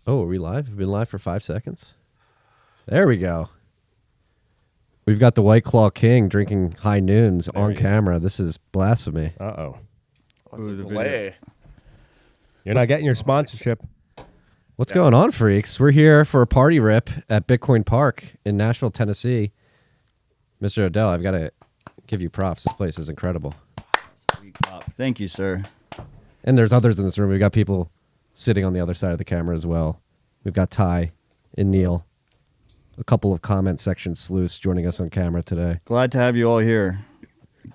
Oh, are we live? We've been live for 5 seconds. There we go. We've got the White Claw King drinking high noons on camera. This is blasphemy. Uh-oh. What's the delay? You're not getting your sponsorship. What's going on, freaks? We're here for a party rip at Bitcoin Park in Nashville, Tennessee. Mr. Odell, I've got to give you props. This place is incredible. Sweet pop. Thank you, sir. And there's others in this room. We've got people sitting on the other side of the camera as well. We've got Ty and Neil. A couple of comment section sleuths joining us on camera today. Glad to have you all here.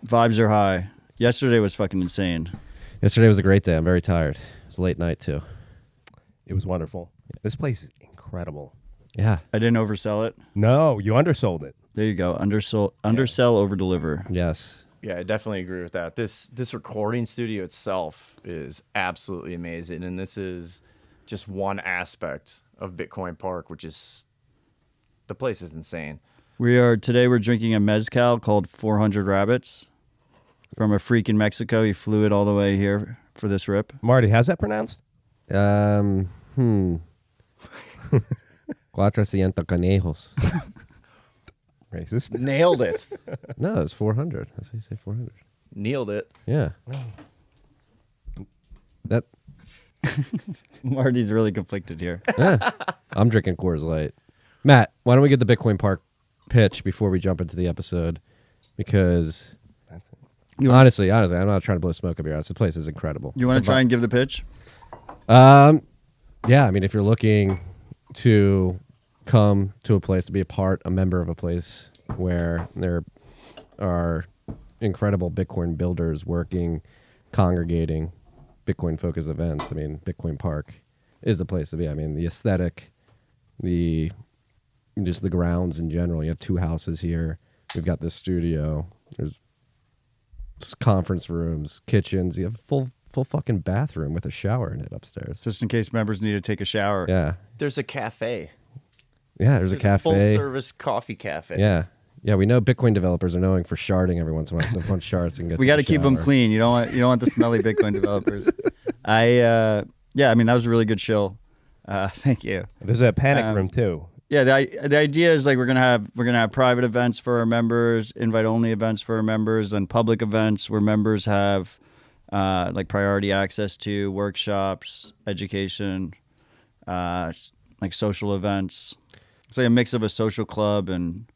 Vibes are high. Yesterday was fucking insane. Yesterday was a great day. I'm very tired. It was a late night, too. It was wonderful. This place is incredible. Yeah. I didn't oversell it. No, you undersold it. There you go. Undersell, over-deliver. Yes. Yeah, I definitely agree with that. This recording studio itself is absolutely amazing, and this is just one aspect of Bitcoin Park, which is the place is insane. Today we're drinking a mezcal called 400 Rabbits from a freak in Mexico. He flew it all the way here for this rip. Marty, how's that pronounced? 400 conejos. Racist. Nailed it. No, it's 400. That's how you say 400. Nailed it. Yeah. That. Marty's really conflicted here. Yeah. I'm drinking Coors Light. Matt, why don't we get the Bitcoin Park pitch before we jump into the episode? Because That's it. honestly, I'm not trying to blow smoke up your ass. The place is incredible. You want to try and give the pitch? Yeah, I mean, if you're looking to come to a place to be a member of a place where there are incredible Bitcoin builders working, congregating, Bitcoin-focused events, I mean, Bitcoin Park is the place to be. I mean, the aesthetic, just the grounds in general. You have 2 houses here. We've got this studio. There's conference rooms, kitchens. You have a full fucking bathroom with a shower in it upstairs. Just in case members need to take a shower. Yeah. There's a cafe. Yeah, there's a cafe. Full-service coffee cafe. Yeah. Yeah, we know Bitcoin developers are knowing for sharding every once in a while. So everyone shards and get We got to keep them clean. You don't want the smelly Bitcoin developers. I mean, that was a really good show. Thank you. There's a panic room, too. Yeah, the idea is like we're gonna have private events for our members, invite only events for our members, and public events where members have like priority access to workshops, education, like social events. It's like a mix of a social club and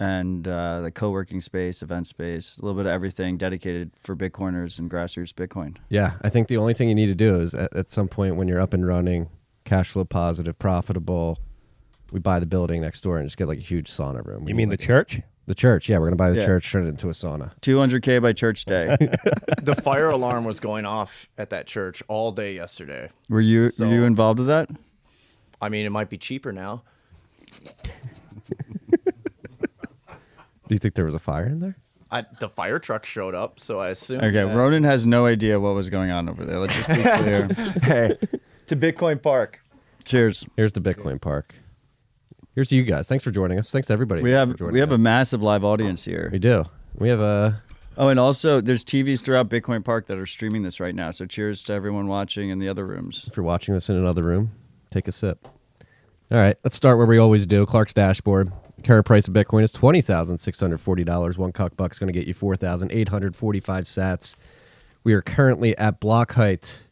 like co-working space, event space, a little bit of everything dedicated for Bitcoiners and grassroots Bitcoin. Yeah, I think the only thing you need to do is at some point when you're up and running, cash flow positive, profitable, we buy the building next door and just get like a huge sauna room. You mean the church? The church, yeah. We're going to buy the church, turn it into a sauna. 200K by church day. The fire alarm was going off at that church all day yesterday. Were you involved with that? I mean, it might be cheaper now. Do you think there was a fire in there? The fire truck showed up, so I assume. Okay, Ronan has no idea what was going on over there. Let's just be clear. Hey, to Bitcoin Park. Cheers. Here's the Bitcoin Park. Here's to you guys. Thanks for joining us. Thanks to everybody. We have for joining a us. massive live audience here. We do. We have a. Oh, and also there's TVs throughout Bitcoin Park that are streaming this right now. So cheers to everyone watching in the other rooms. If you're watching this in another room, take a sip. All right, let's start where we always do. Clark's dashboard. Current price of Bitcoin is $20,640. One cuck-buck's going to get you 4,845 sats. We are currently at block height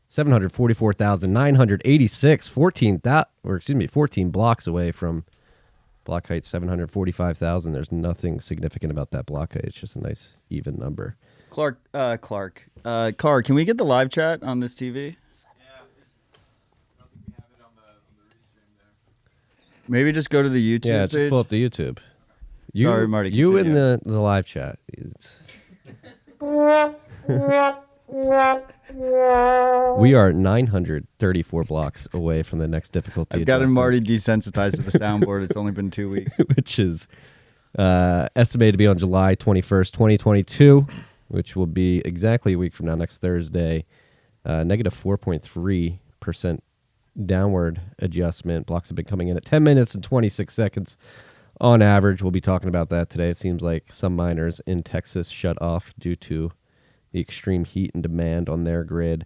744,986, 14 blocks away from block height 745,000. There's nothing significant about that block height. It's just a nice even number. Carr, can we get the live chat on this TV? Maybe just go to the YouTube Yeah, page. just pull up the YouTube. Sorry, Marty, You in continue. the live chat. We are 934 blocks away from the next difficulty. I've gotten adjustment, Marty desensitized to the soundboard. It's only been 2 weeks. which is estimated to be on July 21st, 2022, which will be exactly a week from now, next Thursday. Negative 4.3% downward adjustment. Blocks have been coming in at 10 minutes and 26 seconds on average. We'll be talking about that today. It seems like some miners in Texas shut off due to the extreme heat and demand on their grid.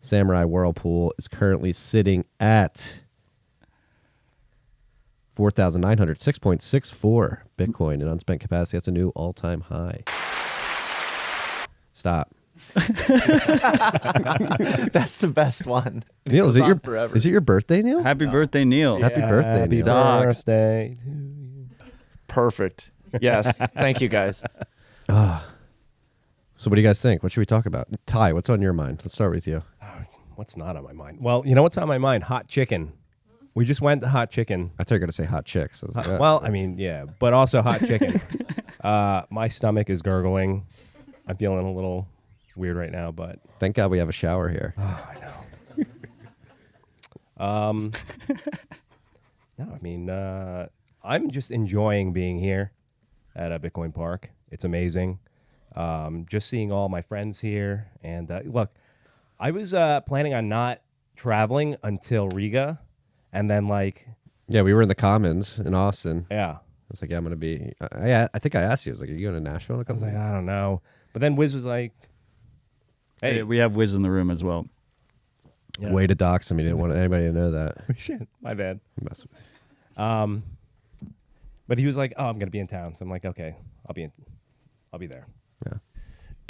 Samurai Whirlpool is currently sitting at 4,900, 6.64 Bitcoin in unspent capacity. That's a new all-time high. Stop. That's the best one. Neil, Goes on forever. is it your birthday, Neil? Happy birthday, Neil. Happy birthday, Happy Neil. Dogs. birthday to you. Perfect. Yes. Thank you, guys. So what do you guys think? What should we talk about? Ty, what's on your mind? Let's start with you. What's not on my mind? Well, you know what's on my mind? Hot chicken. We just went to hot chicken. I thought you were going to say hot chicks. I was like, Well, I mean, yeah, but also hot chicken. My stomach is gurgling. I'm feeling a little weird right now, but thank God we have a shower here. I know. No, I mean, I'm just enjoying being here at Bitcoin Park. It's amazing. Just seeing all my friends here. And look, I was planning on not traveling until Riga. And then, like... Yeah, we were in the Commons in Austin. Yeah. I was like, yeah, I'm going to be... I think I asked you. I was like, are you going to Nashville in a I was couple like, I don't know. But then Wiz was like, hey. We have Wiz in the room as well. Yeah. Way to dox him. He didn't want anybody to know that. Shit, my bad. Mess with you. But he was like, oh, I'm going to be in town. So I'm like, okay, I'll be there. Yeah.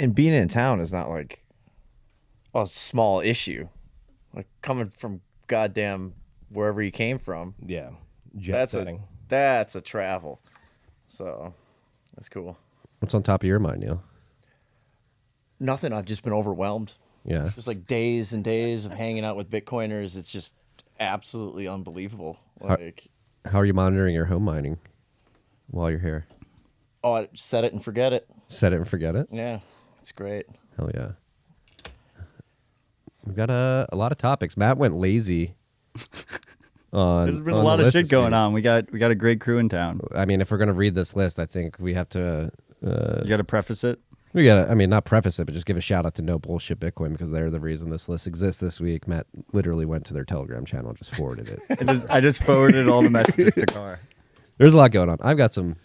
And being in town is not like a small issue. Like coming from goddamn wherever you came from. Yeah. Jet setting. That's a travel. So that's cool. What's on top of your mind, Neil? Nothing. I've just been overwhelmed. Yeah. Just like days and days of hanging out with Bitcoiners. It's just absolutely unbelievable. Like, How are you monitoring your home mining while you're here? oh, I set it and forget it. Set it and forget it? Yeah, it's great. Hell yeah. We've got a lot of topics. Matt went lazy. There's been a lot of shit going on. We got a great crew in town. I mean, if we're going to read this list, I think we have to... You got to preface it. We got to, I mean, not preface it, but just give a shout out to No Bullshit Bitcoin because they're the reason this list exists this week. Matt literally went to their Telegram channel and just forwarded it. I just forwarded all the messages to Car. There's a lot going on. I've got some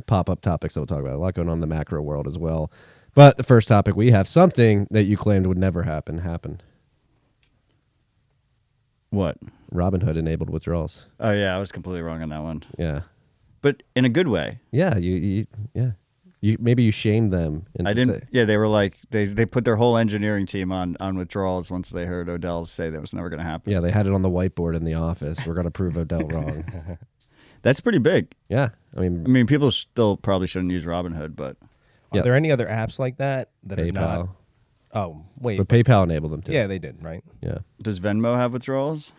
pop-up topics that we'll talk about. A lot going on in the macro world as well. But the first topic we have, something that you claimed would never happened. What? Robinhood enabled withdrawals. Oh yeah, I was completely wrong on that one. Yeah. But in a good way. Yeah, maybe you shamed them. I didn't. Yeah, they were like they put their whole engineering team on withdrawals once they heard Odell say that was never going to happen. Yeah, they had it on the whiteboard in the office. We're going to prove Odell wrong. That's pretty big. Yeah, I mean, people still probably shouldn't use Robinhood, but Yeah. Are there any other apps like that are PayPal. not? Oh, wait. But PayPal enabled them too. Yeah, they did, right? Yeah. does Venmo have withdrawals?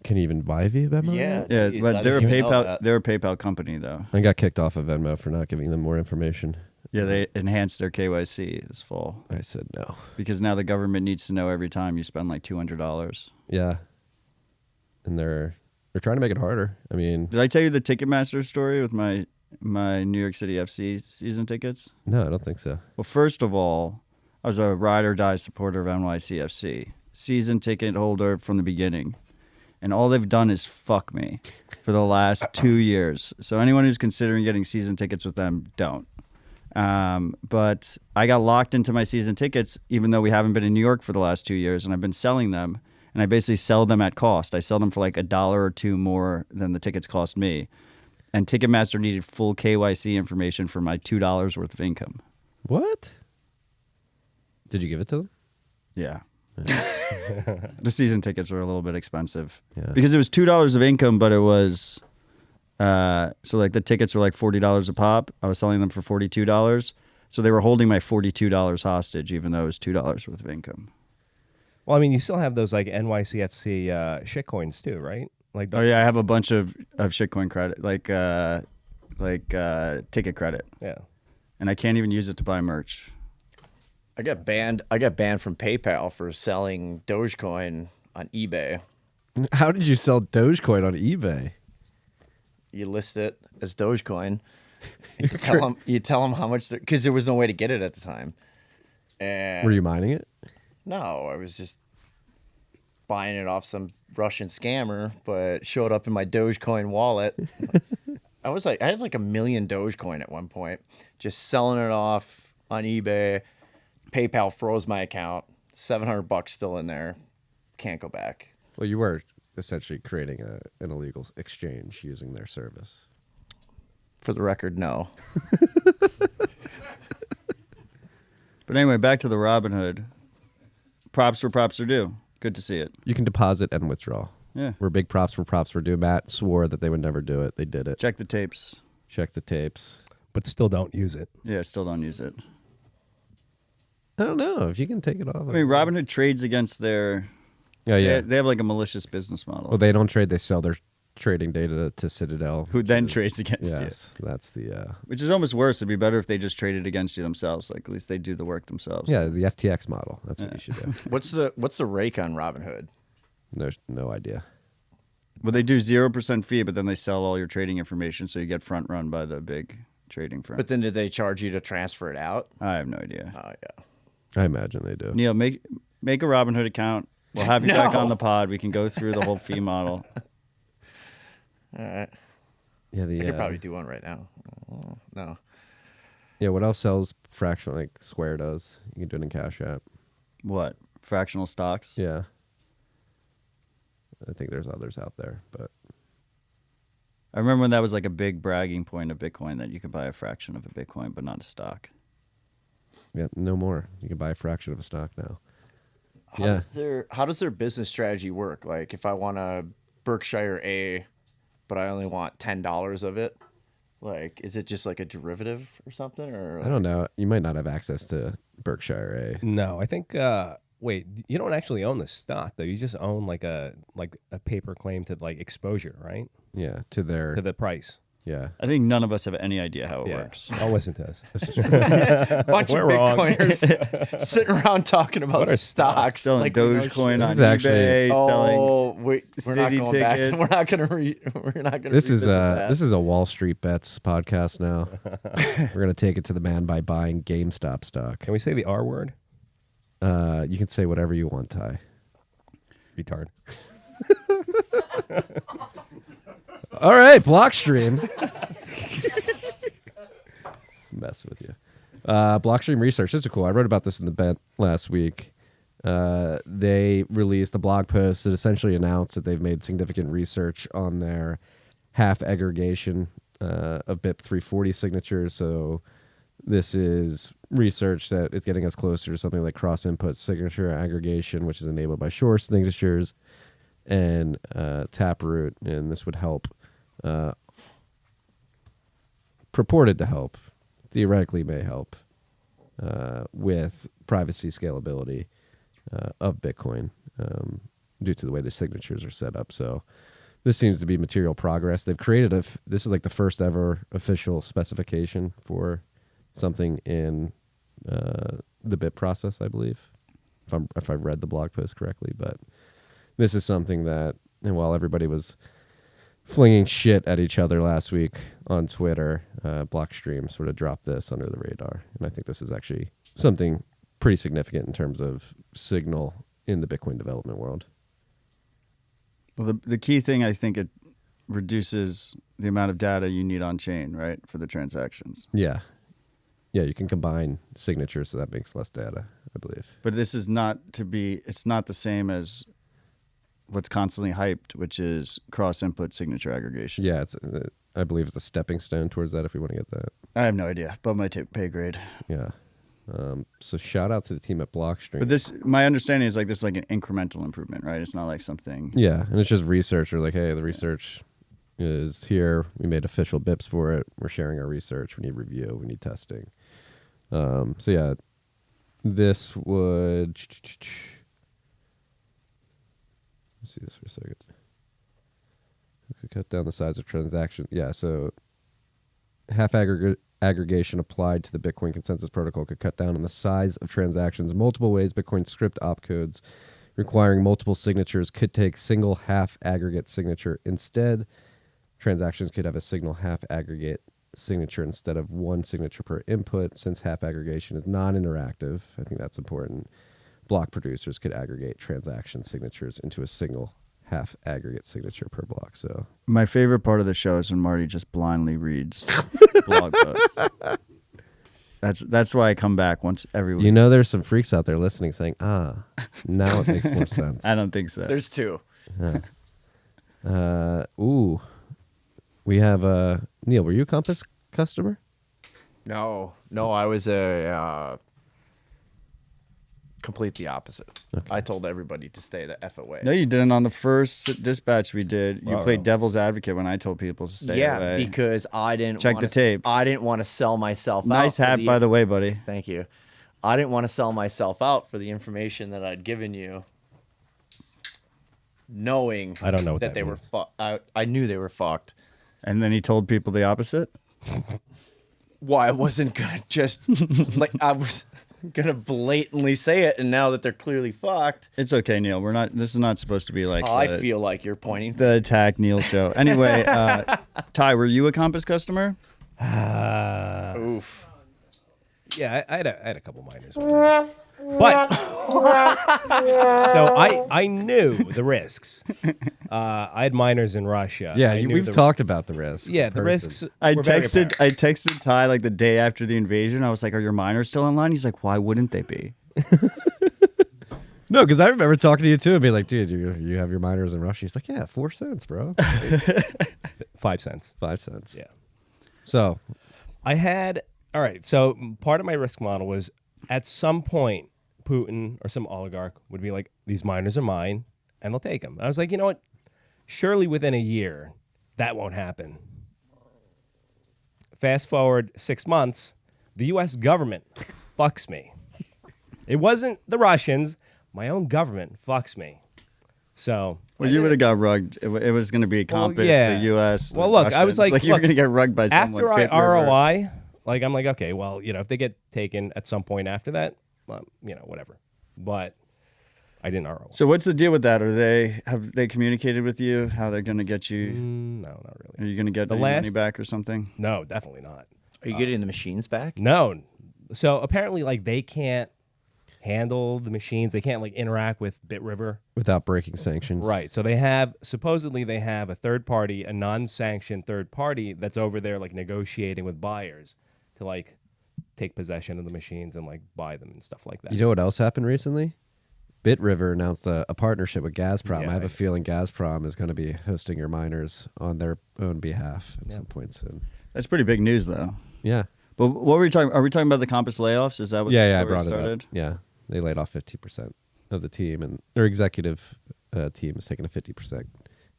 Can you even buy via Venmo? Yeah. Yeah, geez, but I they're a didn't even know PayPal. that. They're a PayPal company though. I got kicked off of Venmo for not giving them more information. Yeah, they enhanced their KYC this fall I said no. because now the government needs to know every time you spend like $200. Yeah. And they're trying to make it harder. I mean, Did I tell you the Ticketmaster story with my New York City FC season tickets? no, I don't think so. Well, first of all, I was a ride or die supporter of NYCFC, season ticket holder from the beginning. And all they've done is fuck me for the last 2 years. So anyone who's considering getting season tickets with them, don't. But I got locked into my season tickets, even though we haven't been in New York for the last 2 years, and I've been selling them. And I basically sell them at cost. I sell them for like $1 or $2 more than the tickets cost me. And Ticketmaster needed full KYC information for my $2 worth of income. What? Did you give it to them? Yeah. The season tickets were a little bit expensive. Yeah. Because it was $2 of income, but it was so like the tickets were like $40 a pop. I was selling them for $42. So they were holding my $42 hostage, even though it was $2 worth of income. Well, I mean, you still have those like NYCFC shitcoins too, right? Like, Oh yeah, I have a bunch of shitcoin credit, like ticket credit, yeah. and I can't even use it to buy merch. I got banned from PayPal for selling Dogecoin on eBay. How did you sell Dogecoin on eBay? You list it as Dogecoin. You tell them how much, because there was no way to get it at the time. And Were you mining it? No, I was just buying it off some Russian scammer, but showed up in my Dogecoin wallet. I had like 1 million Dogecoin at one point, just selling it off on eBay. PayPal froze my account, $700 still in there. Can't go back. Well, you were essentially creating an illegal exchange using their service. For the record, no. But anyway, back to the Robinhood. Props where props are due. Good to see it. You can deposit and withdraw. Yeah. We're big props where props were due. Matt swore that they would never do it. They did it. Check the tapes. Check the tapes. But still don't use it. Yeah, still don't use it. I don't know if you can take it off. I mean, Robinhood trades against their... Oh, yeah. They have like a malicious business model. Well, they don't trade. They sell their trading data to Citadel. Who then trades against yes, you. that's the... Which is almost worse. It'd be better if they just traded against you themselves. Like, at least they do the work themselves. Yeah, the FTX model. That's what you should do. What's the rake on Robinhood? No idea. Well, they do 0% fee, but then they sell all your trading information, so you get front run by the big trading firm. But then did they charge you to transfer it out? I have no idea. Oh, yeah. I imagine they do. Neil, make a Robinhood account. We'll have you back on the pod. We can go through the whole fee model. All right. Yeah, I could probably do one right now. Oh, no. Yeah, what else sells fractional like Square does? You can do it in Cash App. What? Fractional stocks? Yeah. I think there's others out there, but I remember when that was like a big bragging point of Bitcoin, that you could buy a fraction of a Bitcoin, but not a stock. yeah, no more. You can buy a fraction of a stock now. How does their business strategy work? Like, if I want a Berkshire A, but I only want $10 of it, like, is it just like a derivative or something? Or I don't know. You might not have access to Berkshire A. No, I think. Wait, you don't actually own the stock though. You just own like a paper claim to like exposure, right? Yeah, to their To the price. yeah. I think none of us have any idea how it Yeah. works. I'll listen to us. bunch We're of wrong. Bitcoiners sitting around talking about What are stocks, Selling like we know Dogecoin This on is actually- eBay, selling wait, we're not city going back. tickets. We're not gonna We're not gonna. This is revisit this is a Wall Street Bets podcast now. We're gonna take it to the man by buying GameStop stock. Can we say the R word? You can say whatever you want, Ty. Retard. All right, Blockstream. Mess with you. Blockstream research. This is cool. I wrote about this in the bent last week. They released a blog post that essentially announced that they've made significant research on their half-aggregation of BIP 340 signatures. So this is research that is getting us closer to something like cross-input signature aggregation, which is enabled by Shore signatures and Taproot, and this would help, purported to help, theoretically may help with privacy scalability of Bitcoin due to the way the signatures are set up. So this seems to be material progress. They've created this is like the first ever official specification for something in the BIP process, I believe, if I read the blog post correctly. But this is something that, and while everybody was flinging shit at each other last week on Twitter, Blockstream sort of dropped this under the radar. And I think this is actually something pretty significant in terms of signal in the Bitcoin development world. Well, the key thing, I think, it reduces the amount of data you need on chain, right, for the transactions. Yeah. Yeah, you can combine signatures, so that makes less data, I believe. But this is it's not the same as what's constantly hyped, which is cross-input signature aggregation. Yeah, it's I believe it's a stepping stone towards that if we want to get that. I have no idea, but my pay grade. Yeah. So shout out to the team at Blockstream. But my understanding is like this is like an incremental improvement, right? It's not like something. Yeah, and it's just research. We're like, hey, the research is here. We made official BIPs for it. We're sharing our research. We need review. We need testing. So yeah, this would. Let's see this for a second. We could cut down the size of transaction. Yeah, so aggregation applied to the Bitcoin consensus protocol could cut down on the size of transactions multiple ways. Bitcoin script opcodes requiring multiple signatures could take single half aggregate signature instead. Transactions could have a single half aggregate signature instead of one signature per input. Since half aggregation is non-interactive, I think that's important. Block producers could aggregate transaction signatures into a single half aggregate signature per block. So My favorite part of the show is when Marty just blindly reads blog posts. That's why I come back once every week. You know, there's some freaks out there listening saying, now it makes more sense. I don't think so. There's two. Ooh. We have, Neil, were you a Compass customer? No, I was a complete the opposite. Okay. I told everybody to stay the F away. No, you didn't. On the first dispatch we did, you played devil's advocate when I told people to stay away. Because I didn't Check the tape. I didn't want to sell myself out. Nice hat, by the way, buddy. Thank you. I didn't want to sell myself out for the information that I'd given you, knowing I don't know what that they means. were I knew they were fucked. And then he told people the opposite. Why I wasn't gonna just like I was gonna blatantly say it, and now that they're clearly fucked, It's okay, Neil. We're not. This is not supposed to be like. I feel like you're pointing. the Attack Neil show. Anyway, Ty, were you a Compass customer? Oof. Yeah, I had a couple miners. But so I knew the risks. I had miners in Russia. Yeah, I knew we've the- talked about the risk. Yeah, the risks. I were very texted. apparent. I texted Ty like the day after the invasion. I was like, "Are your miners still online?" He's like, "Why wouldn't they be?" No, because I remember talking to you too and being like, dude, you have your miners in Russia? He's like, yeah, 4 cents, bro. 5 cents. 5 cents. Yeah. So, I had all right. So part of my risk model was at some point Putin or some oligarch would be like, "These miners are mine," and they'll take them. And I was like, you know what? Surely within a year that won't happen. Fast forward 6 months, the U.S. government fucks me. It wasn't the Russians. My own government fucks me. So Well, you would have got rugged. It was going to be Compass, yeah. the U.S. Well, the look, I was Russians. like, you're look, going to get rugged by someone. after I Bit River. ROI, like I'm like, okay, well, if they get taken at some point after that, well, whatever. But I didn't ROI. So what's the deal with that? Have they communicated with you how they're going to get you? No, not Are really. you going to get The your money last- back or something? No, definitely not. Are you getting the machines back? No. So apparently, like, they can't handle the machines. They can't like interact with Bit River. without breaking sanctions. Right. So supposedly they have a third party, a non-sanctioned third party that's over there like negotiating with buyers to like take possession of the machines and like buy them and stuff like that. You know what else happened recently? Bit River announced a partnership with Gazprom. Yeah, I have I- a feeling Gazprom is going to be hosting your miners on their own behalf at some point soon. That's pretty big news, though. Yeah. But what were we talking? Are we talking about the Compass layoffs? Is that what? Yeah, the yeah, I story brought started? it up. Yeah. They laid off 50% of the team, and their executive team is taking a 50%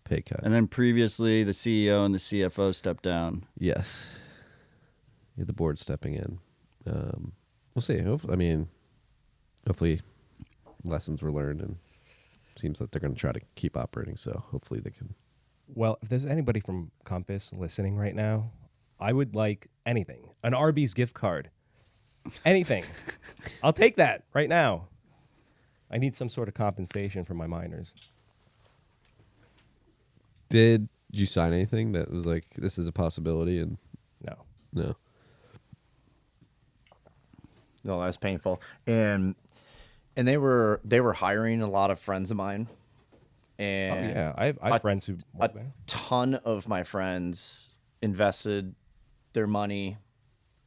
pay cut. And then previously, the CEO and the CFO stepped down. Yes. Yeah, the board stepping in. We'll see. Hopefully lessons were learned, and seems that they're going to try to keep operating, so hopefully they can. Well, if there's anybody from Compass listening right now, I would like anything. An Arbys gift card. Anything. I'll take that right now. I need some sort of compensation for my miners. Did you sign anything that was like, this is a possibility? And No. no. No, that's painful. And they were hiring a lot of friends of mine. Oh, And yeah. I have friends who a work there. ton of my friends invested their money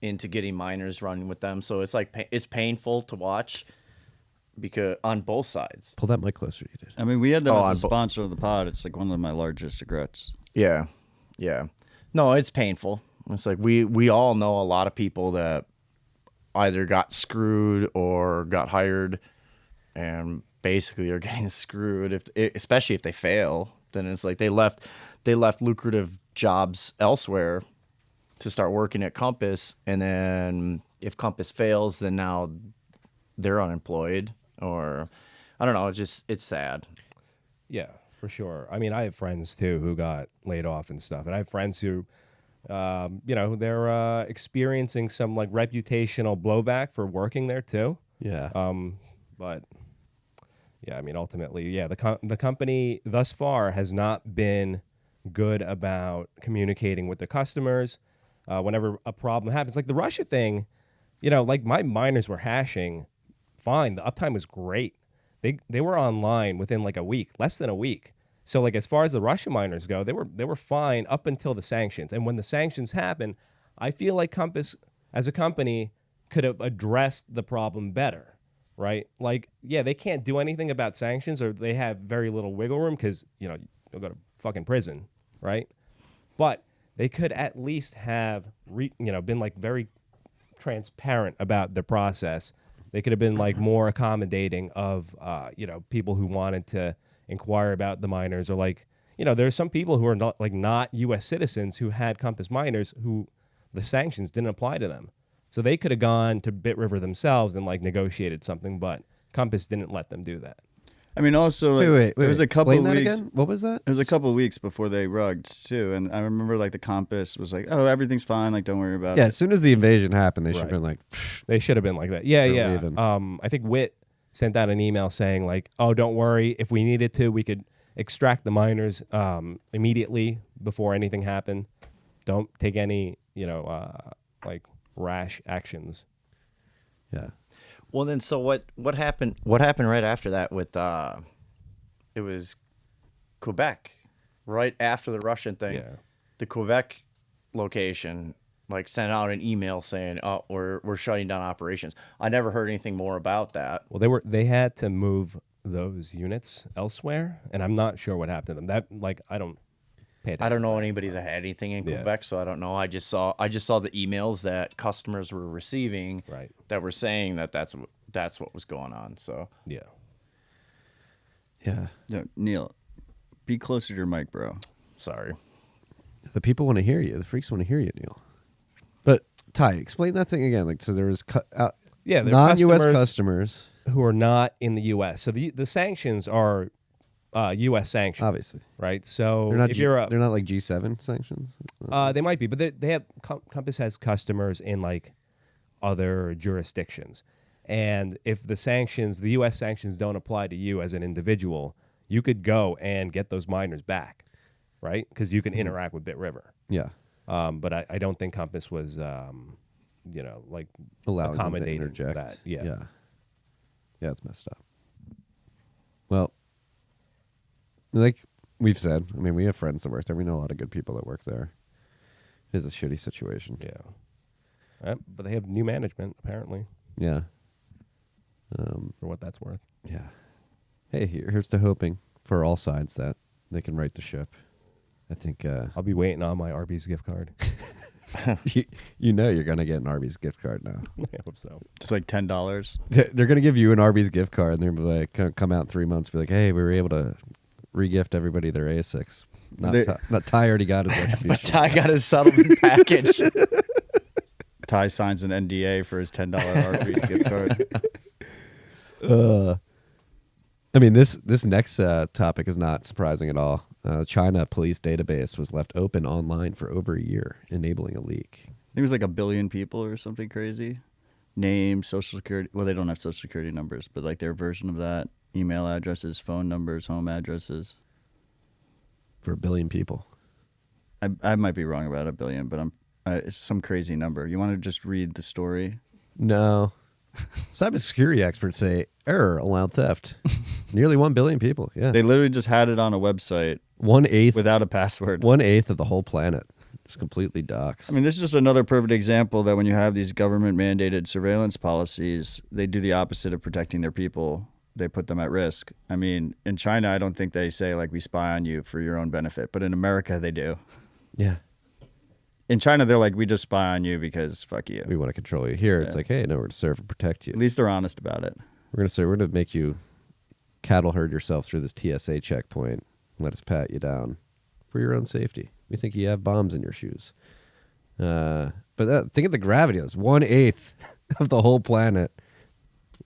into getting miners running with them. So it's like it's painful to watch because on both sides. Pull that mic closer. You did. I mean, we had them Oh, as a on sponsor of the pod. It's like one of my largest regrets. Yeah. Yeah. No, it's painful. It's like we all know a lot of people that either got screwed or got hired and basically are getting screwed especially if they fail. Then it's like they left lucrative jobs elsewhere to start working at Compass, and then if Compass fails, then now they're unemployed, or I don't know, it's sad. Yeah, for sure. I mean, I have friends too who got laid off and stuff, and I have friends who, they're experiencing some like reputational blowback for working there too. Yeah. But yeah, I mean, ultimately, yeah, the company thus far has not been good about communicating with the customers. Whenever a problem happens, like the Russia thing, like my miners were hashing fine. The uptime was great. They were online within like a week, less than a week. So like as far as the Russia miners go, they were fine up until the sanctions. And when the sanctions happen, I feel like Compass as a company could have addressed the problem better, right? Like, yeah, they can't do anything about sanctions, or they have very little wiggle room because, you know, you'll go to fucking prison, right? But they could at least have, been like very transparent about the process. They could have been like more accommodating of, people who wanted to inquire about the miners, or like, there's some people who are not U.S. citizens who had Compass miners who the sanctions didn't apply to them. So they could have gone to Bit River themselves and like negotiated something, but Compass didn't let them do that. I mean, also, like, Wait, it was a couple explain that weeks. again? What was that? It was a couple weeks before they rugged too, and I remember like the Compass was like, "Oh, everything's fine. Like, don't worry about Yeah, it." as soon as the invasion happened, they should have Right. been like, They should have been like that. Yeah, They're yeah. leaving. I think Wit sent out an email saying like, "Oh, don't worry. If we needed to, we could extract the miners immediately before anything happened. Don't take any, rash actions." yeah. Well, then, so what happened? What happened right after that with it was Quebec, right after the Russian thing. Yeah. The Quebec location like sent out an email saying, "Oh, we're shutting down operations." I never heard anything more about that. Well, they had to move those units elsewhere, and I'm not sure what happened to them. That I don't pay attention. I don't know anybody that had anything in Yeah. Quebec, so I don't know. I just saw the emails that customers were receiving Right. that were saying that that's what was going on. So Yeah. Yeah. Yeah, Neil, be closer to your mic, bro. sorry. The people want to hear you. The freaks want to hear you, Neil. But Ty, explain that thing again. Like, so there was Yeah, they're non-U.S. customers customers, who are not in the U.S. So the sanctions are U.S. sanctions, obviously. right? So They're not. if you're they're not like G7 sanctions. It's not- they might be, but they have Compass has customers in like other jurisdictions, and if the U.S. sanctions don't apply to you as an individual, you could go and get those miners back, right? Because you can interact with Bit River. yeah. But I don't think Compass was, Allowing them to accommodating interject. that. Yeah. Yeah. Yeah, it's messed up. Well, like we've said, I mean, we have friends that work there. We know a lot of good people that work there. It is a shitty situation. Yeah. But they have new management, apparently, Yeah. for what that's worth. Yeah. Hey, here's to hoping for all sides that they can right the ship. I think I'll be waiting on my Arbys gift card. you know you're gonna get an Arbys gift card now. I hope so. It's like $10. They're gonna give you an Arbys gift card, and they're gonna be like, come out in 3 months, be like, hey, we were able to re-gift everybody their Asics. Not Ty already got his But retribution. Ty got his settlement package. Ty signs an NDA for his $10 Arbys gift card. I mean, this next topic is not surprising at all. China police database was left open online for over a year, enabling a leak. I think it was like 1 billion people or something crazy. Names, social security. Well, they don't have social security numbers, but like their version of that. Email addresses, phone numbers, home addresses. For 1 billion people. I might be wrong about 1 billion, but it's some crazy number. You want to just read the story? No. Cybersecurity experts say error allowed theft. Nearly 1 billion people. Yeah. They literally just had it on a website 1/8 without a password. 1/8 of the whole planet. Just completely doxed. I mean, this is just another perfect example that when you have these government-mandated surveillance policies, they do the opposite of protecting their people. They put them at risk. I mean, in China, I don't think they say, like, we spy on you for your own benefit. But in America, they do. Yeah. In China, they're like, we just spy on you because fuck you. We want to control you. Here, it's Yeah. like, hey, no, we're to serve and protect you. At least they're honest about it. We're going to make you cattle herd yourself through this TSA checkpoint. Let us pat you down for your own safety. We think you have bombs in your shoes. But think of the gravity of this. 1/8 of the whole planet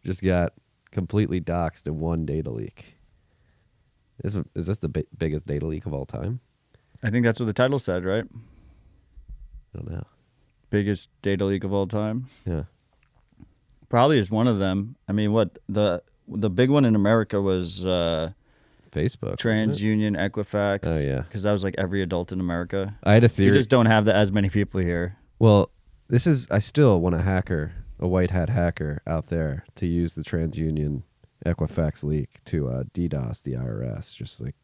just got completely doxed in one data leak. Is this the biggest data leak of all time? I think that's what the title said, right? I don't know. Biggest data leak of all time. Yeah. Probably is one of them. I mean, what the big one in America was Facebook. TransUnion, Equifax. Oh, yeah. Because that was like every adult in America. I had a We theory. just don't have as many people here. Well, I still want a white hat hacker out there to use the TransUnion Equifax leak to DDoS the IRS, just like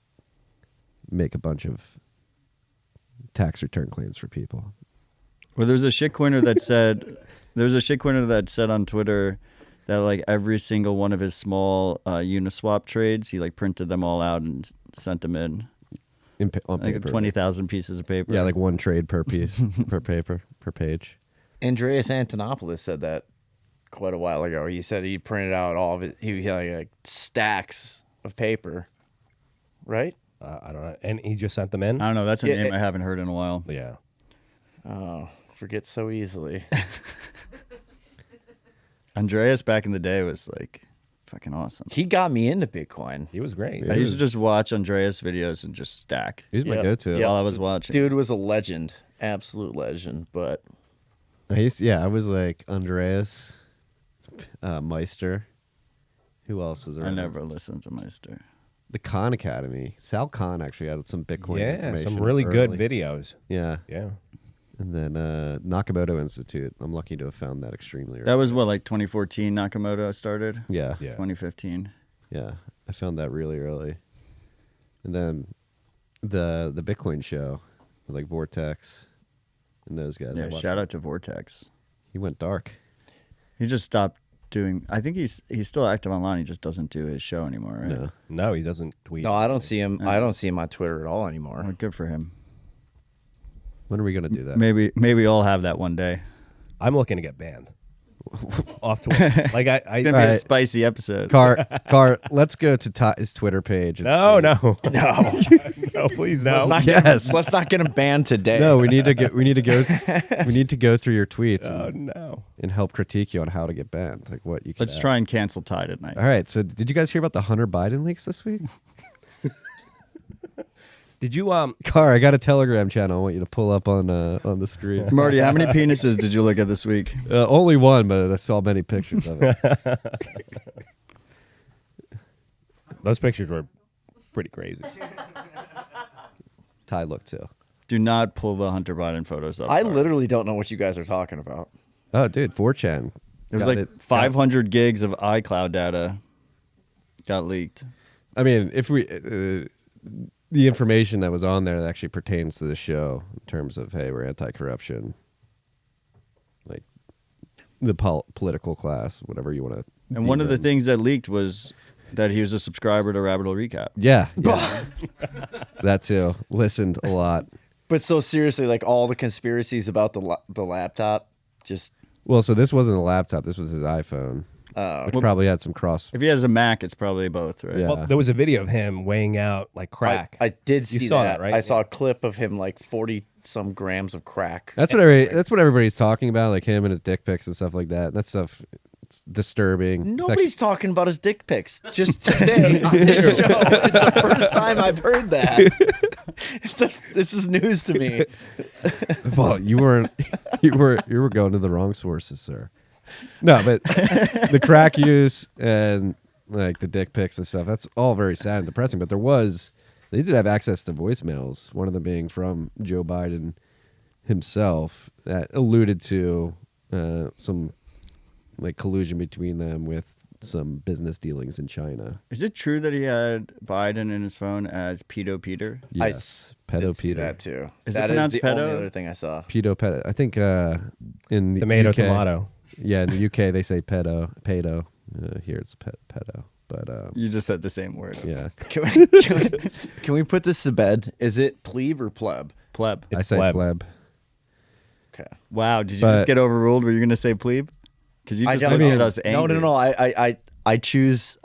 make a bunch of tax return claims for people. Well, there's a shitcoiner that said There's a shitcoiner that said on Twitter that like every single one of his small Uniswap trades, he like printed them all out and sent them in. On Like paper. 20,000 pieces of paper. Yeah, like one trade per piece, per paper, per page. Andreas Antonopoulos said that quite a while ago. He said he printed out all of it. He had like stacks of paper, right? I don't know. And he just sent them in? I don't know. That's a Yeah, name I haven't heard in a while. Yeah. Oh, forget so easily. Andreas back in the day was like fucking awesome. He got me into Bitcoin. He was great. Yeah. I used to just watch Andreas videos and just stack He was my Yep. go-to. Yep. while I was watching. Dude was a legend, absolute legend. But I was like Andreas, Meister. Who else was I around? never listened to Meister. The Khan Academy. Sal Khan actually had some Bitcoin Yeah, information. some really good early. videos. Yeah. Yeah. And then Nakamoto Institute. I'm lucky to have found that extremely early. That was what, like 2014 Nakamoto started? Yeah. Yeah. 2015. Yeah. I found that really early. And then the Bitcoin show with like Vortex and those guys. I Yeah, watched shout it. out to Vortex. He went dark. He just stopped doing. I think he's still active online. He just doesn't do his show anymore, right? No. No, he doesn't tweet. no, I don't see him. I don't see him on Twitter at all anymore. Well, good for him. When are we gonna do that? Maybe I'll have that one day. I'm looking to get banned off Twitter. Like It's gonna be a Alright. spicy episode. Car, let's go to his Twitter page. and no, see. no, No, no, please let's no. not Yes. let's not get him banned today. No, we need to go through your tweets Oh and, no. and help critique you on how to get banned. Like what you can Let's try and cancel Tide at night. All right. So did you guys hear about the Hunter Biden leaks this week? Did you Car, I got a Telegram channel. I want you to pull up on the screen. Marty, how many penises did you look at this week? Only one, but I saw many pictures of it. those pictures were pretty crazy. Ty looked too. Do not pull the Hunter Biden photos up. I Bart. literally don't know what you guys are talking about. Oh, dude, 4chan. There's got like it. 500 gigs of iCloud data got leaked. I mean, if we the information that was on there that actually pertains to the show in terms of hey, we're anti-corruption, like the political class, whatever you want to. And one of the things that leaked was that he was a subscriber to Rabbit Hole Recap. Yeah, that too. Listened a lot. But so seriously, like all the conspiracies about the laptop, just Well, so this wasn't a laptop. This was his iPhone, which Well- probably had some cross. If he has a Mac, it's probably both, right? Yeah. Well, there was a video of him weighing out like crack. I did see You saw that, right? I saw a clip of him like 40 some grams of crack. That's what everybody's talking about, like him and his dick pics and stuff like that. That stuff, it's disturbing. It's Nobody's talking about his dick pics. Just today on this show. It's the first time I've heard that. This is news to me. well, you were going to the wrong sources, sir. No, but the crack use and like the dick pics and stuff, that's all very sad and depressing. But they did have access to voicemails, one of them being from Joe Biden himself, that alluded to some like collusion between them with some business dealings in China. Is it true that he had Biden in his phone as Pedo Peter? Yes, I pedo did see Peter. that too. Is it That pronounced the pedo? only other thing I saw. Pedo. I think in the Tomato, UK, tomato. Yeah, in the UK they say pedo. Here it's pedo. But You just said the same word. yeah, Can we put this to bed? Is it plebe or pleb? Pleb. I It's say pleb. pleb. Okay. Wow, did you But- just get overruled? Were you going to say plebe? Because you just don't looked know. at us angry. No. I choose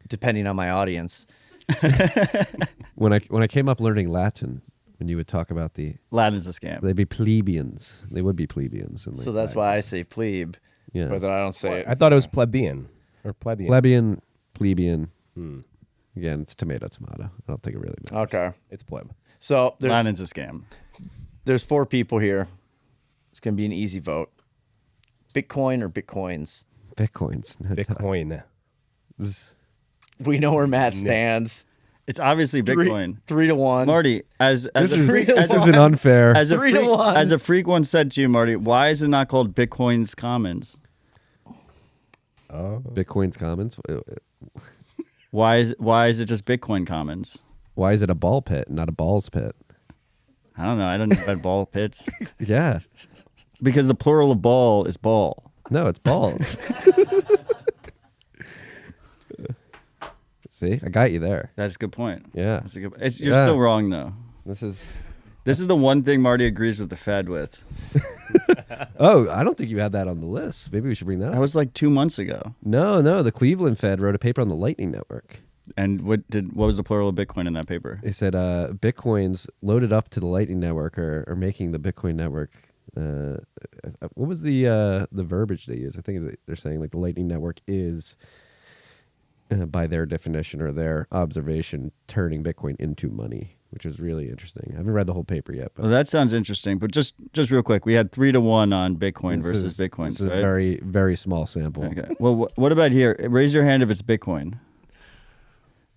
depending on my audience. When I came up learning Latin, when you would talk about Latin's a scam. they'd be plebeians. They would be plebeians. In So that's why I say plebe. Yeah. But then I don't say it. I thought it was plebeian or plebeian. plebeian. Hmm. Again, it's tomato. I don't think it really matters. Okay. It's pleb. So Latin's a scam. there's 4 people here. It's gonna be an easy vote. Bitcoin or Bitcoins? Bitcoins. Bitcoin. We know where Matt stands. It's obviously Bitcoin. 3 to 1. Marty, as This a is freak, this is an unfair. as a 3 to freak, 1. as a freak once said to you, Marty, why is it not called Bitcoin's Commons? Oh. Bitcoin's commons. Why is it just Bitcoin Commons? Why is it a ball pit, not a balls pit? I don't know. I don't know about ball pits. Yeah. Because the plural of ball is ball. No, it's balls. See, I got you there. That's a good point. Yeah. That's a good. You're still wrong though. This is the one thing Marty agrees with the Fed with. Oh, I don't think you had that on the list. Maybe we should bring that That up. was like 2 months ago. No, the Cleveland Fed wrote a paper on the Lightning Network. And what was the plural of Bitcoin in that paper? They said Bitcoins loaded up to the Lightning Network are making the Bitcoin network. What was the verbiage they use? I think they're saying like the Lightning Network is, by their definition or their observation, turning Bitcoin into money, which is really interesting. I haven't read the whole paper yet. But Well, that sounds interesting. But just real quick, we had 3-1 on Bitcoin this versus is- Bitcoin. This is right? a very, very small sample. Okay. Well, what about here? Raise your hand if it's Bitcoin.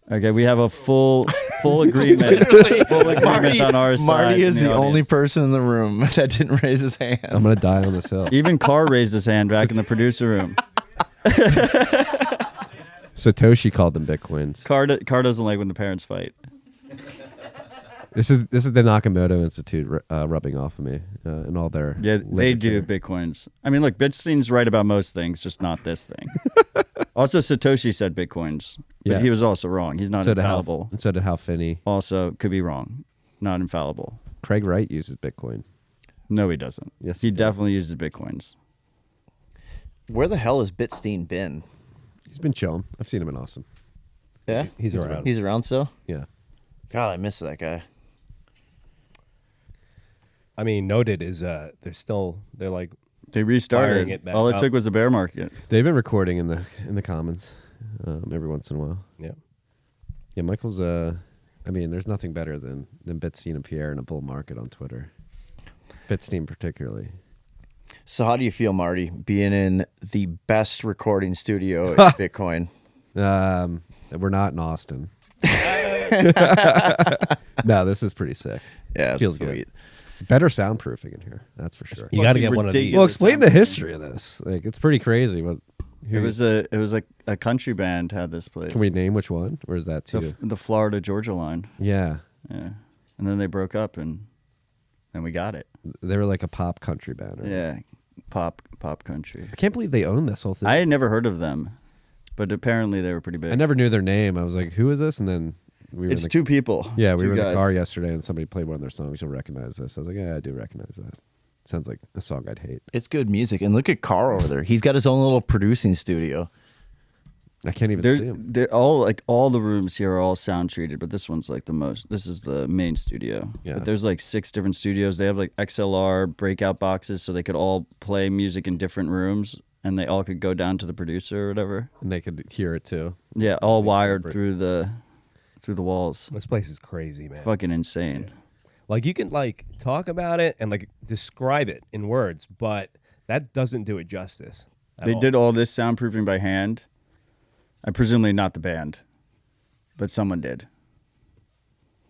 Okay, we have a full agreement. Full agreement on our side. Marty is in the only audience. person in the room that didn't raise his hand. I'm gonna die on this hill. Even Carr raised his hand back in the producer room. Satoshi called them Bitcoins. Carr doesn't like when the parents fight. This is the Nakamoto Institute rubbing off of me and all their Yeah, they do literature. Bitcoins. I mean, look, Bitstein's right about most things, just not this thing. Also, Satoshi said Bitcoins, but Yeah. he was also wrong. He's not So did infallible. So did Hal Finney. Also, could be wrong. Not infallible. Craig Wright uses Bitcoin. No, he doesn't. Yes, he he does. definitely uses Bitcoins. Where the hell has Bitstein been? He's been chilling. I've seen him in Austin. Yeah, He's around. He's around still. Yeah. God, I miss that guy. I mean, Noted is they're like They Firing restarted. it back All it up. took was a bear market. They've been recording in the Commons every once in a while. yeah. Yeah, Michael's I mean, there's nothing better than Bitstein and Pierre in a bull market on Twitter. Bitstein particularly. So how do you feel, Marty, being in the best recording studio at Bitcoin? We're not in Austin. No, this is pretty sick. Yeah, Feels sweet. good. Better soundproofing in here, that's for sure. You got to Fucking get one of these. ridiculous. Well, explain the history of this. Like, it's pretty crazy. What It was a country band had this place. Can we name which one, or is that too? the Florida Georgia line? Yeah, Yeah, and then they broke up and we got it. they were like a pop country band. Right? Yeah, pop country. I can't believe they own this whole thing. I had never heard of them, but apparently they were pretty big. I never knew their name. I was like, "Who is this?" And then we were It's in the, two people. Yeah, we Two were in the guys. car yesterday, and somebody played one of their songs. You'll recognize this. I was like, "Yeah, I do recognize that." Sounds like a song I'd hate. It's good music. And look at Carl over there. He's got his own little producing studio. I can't even see him. They're all the rooms here are all sound treated, but this one's like the most. This is the main studio. Yeah. But there's like 6 different studios. They have like XLR breakout boxes, so they could all play music in different rooms, and they all could go down to the producer or whatever. And they could hear it too. Yeah, all wired separate. through the walls. This place is crazy, man. Fucking insane. Like you can like talk about it and like describe it in words, but that doesn't do it justice. at They all. did all this soundproofing by hand. I presumably not the band, but someone did.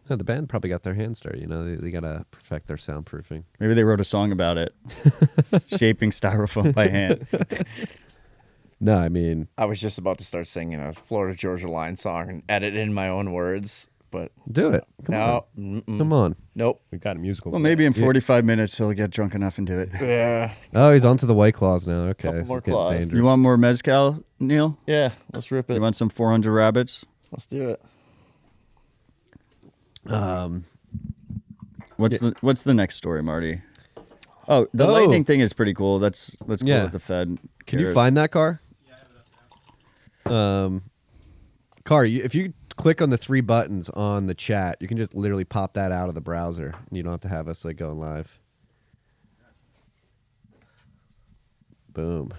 No, the band probably got their hands dirty. You know, they gotta perfect their soundproofing. Maybe they wrote a song about it, shaping styrofoam by hand. No, I mean, I was just about to start singing a Florida Georgia Line song and edit in my own words, but do it. Come on. mm-mm. Come on. Nope. We've got a musical. Well, maybe in 45 minutes he'll get drunk enough and do it. Yeah. Oh, he's onto the White Claws now. Okay, Couple this more is getting claws. dangerous. You want more mezcal, Neil? Yeah. Let's rip You it. want some 400 rabbits? Let's do it. What's the next story, Marty? Oh, the Oh. lightning thing is pretty cool. That's cool Yeah. that the Fed. Can you cares. find that car? Car, if you click on the 3 buttons on the chat, you can just literally pop that out of the browser. And you don't have to have us like going live. Boom.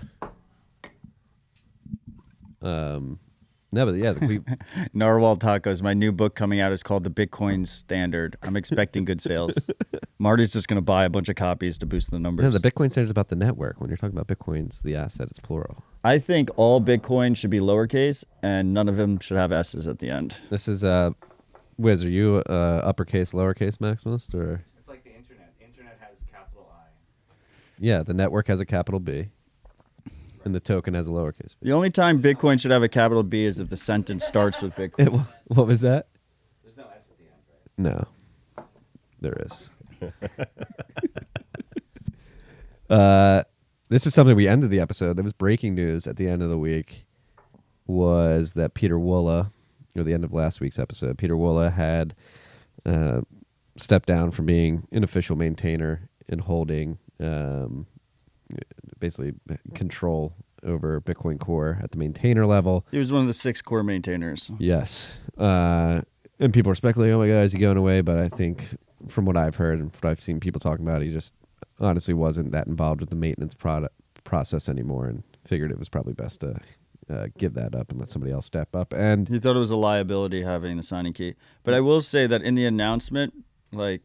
No, but yeah, Narwhal Tacos? My new book coming out is called The Bitcoin Standard. I'm expecting good sales. Marty's just going to buy a bunch of copies to boost the numbers. no, the Bitcoin standard is about the network. When you're talking about Bitcoin's the asset, it's plural. I think all Bitcoin should be lowercase, and none of them should have S's at the end. This is Wiz, are you uppercase, lowercase maximalist, or? It's like the internet. Internet has capital I. Yeah, the network has a capital B, and the token has a lowercase b. The only time Bitcoin should have a capital B is if the sentence starts with Bitcoin. What was that? There's no S at the end, right? No, there is. This is something we ended the episode. There was breaking news at the end of the week. Was that Peter Woola, or the end of last week's episode? Peter Woola had stepped down from being an official maintainer and holding basically control over Bitcoin Core at the maintainer level. He was one of the 6 core maintainers. Yes. And people are speculating, oh my God, is he going away? But I think from what I've heard and what I've seen people talking about, he just honestly wasn't that involved with the maintenance process anymore and figured it was probably best to give that up and let somebody else step up. And He thought it was a liability having the signing key. But I will say that in the announcement, like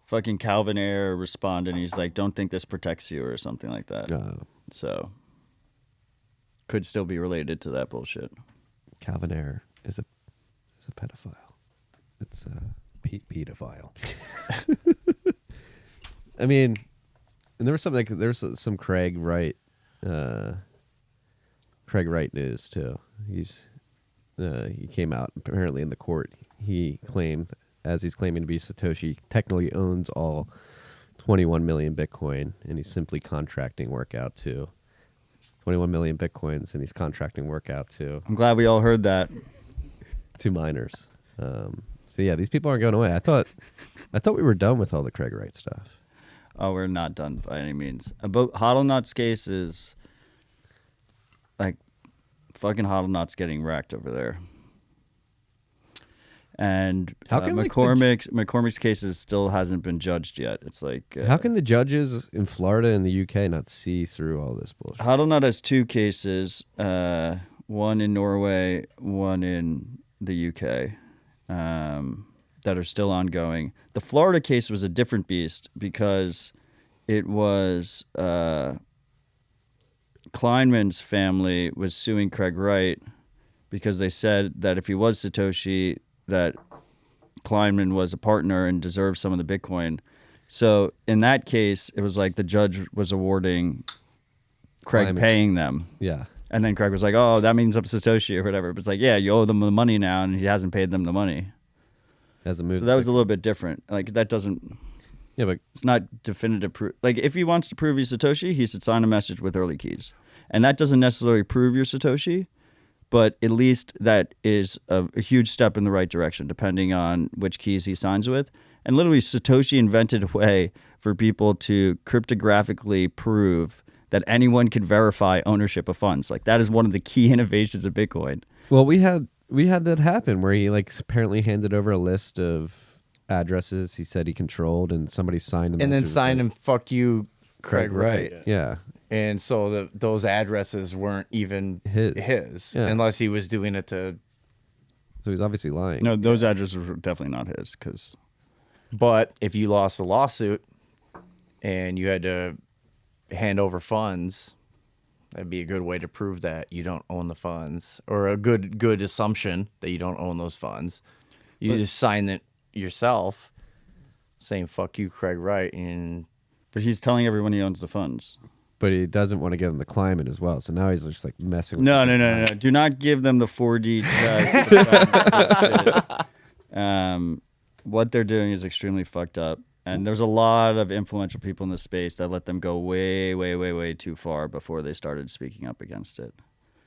fucking Calvin Ayre responded and he's like, don't think this protects you or something like that. So could still be related to that bullshit. Calvin Ayre is a pedophile. It's Pedophile. I mean, and there was something like there's some Craig Wright news too. He came out apparently in the court. He claimed, as he's claiming to be Satoshi, technically owns all 21 million Bitcoin, and he's simply contracting work out to 21 million Bitcoins, and he's contracting work out to I'm glad we all heard that. miners. So yeah, these people aren't going away. I thought we were done with all the Craig Wright stuff. Oh, we're not done by any means. About HODLNOT's case is like fucking HODLNOT's getting wrecked over there. And How can, like, McCormick's case still hasn't been judged yet. It's like How can the judges in Florida and the UK not see through all this bullshit? HODLNOT has 2 cases, one in Norway, one in the UK, that are still ongoing. The Florida case was a different beast because it was Kleinman's family was suing Craig Wright because they said that if he was Satoshi, that Kleinman was a partner and deserved some of the Bitcoin. So in that case, it was like the judge was awarding Craig Kleinman paying them. Yeah. And then Craig was like, oh, that means I'm Satoshi or whatever. But it's like, yeah, you owe them the money now, and he hasn't paid them the money. Hasn't moved. So that was a little bit different. Like, that doesn't... Yeah, but It's not definitive proof. Like, if he wants to prove he's Satoshi, he should sign a message with early keys. And that doesn't necessarily prove you're Satoshi, but at least that is a huge step in the right direction, depending on which keys he signs with. And literally, Satoshi invented a way for people to cryptographically prove that anyone could verify ownership of funds. Like, that is one of the key innovations of Bitcoin. well, we had that happen where he like apparently handed over a list of addresses he said he controlled, and somebody signed him. And then signed him, fuck you, Craig Wright. Yeah. And so those addresses weren't even his Yeah. unless he was doing it to. So he's obviously lying. No, those addresses were definitely not his. But if you lost a lawsuit and you had to hand over funds, that'd be a good way to prove that you don't own the funds, or a good assumption that you don't own those funds. You just sign it yourself, saying "fuck you, Craig Wright," and But he's telling everyone he owns the funds. But he doesn't want to give them the climate as well. So now he's just like messing with No. Do not give them the 4D test. What they're doing is extremely fucked up. And there's a lot of influential people in the space that let them go way, way, way, way too far before they started speaking up against it.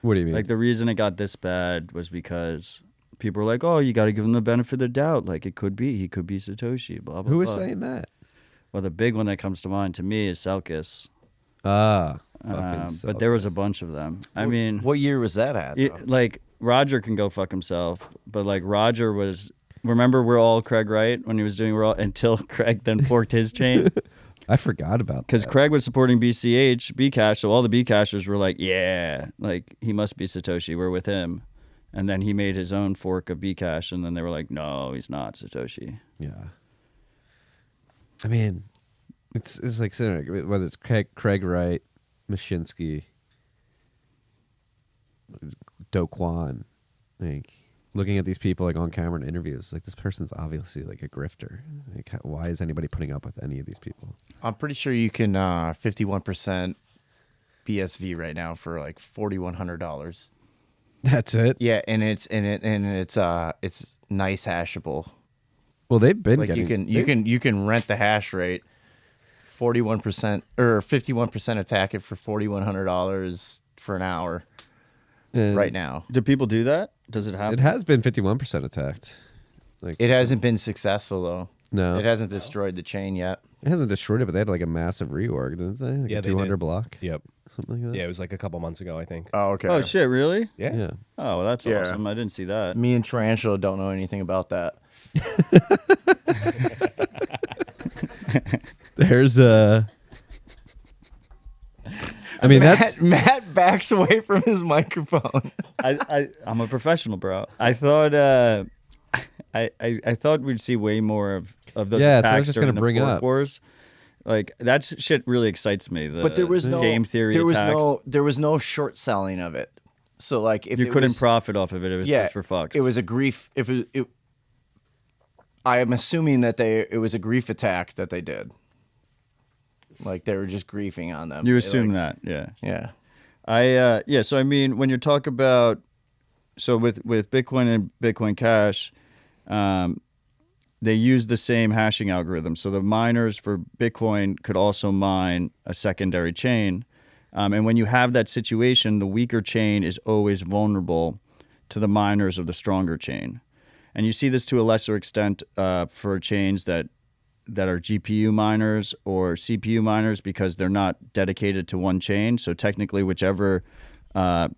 What do you mean? Like, the reason it got this bad was because people were like, oh, you got to give him the benefit of the doubt. Like, he could be Satoshi, blah, blah, Who was blah. saying that? Well, the big one that comes to mind to me is Selkis. Fucking But there was a Selkis. bunch of them. I mean, what year was that at? though? like, Roger can go fuck himself, but like, Roger was, remember, we're all Craig Wright when he was doing until Craig then forked his chain, I forgot about because that. Craig was supporting BCH, Bcash, so all the Bcashers were like, yeah, like, he must be Satoshi, we're with him. And then he made his own fork of Bcash, and then they were like, no, he's not Satoshi. Yeah. I mean, it's like whether it's Craig Wright, Mashinsky, Do Kwon, like looking at these people like on camera in interviews, like this person's obviously like a grifter. Like, why is anybody putting up with any of these people? I'm pretty sure you can 51% BSV right now for like $4,100. That's it. Yeah, and it's nice hashable. Well, they've been Like getting. you can rent the hash rate 41% or 51% attack it for $4,100 for an hour And right now. Do people do that? Does it happen? It has been 51% attacked. Like It hasn't been successful though. no, It hasn't destroyed the chain yet. it hasn't destroyed it, but they had like a massive reorg, didn't they? Like Yeah, a they 200 did. block, Yep. something like that. Yeah, it was like a couple months ago, I think. Oh, okay. Oh shit! Really? Yeah. Yeah. Oh, well, that's Yeah. awesome. I didn't see that. Me and Tarantula don't know anything about that. There's a. I mean, that's Matt backs away from his microphone. I'm a professional, bro. I thought I thought we'd see way more of those Yeah, that's what I attacks was just during gonna the bring fork up. wars. Like that shit really excites me. But there was no game theory There attacks. was no short selling of it. So like if You it couldn't was, profit off of it. It was just for fucks. It was a grief. If it, I am assuming that it was a grief attack that they did. Like they were just griefing on them. You They, assume like- that, yeah. Yeah. So I mean, when you talk about with Bitcoin and Bitcoin Cash, they use the same hashing algorithm. So the miners for Bitcoin could also mine a secondary chain, and when you have that situation, the weaker chain is always vulnerable to the miners of the stronger chain, and you see this to a lesser extent for chains that are GPU miners or CPU miners because they're not dedicated to one chain. So technically, whichever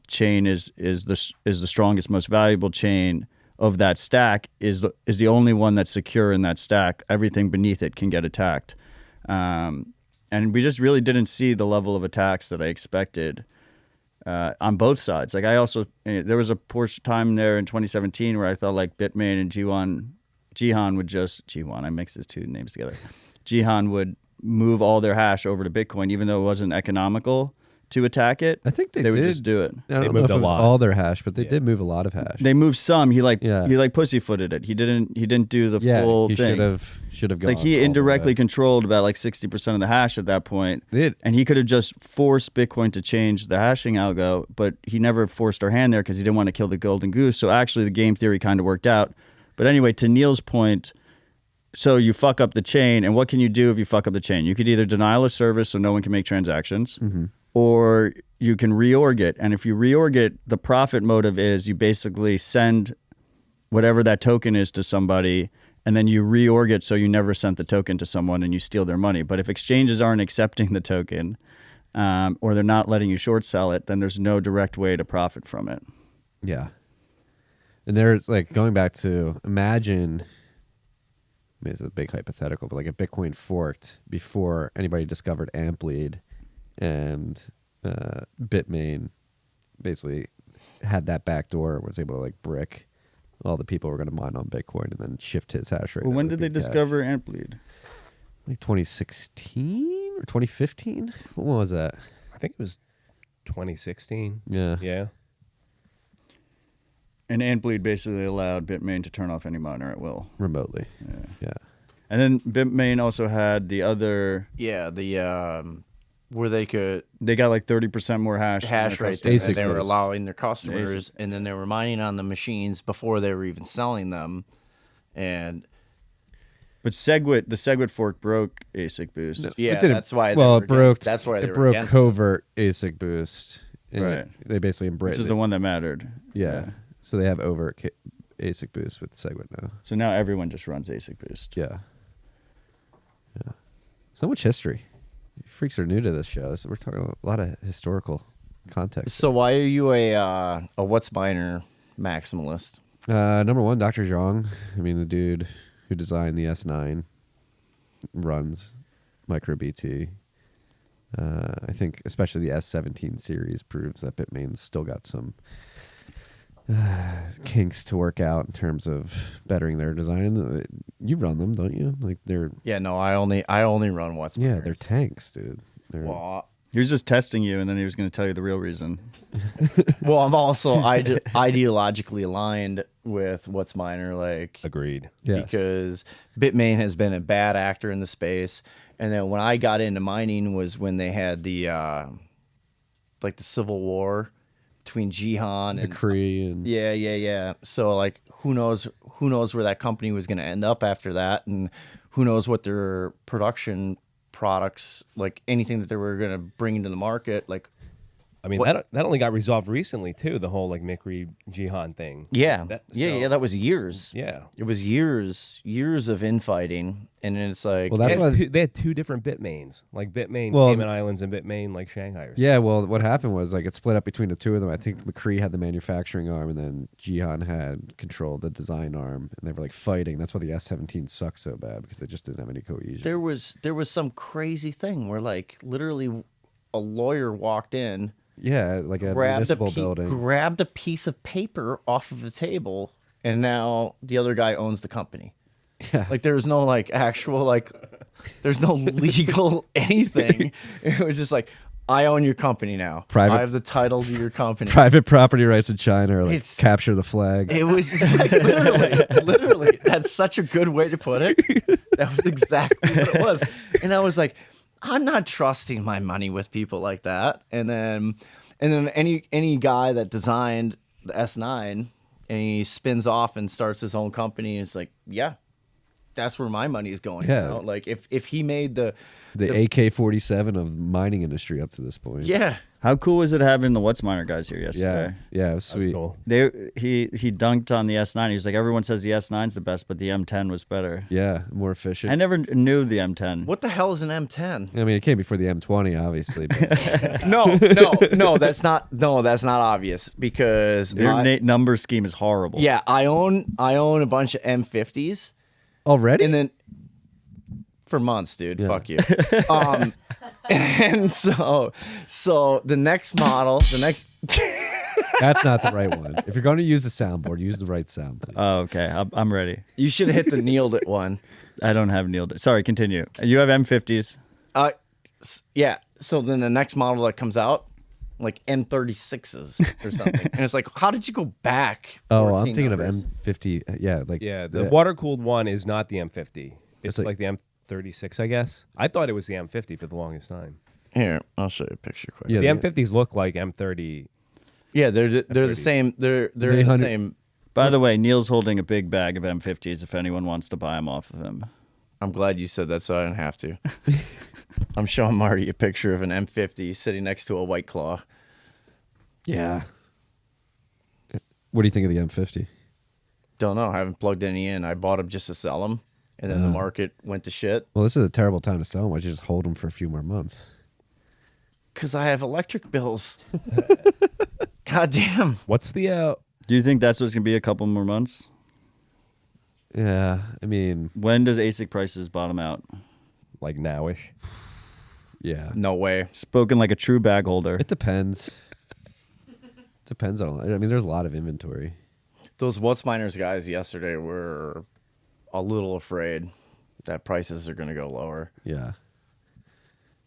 chain is the strongest, most valuable chain of that stack is the only one that's secure in that stack. Everything beneath it can get attacked, and we just really didn't see the level of attacks that I expected on both sides. Like there was a portion time there in 2017 where I thought like Bitmain and Jihan would just I mixed his two names together. Jihan would move all their hash over to Bitcoin, even though it wasn't economical to attack it. I think they would did. just do it. I don't know moved if a it was lot. all their hash, but they did move a lot of hash. They moved some. He Yeah. pussyfooted it. He didn't do the yeah, full he thing. should have gone. Like he all the indirectly way. controlled about like 60% of the hash at that point. Did. And he could have just forced Bitcoin to change the hashing algo, but he never forced our hand there because he didn't want to kill the golden goose. So actually the game theory kind of worked out. But anyway, to Neil's point, so you fuck up the chain, and what can you do if you fuck up the chain? You could either denial a service so no one can make transactions, or you can reorg it. And if you reorg it, the profit motive is you basically send whatever that token is to somebody, and then you reorg it so you never sent the token to someone and you steal their money. But if exchanges aren't accepting the token, or they're not letting you short sell it, then there's no direct way to profit from it. Yeah. And there's like going back to imagine. I mean, it's a big hypothetical, but like if Bitcoin forked before anybody discovered amp lead, and Bitmain basically had that backdoor, was able to like brick all the people who were going to mine on Bitcoin and then shift his hash rate. Well, when over did they to Bcash. discover Amplead? Like 2016 or 2015? What was that? I think it was 2016. Yeah. Yeah. And Amplead basically allowed Bitmain to turn off any miner at will. Remotely. Yeah. Yeah. And then Bitmain also had the other. Yeah, the where they could They got like 30% more hash. than hash their rate customers. that they were Basically. allowing their customers, Basic. and then they were mining on the machines before they were even selling them. And But Segwit, the Segwit fork broke ASIC Boost. yeah, It didn't- that's why. They Well, were it broke. Against, that's why they it were broke against covert ASIC boost. And Right. They basically Which embraced is it. the one that mattered. Yeah. So they have overt ASIC boost with Segwit now. So now everyone just runs ASIC Boost. Yeah. Yeah. So much history. You freaks are new to this show. We're talking a lot of historical context. So why are you a Whatsminer maximalist? Number one, Dr. Zhang. I mean, the dude who designed the S9 runs MicroBT. I think especially the S17 series proves that Bitmain's still got some kinks to work out in terms of bettering their design. You run them, don't you? Like they're Yeah, no, I only run Whatsminers. yeah, they're tanks, dude. Well, He was just testing you, and then he was going to tell you the real reason. well, I'm also ideologically aligned with Whatsminer, like Agreed. Yes. because Bitmain has been a bad actor in the space. And then when I got into mining was when they had the like the civil war between Jihan and McCree and yeah. So like who knows where that company was going to end up after that, and who knows what their production products, like anything that they were going to bring into the market. Like, I mean, that only got resolved recently too. The whole like Mikri Jihan thing. That was years. Yeah. It was years of infighting, and then it's like, Well, that's why They had two different Bitmains, like Bitmain Well, Cayman Islands and Bitmain like Shanghai. Or something. Yeah, well, what happened was like it split up between the two of them. I think McCree had the manufacturing arm, and then Jihan had control of the design arm, and they were like fighting. That's why the S17 sucks so bad, because they just didn't have any cohesion. there was some crazy thing where like literally a lawyer walked in, Yeah, like a municipal building. grabbed a piece of paper off of the table, and now the other guy owns the company. Yeah. Like there's no like actual like, there's no legal anything. It was just like, I own your company now. Private- I have the title to your company. Private property rights in China, or like It's- capture the flag. It was like, literally. That's such a good way to put it. That was exactly what it was. And I was like, I'm not trusting my money with people like that. And then any guy that designed the S9 and he spins off and starts his own company, it's like, yeah, that's where my money is going. Yeah. You know? Like if he made the AK-47 of mining industry up to this point. yeah. How cool was it having the Whatsminer guys here yesterday? Yeah, it was That was sweet. cool. He dunked on the S9. He was like, everyone says the S9's the best, but the M10 was better. Yeah, more efficient. I never knew the M10. What the hell is an M10? I mean, it came before the M20, obviously. But No, that's not obvious because Their number scheme is horrible. yeah, I own a bunch of M50s. already? And then for months, dude. Yeah. Fuck you. And so the next model, That's not the right one. If you're going to use the soundboard, use the right sound, please. Oh, okay. I'm ready. you should hit the nailed it one. I don't have nailed it. Sorry, continue. You have M50s. Yeah. So then the next model that comes out, like M36s or something, and it's like, how did you go back? Oh, 14 I'm thinking numbers? of M50. Yeah, like Yeah, the water cooled one is not the M50. It's like- like the M36, I guess. I thought it was the M50 for the longest time. Here, I'll show you a picture quick. Yeah, The M50s look like M30. Yeah, they're the M30. same. They're the 800 same. By the way, Neil's holding a big bag of M50s if anyone wants to buy them off of him. I'm glad you said that, so I didn't have to. I'm showing Marty a picture of an M50 sitting next to a White Claw. yeah. What do you think of the M50? Don't know. I haven't plugged any in. I bought them just to sell them, and then the market went to shit Well, this is a terrible time to sell them. Why don't you just hold them for a few more months? because I have electric bills. God damn. What's the Do you think that's what's going to be a couple more months? Yeah, I mean, When does ASIC prices bottom out? like nowish? yeah. No way. Spoken like a true bag holder. It depends. Depends on. I mean, there's a lot of inventory. Those Whatsminers guys yesterday were a little afraid that prices are going to go lower. Yeah.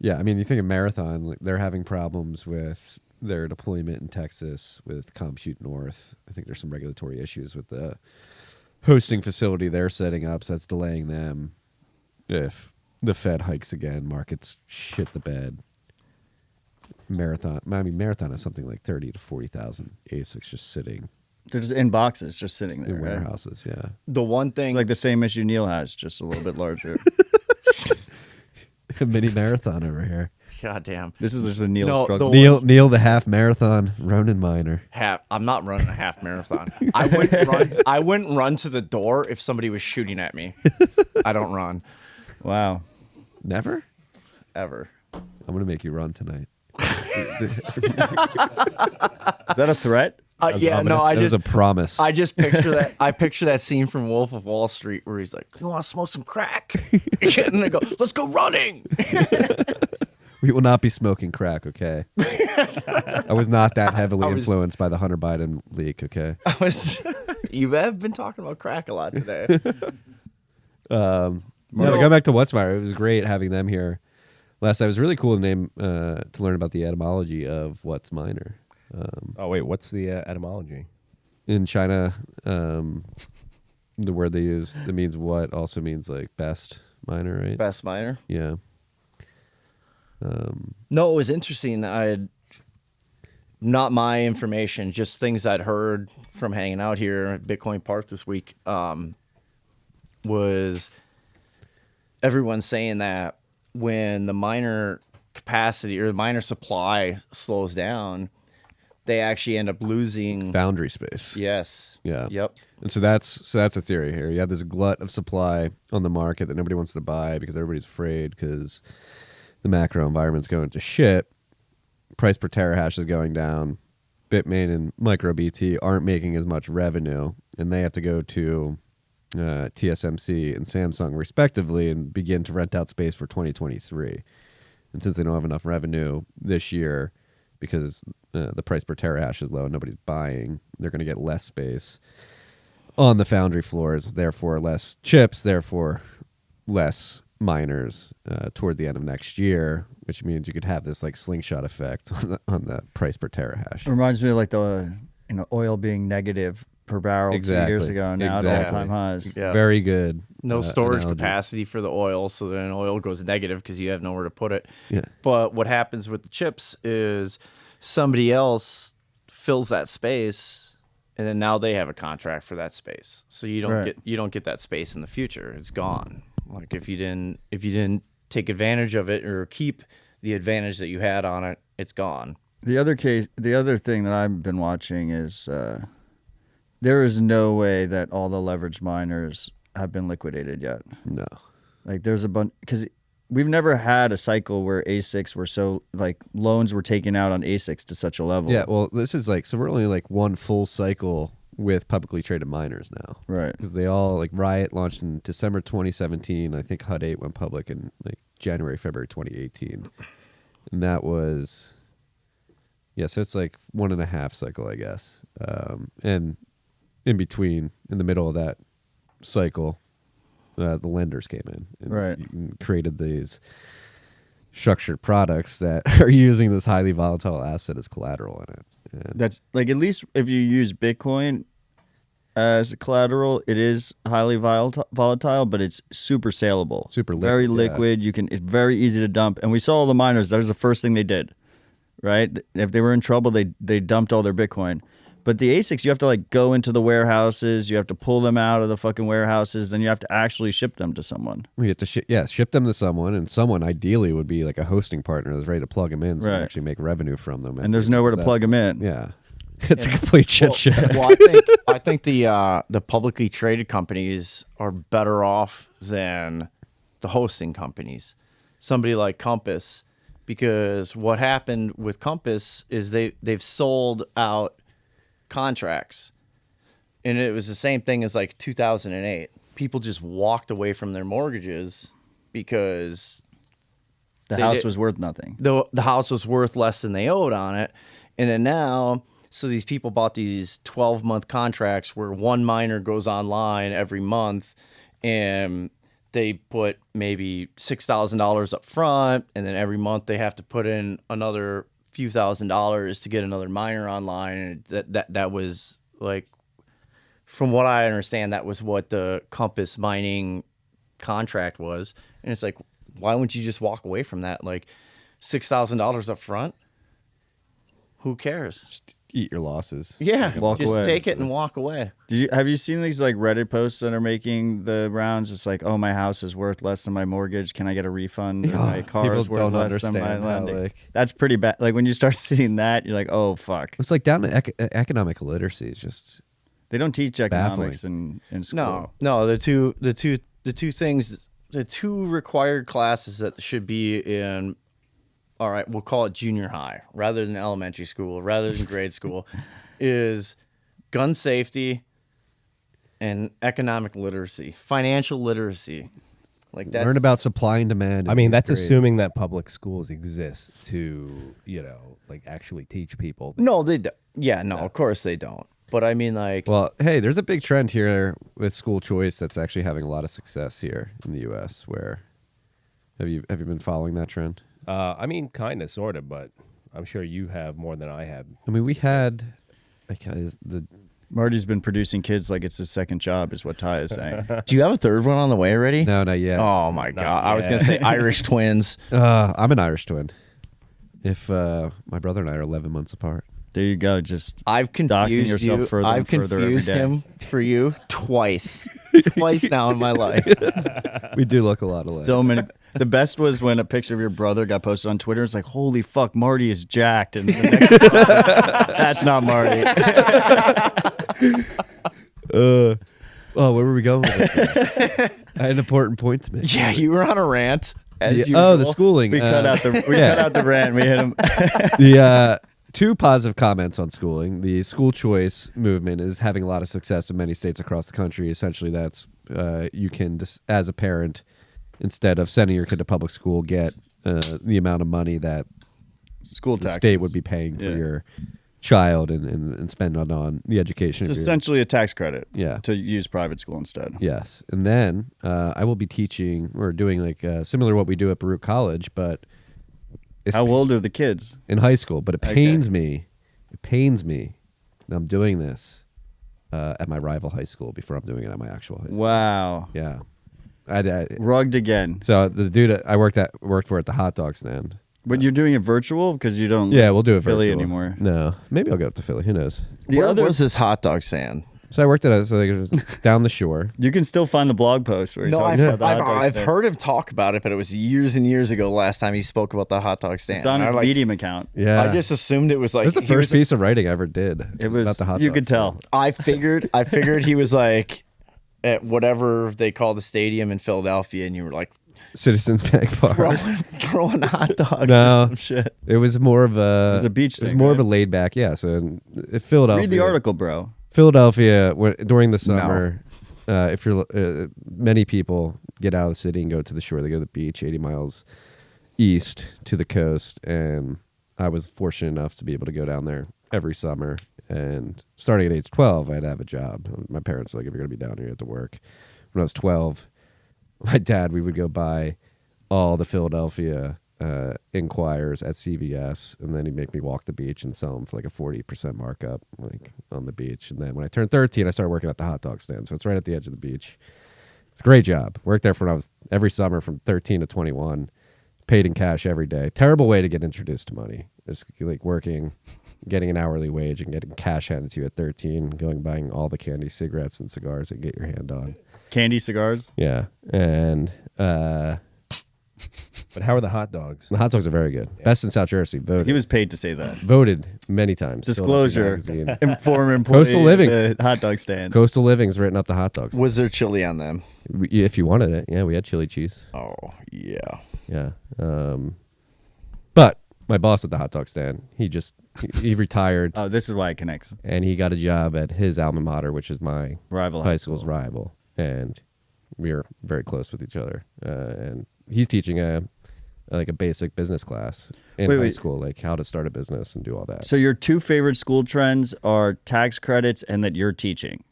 Yeah, I mean, you think of Marathon, like, they're having problems with their deployment in Texas with Compute North. I think there's some regulatory issues with the hosting facility they're setting up, so that's delaying them. If the Fed hikes again, markets shit the bed. Marathon is something like 30 to 40,000 ASICs just sitting They're just in boxes, just sitting there. in right? warehouses. Yeah. The one thing, It's like the same issue Neil has, just a little bit larger. A mini marathon over here. God damn. This is just a Neil No, struggle. the- Neil the half marathon Ronin miner. I'm not running a half marathon. I wouldn't run to the door if somebody was shooting at me. I don't run Wow. Never? ever. I'm going to make you run tonight. Is that a threat? Yeah, no, That was a promise. I just picture that. I picture that scene from Wolf of Wall Street where he's like, "You want to smoke some crack?" And they go, "Let's go running." We will not be smoking crack, okay? I was not that heavily influenced by the Hunter Biden leak, okay? You have been talking about crack a lot today. Yeah, but going back to Whatsminer, it was great having them here. Last night it was really cool to learn about the etymology of Whatsminer. Oh wait, what's the etymology? In China, the word they use that means what also means like best miner, right? Best miner. Yeah. No, it was interesting. Not my information, just things I'd heard from hanging out here at Bitcoin Park this week. Was everyone saying that when the miner capacity or the miner supply slows down, they actually end up losing Foundry space. Yes. Yeah. Yep. And so that's a theory here. You have this glut of supply on the market that nobody wants to buy because everybody's afraid because the macro environment's going to shit. Price per terahash is going down. Bitmain and MicroBT aren't making as much revenue, and they have to go to TSMC and Samsung respectively and begin to rent out space for 2023. And since they don't have enough revenue this year because the price per terahash is low and nobody's buying, they're going to get less space on the foundry floors, therefore less chips, therefore less miners toward the end of next year, which means you could have this like slingshot effect on the price per terahash. It reminds me of like the oil being negative per barrel 2 years ago. Now at all-time highs. Yeah. Very good. No storage analogy. capacity for the oil, so then oil goes negative because you have nowhere to put it. Yeah. But what happens with the chips is somebody else fills that space, and then now they have a contract for that space. So you don't get that space in the future. It's gone. Like if you didn't take advantage of it or keep the advantage that you had on it, it's gone. The other thing that I've been watching is there is no way that all the leveraged miners have been liquidated yet. No. Like there's a bunch, because we've never had a cycle where ASICs were so, like loans were taken out on ASICs to such a level. Yeah, well, this is like, so we're only like one full cycle with publicly traded miners now. Right. Because they all, like Riot launched in December 2017. I think HUD 8 went public in like January, February 2018. And that was, yeah, so it's like 1.5 cycle, I guess. And in between, in the middle of that cycle, the lenders came in and created these structured products that are using this highly volatile asset as collateral in it. And That's like, at least if you use Bitcoin as collateral, it is highly volatile, but it's super saleable. Super liquid, very yeah. liquid. It's very easy to dump. And we saw all the miners, that was the first thing they did, right? If they were in trouble, they dumped all their Bitcoin. But the ASICs, you have to like go into the warehouses, you have to pull them out of the fucking warehouses, then you have to actually ship them to someone. we have to ship them to someone, and someone ideally would be like a hosting partner that's ready to plug them in so we Right. actually make revenue from them. And there's nowhere to plug them in. Yeah. It's a complete shit show. Well, I think the publicly traded companies are better off than the hosting companies. Somebody like Compass, because what happened with Compass is they've sold out contracts, and it was the same thing as like 2008. People just walked away from their mortgages because The house was worth nothing. the house was worth less than they owed on it. And then now, so these people bought these 12-month contracts where one miner goes online every month and they put maybe $6,000 up front, and then every month they have to put in another few $1,000s to get another miner online. And that was like, from what I understand, that was what the Compass mining contract was. And it's like, why wouldn't you just walk away from that? Like $6,000 up front? Who cares? Just eat your losses. Yeah, Walk just away. take it and walk away. Have you seen these like Reddit posts that are making the rounds? It's like, oh, my house is worth less than my mortgage. Can I get a refund? Or my car people is worth don't less than my understand how, lending. like- That's pretty bad. Like when you start seeing that, you're like, oh fuck. It's like down to economic literacy. It's just They don't teach economics in school. No. The two things, the two required classes that should be in, all right, we'll call it junior high rather than elementary school, rather than grade school, is gun safety and economic literacy, financial literacy. Like that's, learn about supply and demand. I mean, that's great. assuming that public schools exist to, like actually teach people. No, they don't. Yeah, no, of course they don't. But I mean, like, Well, hey, there's a big trend here with school choice that's actually having a lot of success here in the U.S. Where have you been following that trend? I mean, kind of, sort of, but I'm sure you have more than I have. I mean, we had the Marty's been producing kids like it's his second job, is what Ty is saying. do you have a third one on the way already? no, not yet. Oh my God! I was gonna say Irish twins. I'm an Irish twin. If my brother and I are 11 months apart. There you go. Just I've confused yourself you. further I've and further every confused day. him for you twice, twice now in my life. We do look a lot alike. so many. The best was when a picture of your brother got posted on Twitter. It's like, holy fuck, Marty is jacked. And the next that's not Marty. Oh, where were we going with this? I had an important point to make. Yeah, you were on a rant. As The- usual. oh, the schooling. We cut out the rant. We hit him. The two positive comments on schooling. The school choice movement is having a lot of success in many states across the country. Essentially, that's you can, as a parent, instead of sending your kid to public school, get the amount of money that School the taxes. state would be paying for Yeah. your child and spend on the education. It's of your- essentially a tax credit. Yeah. To use private school instead. Yes, and then I will be teaching or doing like similar to what we do at Baruch College, but it's How old are the kids? in high school. But it Okay. pains me. It pains me that I'm doing this at my rival high school before I'm doing it at my actual high school. Wow. Yeah, I Rugged again. so the dude I worked for at the hot dog stand. But you're doing it virtual because you don't. Yeah, we'll do it Philly virtual. anymore. No, maybe I'll go up to Philly. Who knows? The Where other, was this hot dog stand? So I worked at it was down the shore. you can still find the blog post where he No, talks I've, about the hot dog I've stand. heard him talk about it, but it was years and years ago last time he spoke about the hot dog stand. It's on And his I, like, Medium account. Yeah, I just assumed it was like it was the he first piece of writing I ever did. It was. about the hot You dog could tell. stand. I figured he was like at whatever they call the stadium in Philadelphia, and you were like Citizens Bank Park. throwing hot dogs. No. Or some shit. It was more of a. It was a beach It was thing, more right? of a laid back. Yeah. So in Philadelphia. Read the article, bro. Philadelphia during the summer. If you're many people get out of the city and go to the shore, they go to the beach 80 miles east to the coast, and I was fortunate enough to be able to go down there every summer. And starting at age 12, I had to have a job. My parents were like, if you're going to be down here, you have to work. When I was 12, my dad, we would go buy all the Philadelphia Inquires at CVS, and then he'd make me walk the beach and sell them for like a 40% markup, like on the beach. And then when I turned 13, I started working at the hot dog stand. So it's right at the edge of the beach. It's a great job. Worked there for when I was every summer from 13 to 21. Paid in cash every day. Terrible way to get introduced to money. It's like working, getting an hourly wage and getting cash handed to you at 13, going buying all the candy, cigarettes, and cigars that you get your hand on. Candy cigars. Yeah. And But how are the hot dogs? the hot dogs are very good. Best in South Jersey. Voted. He was paid to say that. Voted many times. Disclosure. Philadelphia Magazine. Former employee Coastal at living. the hot dog stand. Coastal Living's written up the hot dogs. Was there chili on them? If you wanted it, yeah, we had chili cheese. Oh yeah. Yeah. But my boss at the hot dog stand, he retired Oh, this is why it connects. and he got a job at his alma mater, which is my Rival high school's rival, and we are very close with each other. And he's teaching a basic business class in high Wait. school, like how to start a business and do all that. So your two favorite school trends are tax credits and that you're teaching.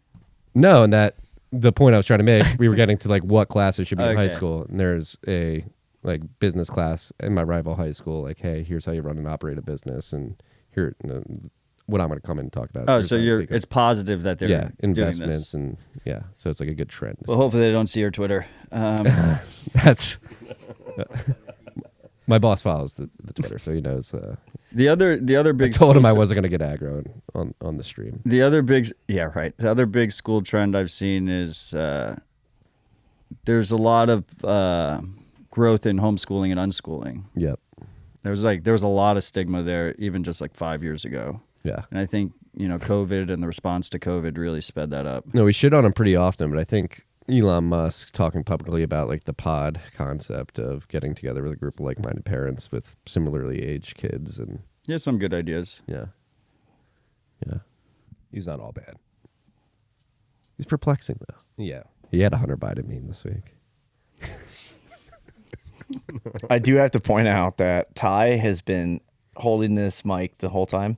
No, and that the point I was trying to make, we were getting to like what classes should be in high Okay. school, and there's a like business class in my rival high school. Like, hey, here's how you run and operate a business, and here what I'm going to come in and talk about. Oh, Here's so how you're they go. it's positive that they're yeah, doing investments this. and yeah, so it's like a good trend. Well, hopefully they don't see your Twitter. That's my boss follows the Twitter, so he knows. The other I big told him school I tre- wasn't going to get aggro on the stream. The other big The other big school trend I've seen is there's a lot of growth in homeschooling and unschooling. Yep. There was a lot of stigma there even just like 5 years ago. Yeah. And I think, COVID and the response to COVID really sped that up. No, we shit on him pretty often, but I think Elon Musk talking publicly about like the pod concept of getting together with a group of like-minded parents with similarly aged kids, and He has some good ideas. yeah. He's not all bad. He's perplexing though. Yeah. He had a Hunter Biden meme this week. I do have to point out that Ty has been holding this mic the whole time.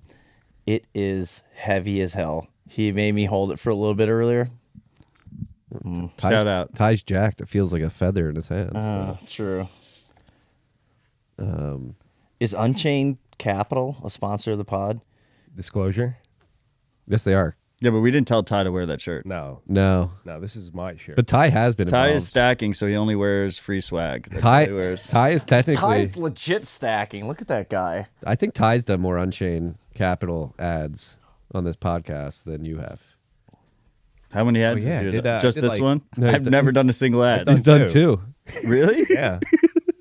It is heavy as hell. He made me hold it for a little bit earlier. Shout out. Ty's jacked. It feels like a feather in his hand. True. Is Unchained Capital a sponsor of the pod? Disclosure? Yes, they are. Yeah, but we didn't tell Ty to wear that shirt. No. No, No, this is my shirt. but Ty has been Ty involved. is stacking, so he only wears free swag. That's all he wears. Ty is technically. Ty's legit stacking. Look at that guy. I think Ty's done more Unchained Capital ads on this podcast than you have. How many ads? yeah, did you do? did, Just did this like- one? No, I've never done a single ad. done He's done two. two. Really? Yeah.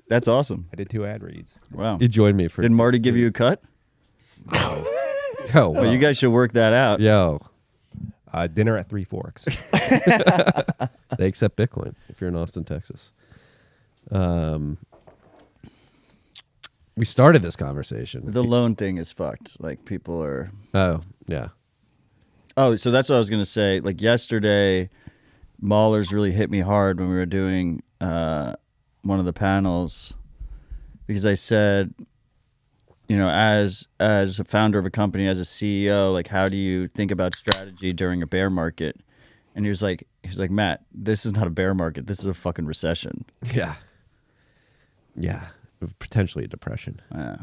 That's awesome. I did 2 ad reads. Wow. You joined me for. Did Marty give you a cut? Oh, Well, you guys should work that out. yo, Dinner at 3 Forks. they accept Bitcoin if you're in Austin, Texas. We started this conversation. The loan thing is fucked. Like people are. Oh, yeah. Oh, so that's what I was gonna say. Like yesterday, Maulers really hit me hard when we were doing one of the panels because I said, you know, as a founder of a company, as a CEO, like how do you think about strategy during a bear market? And he was like, Matt, this is not a bear market. This is a fucking recession. Yeah. Yeah. Potentially a depression. Yeah.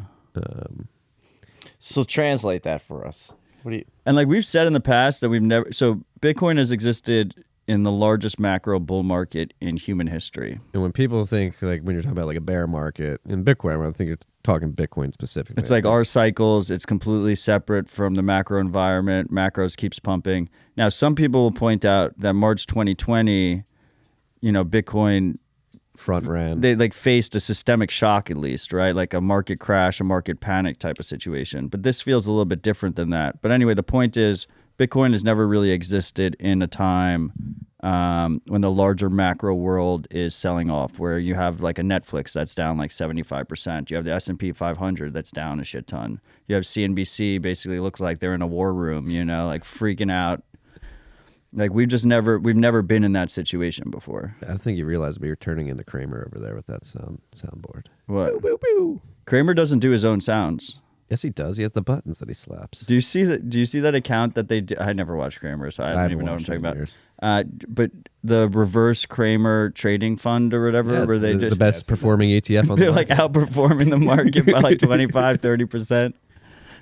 So translate that for us. What do you? And like we've said in the past that we've never. So Bitcoin has existed in the largest macro bull market in human history. And when people think, like, when you're talking about like a bear market in Bitcoin, I think you're talking Bitcoin specifically. It's like our cycles. It's completely separate from the macro environment. Macros keeps pumping. Now, some people will point out that March 2020, you know, Bitcoin, front ran. they like faced a systemic shock at least, right? Like a market crash, a market panic type of situation. But this feels a little bit different than that. But anyway, the point is Bitcoin has never really existed in a time when the larger macro world is selling off, where you have like a Netflix that's down like 75%. You have the S&P 500 that's down a shit ton. You have CNBC basically looks like they're in a war room, you know, like freaking out. Like we've never been in that situation before. I think you realize, but you're turning into Kramer over there with that soundboard. What? Boo, boo, boo. Kramer doesn't do his own sounds. Yes, he does. He has the buttons that he slaps. Do you see that account that they do? I never watched Kramer, so I don't haven't even know what I'm watched talking it in about. years. But the reverse Kramer trading fund or whatever, Yeah, where they the just best performing ETF on the they're like market. outperforming the market by like 25, 30%.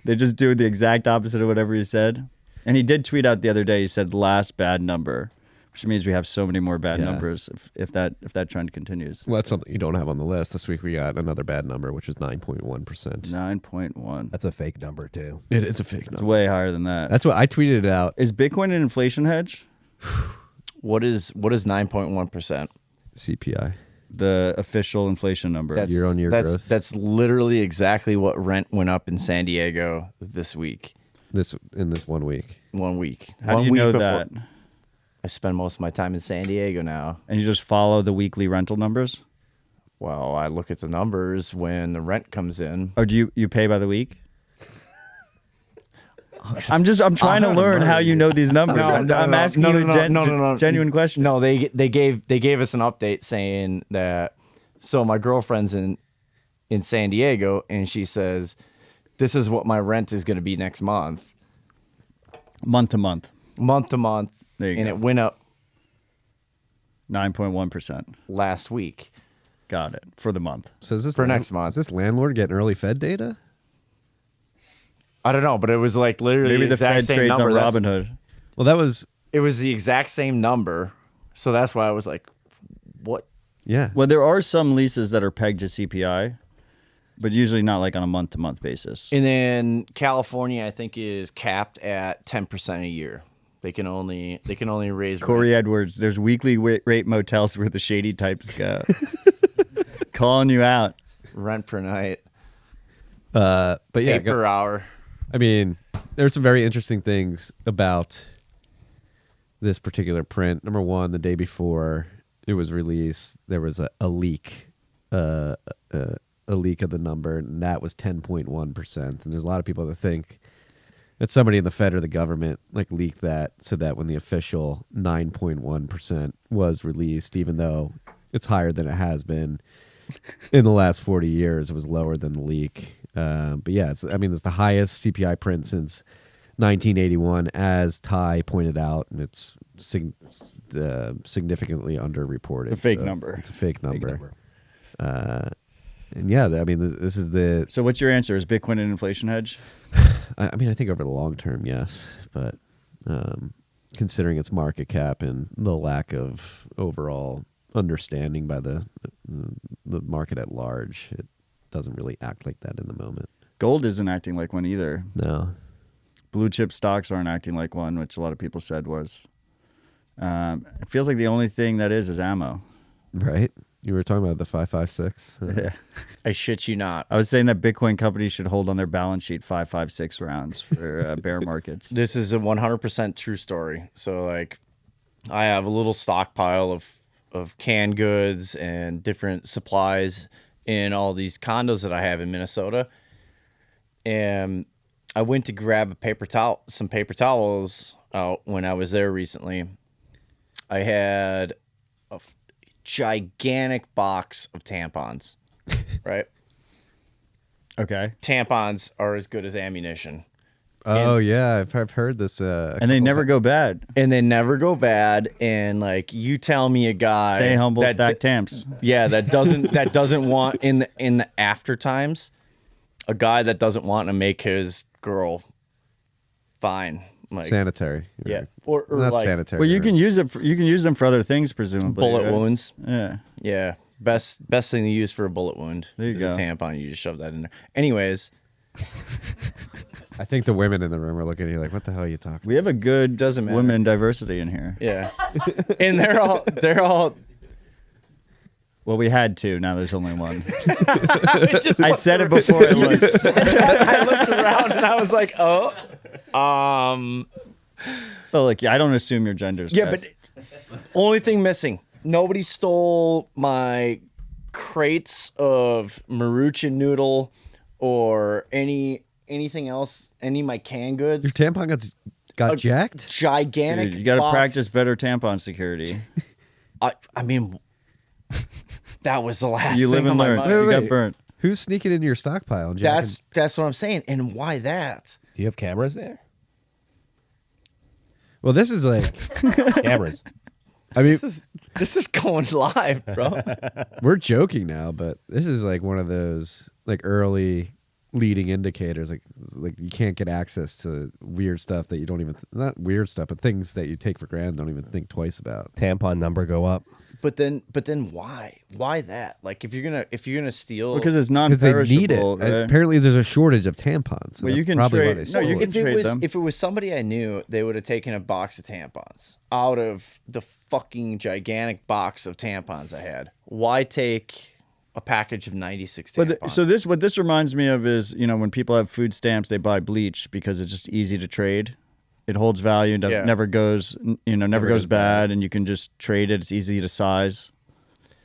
They just do the exact opposite of whatever he said. And he did tweet out the other day, he said last bad number, which means we have so many more bad Yeah. numbers if that trend continues. Well, that's something you don't have on the list. This week we got another bad number, which is 9.1%. 9.1. That's a fake number, too. It is a fake It's number. way higher than that. That's what I tweeted it out. Is Bitcoin an inflation hedge? What is 9.1%? CPI. The official inflation number. That's Year-on-year growth. That's literally exactly what rent went up in San Diego this week. In this 1 week. 1 week. How do 1 you week know before- that? I spend most of my time in San Diego now. And you just follow the weekly rental numbers? Well, I look at the numbers when the rent comes in. Or do you pay by the week? I'm trying to gonna learn how murder you you. know these numbers. I'm asking you a genuine question. No, they gave us an update saying that. So my girlfriend's in San Diego, and she says, "This is what my rent is going to be next month, Month to month. month to month." There you and go. it went up 9.1%. last week. Got it. For the month. So is this For next month. Is this landlord getting early Fed data? I don't know, but it was like literally Maybe the the exact Fed same trades on number. That's- Robinhood. Well, that was It was the exact same number, so that's why I was like, "What?" yeah. Well, there are some leases that are pegged to CPI, but usually not like on a month-to-month basis. And then California, I think, is capped at 10% a year. They can only raise Corey rent. Edwards, there's weekly rate motels where the shady types go. Calling you out. rent per night, But yeah, pay per hour. I mean, there's some very interesting things about this particular print. Number one, the day before it was released, there was a leak, a leak of the number, and that was 10.1%. And there's a lot of people that think that somebody in the Fed or the government like leaked that so that when the official 9.1% was released, even though it's higher than it has been in the last 40 years, it was lower than the leak. But yeah, it's the highest CPI print since 1981, as Ty pointed out, and it's significantly underreported. It's a fake number. It's a fake Big number. number. And yeah, I mean, this is the. So what's your answer? Is Bitcoin an inflation hedge? I mean, I think over the long term, yes, but considering its market cap and the lack of overall understanding by the market at large, it doesn't really act like that in the moment. Gold isn't acting like one either. No. Blue chip stocks aren't acting like one, which a lot of people said was. It feels like the only thing that is ammo. Right? You were talking about the 556. Yeah. I shit you not. I was saying that Bitcoin companies should hold on their balance sheet 556 rounds for bear markets. This is a 100% true story. So like, I have a little stockpile of canned goods and different supplies in all these condos that I have in Minnesota. And I went to grab some paper towels out when I was there recently. I had a gigantic box of tampons, right? Okay. Tampons are as good as ammunition. Oh yeah, I've heard this. And they never go bad. And they never go bad. And like, you tell me a guy Stay humble, that, stack tamps. yeah, that doesn't want in the after times, a guy that doesn't want to make his girl fine, like sanitary. yeah, or Not like sanitary. Well, you right? can use it. You can use them for other things, presumably. bullet right? wounds. Yeah. Yeah, best thing to use for a bullet wound There you is go. a tampon. You just shove that in there. Anyways, I think the women in the room are looking at you like, "What the hell are you talking?" We have a good Doesn't matter. women diversity in here. yeah, and they're all. Well, we had two. Now there's only one. Just I said it before I looked. I looked around and I was like, oh, Oh, look, I don't assume your genders. yeah, guys. but only thing missing. Nobody stole my crates of Maruchan noodle or anything else. Any of my canned goods. Your tampon got jacked. Gigantic. Dude, you got to box. practice better tampon security. I mean, that was the last. You live thing and on my learn. mind. You Wait. got burnt. Who's sneaking into your stockpile? And jacking- That's what I'm saying. And why that? Do you have cameras there? Well, this is like, Cameras. I mean, This is going live, bro. we're joking now, but this is like one of those like early leading indicators. Like you can't get access to weird stuff that you don't even not weird stuff, but things that you take for granted, don't even think twice about. Tampon number go up. But then why? Why that? Like if you're gonna steal, Because it's Because they need it. non-perishable. Right? Apparently, there's a shortage of tampons. So Well, you that's can probably why trade- they no, stole you it. can trade them. if it was somebody I knew, they would have taken a box of tampons out of the fucking gigantic box of tampons I had. Why take a package of 96 tampons? But what this reminds me of is, when people have food stamps, they buy bleach because it's just easy to trade. It holds value and Yeah. never goes, never goes bad, and you can just trade it. It's easy to size.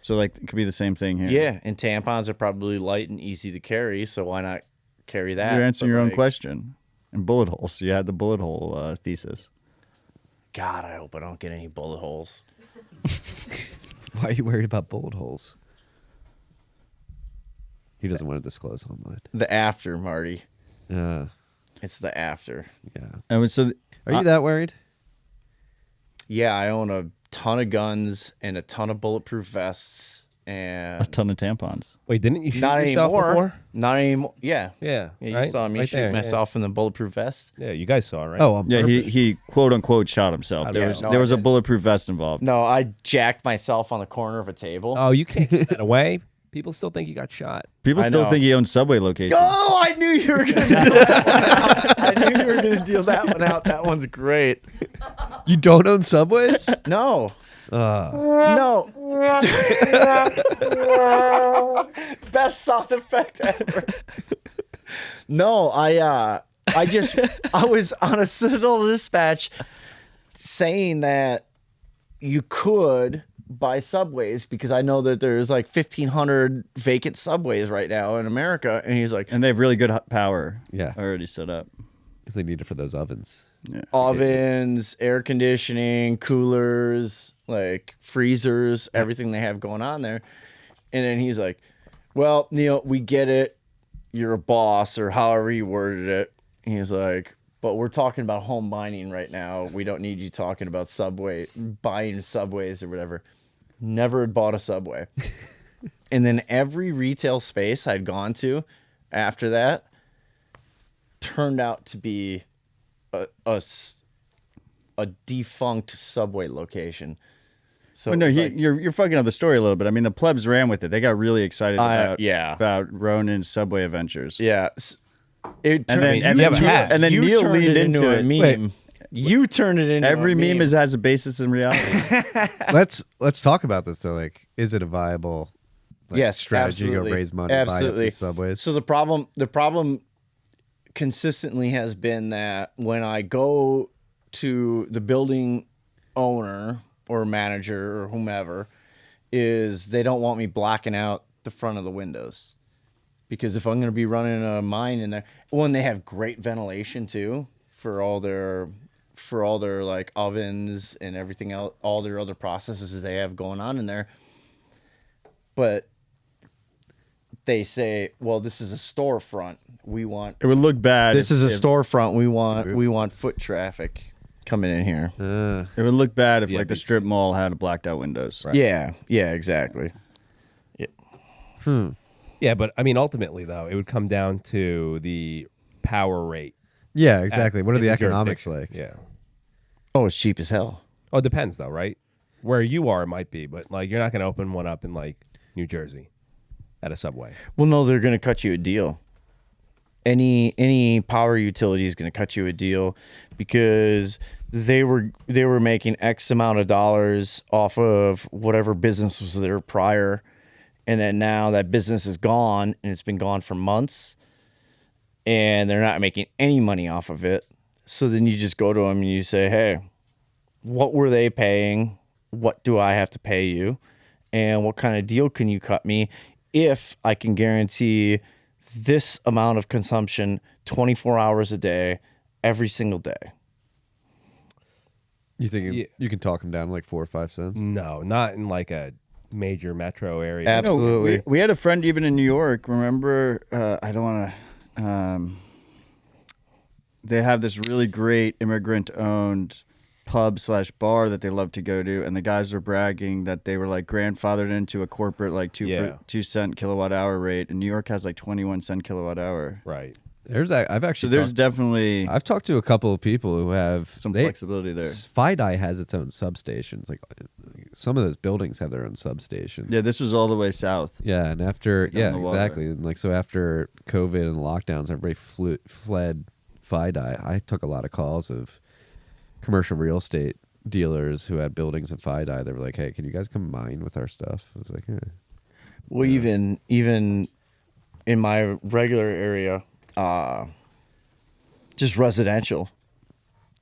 So like it could be the same thing here. Yeah, and tampons are probably light and easy to carry, so why not carry that? You're answering But, your own like, question. And bullet holes. You had the bullet hole thesis. God, I hope I don't get any bullet holes. Why are you worried about bullet holes? He doesn't want to disclose online. The after, Marty. Yeah. It's the after. Yeah. And so Are you that worried? Yeah, I own a ton of guns and a ton of bulletproof vests and a ton of tampons. Wait, didn't you shoot not yourself anymore. before? Not anymore. Yeah. Yeah. Yeah, you right? saw me Right shoot there, myself in the bulletproof vest. Yeah, you guys saw, right? Oh, on Yeah, purpose. he quote unquote shot himself. There Yeah, was no, there I was a didn't. bulletproof vest involved. No, I jacked myself on the corner of a table. Oh, you can't give that away. People still think you got shot. People I still know. think he owns Subway locations. Oh, I knew you were gonna deal that one out. I knew you were gonna deal that one out. That one's great. You don't own Subways? No. Uh, No. Best sound effect ever. No, I was on a Citadel dispatch saying that you could buy Subways because I know that there's like 1,500 vacant Subways right now in America, and he's like And they have really good power. Yeah. Already set up. because they need it for those ovens. Yeah. ovens, air conditioning, coolers, like freezers, everything they have going on there. And then he's like, well, Neil, we get it. You're a boss, or however you worded it. And he's like, but we're talking about home mining right now. We don't need you talking about buying Subways or whatever. Never had bought a Subway. And then every retail space I'd gone to after that turned out to be a defunct Subway location. So Well, no, it was like- you're fucking up the story a little bit. I mean, the plebs ran with it. They got really excited yeah. about Ronan's Subway adventures. yeah. It And turned, then you have a hat. and then you Neil turned leaned it into a it. meme. Wait. You turned it into Every a meme has a basis in reality. let's talk about this though. Like, is it a viable strategy to go absolutely. raise money, buy up Absolutely. these subways? So the problem consistently has been that when I go to the building owner or manager or whomever, is they don't want me blacking out the front of the windows. Because if I'm going to be running a mine in there, when they have great ventilation too for all their like ovens and everything else, all their other processes they have going on in there. But they say, well, this is a storefront. We want It would look bad. this is a if- storefront. We want foot traffic coming in here. It would look bad if Yeah, like the strip mall had blacked out windows. Right. Yeah, exactly. Yeah, but I mean, ultimately though, it would come down to the power rate. Yeah, exactly. What are in the economics jurisdiction. like? Yeah. Oh, it's cheap as hell. Oh, it depends though, right? Where you are, it might be, but like you're not going to open one up in like New Jersey at a Subway. Well, no, they're going to cut you a deal. Any power utility is going to cut you a deal because they were making X amount of dollars off of whatever business was there prior, and then now that business is gone and it's been gone for months, and they're not making any money off of it. So then you just go to them and you say, "Hey, what were they paying? What do I have to pay you? And what kind of deal can you cut me if I can guarantee this amount of consumption 24 hours a day, every single day?" You think Yeah. you can talk them down like 4 or 5 cents? No, not in like a major metro area. Absolutely. We had a friend even in New York. Remember, I don't want to. They have this really great immigrant-owned pub/bar that they love to go to, and the guys were bragging that they were like grandfathered into a corporate like 2 cent kilowatt hour rate, and New York has like 21 cent kilowatt hour. Right. I've So actually there's definitely I've talked to a couple of people who have some flexibility there. FIDI has its own substations. Like some of those buildings have their own substations. Yeah, this was all the way south. Yeah, and after Down the water. exactly. And like so after COVID and lockdowns, everybody fled FIDI. I took a lot of calls of commercial real estate dealers who had buildings in FIDI. They were like, "Hey, can you guys come mine with our stuff?" I was like, "Yeah." Well, even in my regular area, just residential,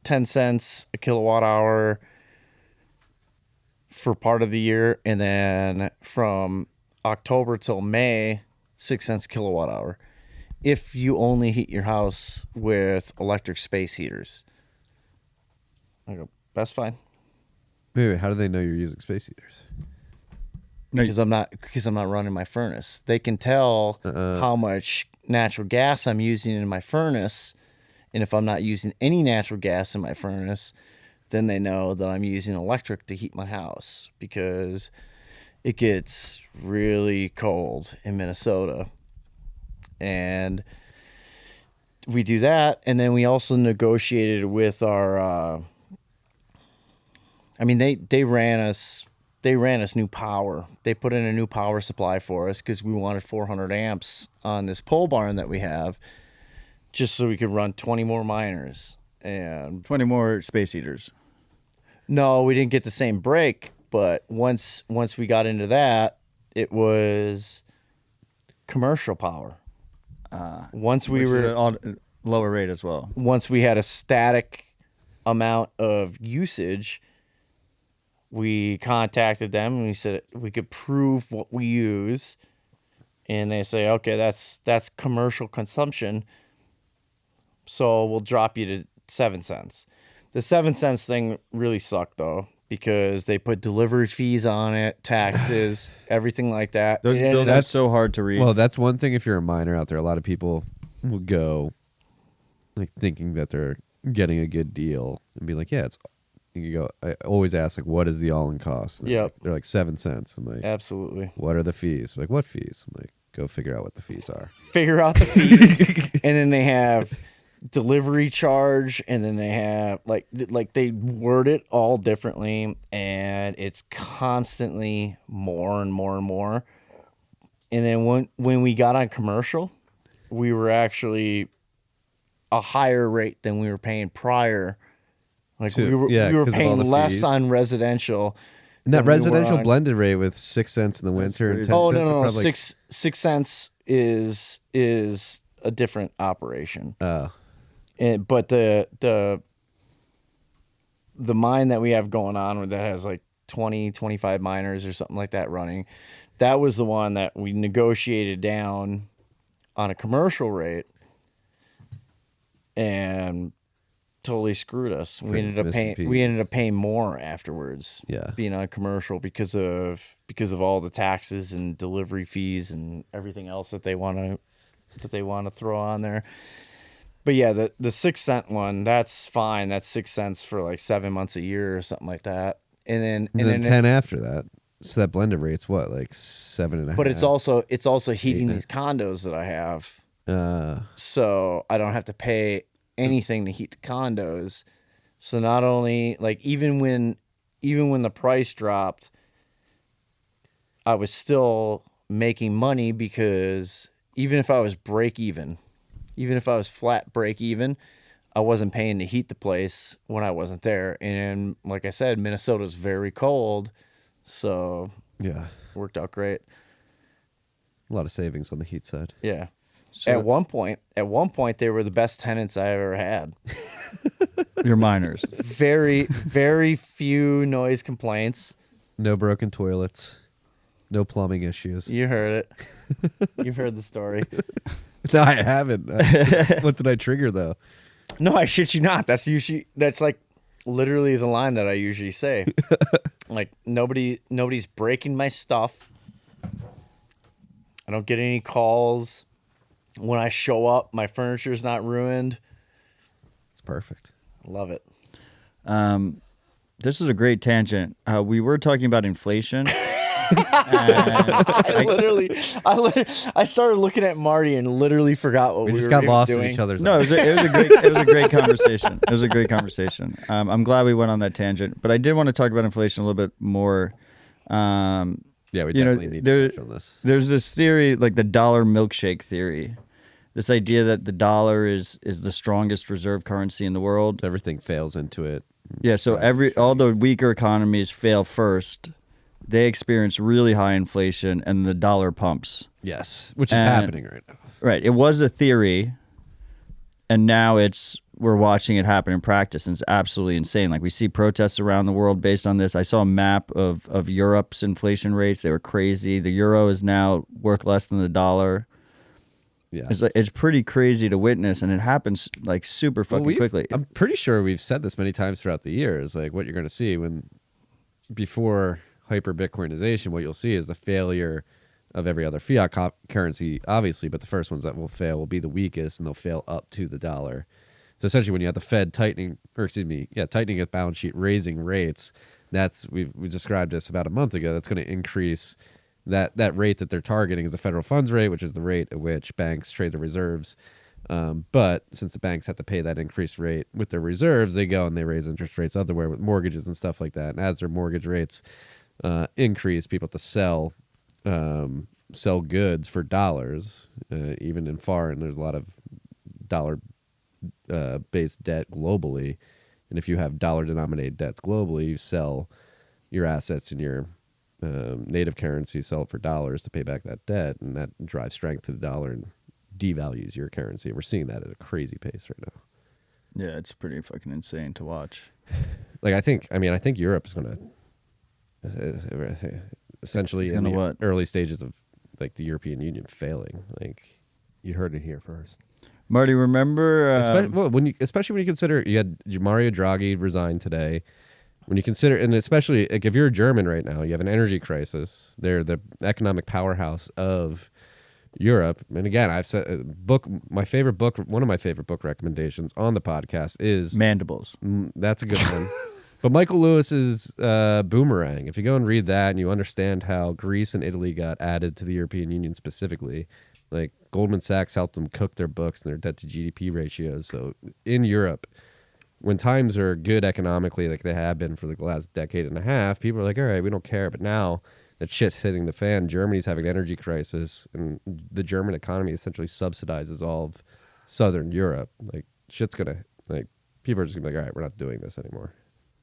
10 cents a kilowatt hour for part of the year, and then from October till May, 6 cents a kilowatt hour. If you only heat your house with electric space heaters. I go, that's fine. Wait, how do they know you're using space heaters? Because I'm not running my furnace. They can tell how much natural gas I'm using in my furnace, and if I'm not using any natural gas in my furnace, then they know that I'm using electric to heat my house because it gets really cold in Minnesota. And we do that, and then we also negotiated with our they ran us new power. They put in a new power supply for us because we wanted 400 amps on this pole barn that we have, just so we could run 20 more miners. And 20 more space heaters. no, we didn't get the same break, but once we got into that, it was commercial power. Once we Which is were at all lower rate as well. once we had a static amount of usage, we contacted them and we said we could prove what we use, and they say, okay, that's commercial consumption, so we'll drop you to 7 cents. The 7 cents thing really sucked though, because they put delivery fees on it, taxes, everything like that. Those It bills ended are up- so hard to read. Well, that's one thing. If you're a miner out there, a lot of people will go like thinking that they're getting a good deal and be like, "Yeah, it's." You go. I always ask like, "What is the all-in cost?" And Yep. they're like 7 cents. I'm like, Absolutely. "What are the fees?" I'm like, "What fees?" I'm like, "Go figure out what the fees are." Figure out the fees, and then they have delivery charge, and then they have like they word it all differently, and it's constantly more and more and more. And then when we got on commercial, we were actually a higher rate than we were paying prior Like Too. we were, Yeah, we were 'cause of all paying the less fees. on residential. And that than we were residential on- blended rate with 6 cents in the winter and crazy. 10 Oh cents no, are no, probably 6 cents is a different operation. Oh, But the mine that we have going on that has like 20, 25 miners or something like that running, that was the one that we negotiated down on a commercial rate and totally screwed us. We Friends, ended up missing paying we piece. ended up paying more afterwards. Yeah. Being on commercial because of all the taxes and delivery fees and everything else that they want to throw on there. But yeah, the 6 cent one, that's fine. That's 6 cents for like 7 months a year or something like that. And then and then 10 after that. So that blended rate's what, like 7.5? but it's also heating Eight. these condos that I have. Uh, So I don't have to pay anything to heat the condos. So not only like even when the price dropped, I was still making money because even if I was flat break even, I wasn't paying to heat the place when I wasn't there. And like I said, Minnesota's very cold, so yeah. it worked out great. A lot of savings on the heat side. Yeah. So- at one point, they were the best tenants I ever had. Your miners. Very, very few noise complaints. No broken toilets. No plumbing issues. You heard it. You've heard the story. No, I haven't. What did I trigger though? No, I shit you not. That's like literally the line that I usually say. Like nobody's breaking my stuff. I don't get any calls. When I show up, my furniture's not ruined. It's perfect. Love it. This is a great tangent. We were talking about inflation. I started looking at Marty and literally forgot what We we just were got even lost doing. in each other's No, eyes. it was a great conversation. It was a great conversation. I'm glad we went on that tangent, but I did want to talk about inflation a little bit more. Yeah, we you know, definitely need there- to touch on this. There's this theory, like the dollar milkshake theory. This idea that the dollar is the strongest reserve currency in the world. Everything fails into it. Yeah, so all the weaker economies fail first. They experience really high inflation, and the dollar pumps. Yes, which is And- happening right now. Right. It was a theory, and now we're watching it happen in practice, and it's absolutely insane. Like we see protests around the world based on this. I saw a map of Europe's inflation rates. They were crazy. The euro is now worth less than the dollar. Yeah. It's pretty crazy to witness, and it happens like super fucking quickly. I'm pretty sure we've said this many times throughout the years. Like what you're going to see before hyper Bitcoinization, what you'll see is the failure of every other fiat currency, obviously, but the first ones that will fail will be the weakest, and they'll fail up to the dollar. So essentially, when you have the Fed tightening its balance sheet, raising rates, we described this about a month ago. That's going to increase that rate that they're targeting is the federal funds rate, which is the rate at which banks trade their reserves. But since the banks have to pay that increased rate with their reserves, they go and they raise interest rates otherwhere with mortgages and stuff like that. And as their mortgage rates increase, people have to sell goods for dollars. Even in foreign, there's a lot of dollar based debt globally, and if you have dollar denominated debts globally, you sell your assets in your native currency, sell it for dollars to pay back that debt, and that drives strength to the dollar and devalues your currency. And we're seeing that at a crazy pace right now. Yeah, it's pretty fucking insane to watch. Like I think Europe is going to essentially It's in gonna the what? early stages of like the European Union failing. Like You heard it here first. Marty, remember? especially when you consider you had Mario Draghi resign today. When you consider, and especially like if you're German right now, you have an energy crisis. They're the economic powerhouse of Europe. And again, I've said one of my favorite book recommendations on the podcast is Mandibles. That's a good one. But Michael Lewis's Boomerang. If you go and read that and you understand how Greece and Italy got added to the European Union specifically, like Goldman Sachs helped them cook their books and their debt to GDP ratios. So in Europe, when times are good economically, like they have been for the last decade and a half, people are like, all right, we don't care. But now that shit's hitting the fan, Germany's having an energy crisis, and the German economy essentially subsidizes all of Southern Europe. Like shit's gonna, like people are just gonna be like, all right, we're not doing this anymore,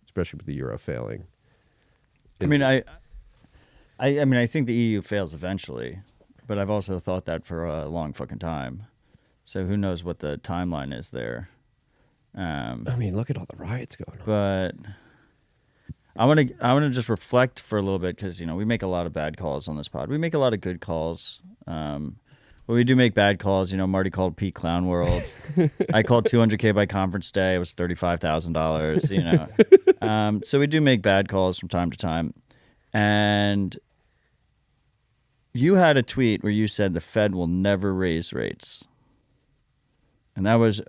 especially with the euro failing. I mean, I think the EU fails eventually, but I've also thought that for a long fucking time. So who knows what the timeline is there? I mean, look at all the riots going on. But I want to just reflect for a little bit because we make a lot of bad calls on this pod. We make a lot of good calls. But we do make bad calls. Marty called Pete Clown World. I called 200K by conference day. It was $35,000. So we do make bad calls from time to time. And you had a tweet where you said the Fed will never raise rates, and that was.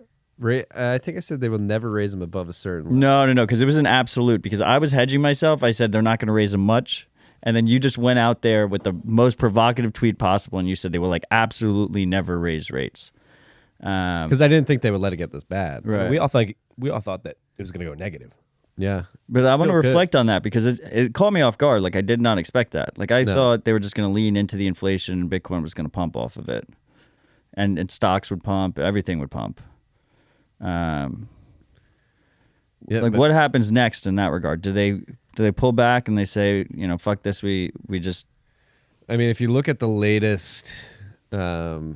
I think I said they will never raise them above a certain level. No, because it was an absolute. Because I was hedging myself. I said they're not going to raise them much. And then you just went out there with the most provocative tweet possible, and you said they will absolutely never raise rates. Because I didn't think they would let it get this bad. Right. We all thought that it was going to go negative. Yeah. But I want to Still reflect on that because it caught me off guard. Like I did not expect that. Like I thought they were just going to lean into the inflation and Bitcoin was going to pump off of it, and stocks would pump, everything would pump. What happens next in that regard? Do they pull back and they say, fuck this, we just... I mean, if you look at the latest, if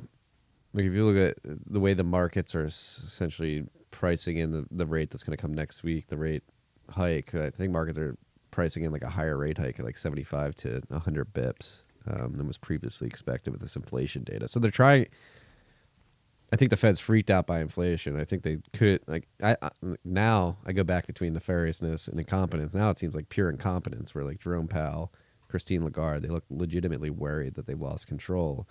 you look at the way the markets are essentially pricing in the rate that's going to come next week, the rate hike, I think markets are pricing in like a higher rate hike at like 75 to 100 bips than was previously expected with this inflation data. So they're trying... I think the Fed's freaked out by inflation. I think they could now I go back between nefariousness and incompetence. Now it seems like pure incompetence where like Jerome Powell, Christine Lagarde, they look legitimately worried that they've lost control.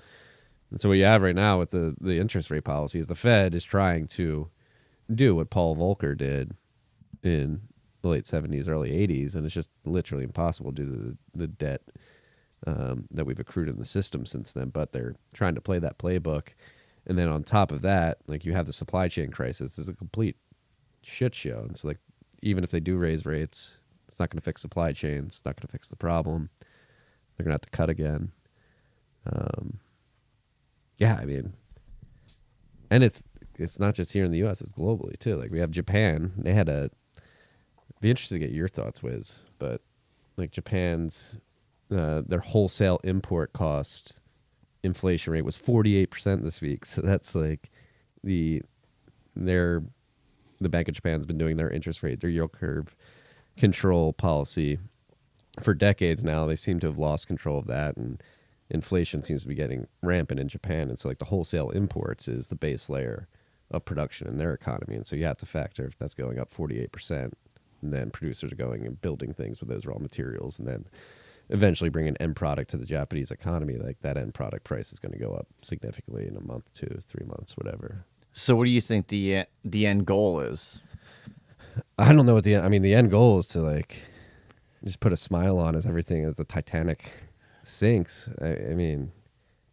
And so what you have right now with the interest rate policy is the Fed is trying to do what Paul Volcker did in the late 70s, early 80s, and it's just literally impossible due to the debt that we've accrued in the system since then. But they're trying to play that playbook. And then on top of that, like you have the supply chain crisis. It's a complete shit show. And so like even if they do raise rates, it's not going to fix supply chains. It's not going to fix the problem. They're going to have to cut again. I mean, and it's not just here in the U.S. It's globally too. Like we have Japan. They had be interested to get your thoughts, Wiz. But like Japan's their wholesale import cost inflation rate was 48% this week. So that's like the Bank of Japan's been doing their interest rate, their yield curve control policy for decades now. They seem to have lost control of that, and inflation seems to be getting rampant in Japan. And so like the wholesale imports is the base layer of production in their economy. And so you have to factor if that's going up 48%, and then producers are going and building things with those raw materials, and then eventually bring an end product to the Japanese economy. Like that end product price is going to go up significantly in a month, 2, 3 months, whatever. So what do you think the end goal is? I don't know what the end goal is to like just put a smile on as everything as the Titanic sinks. I mean,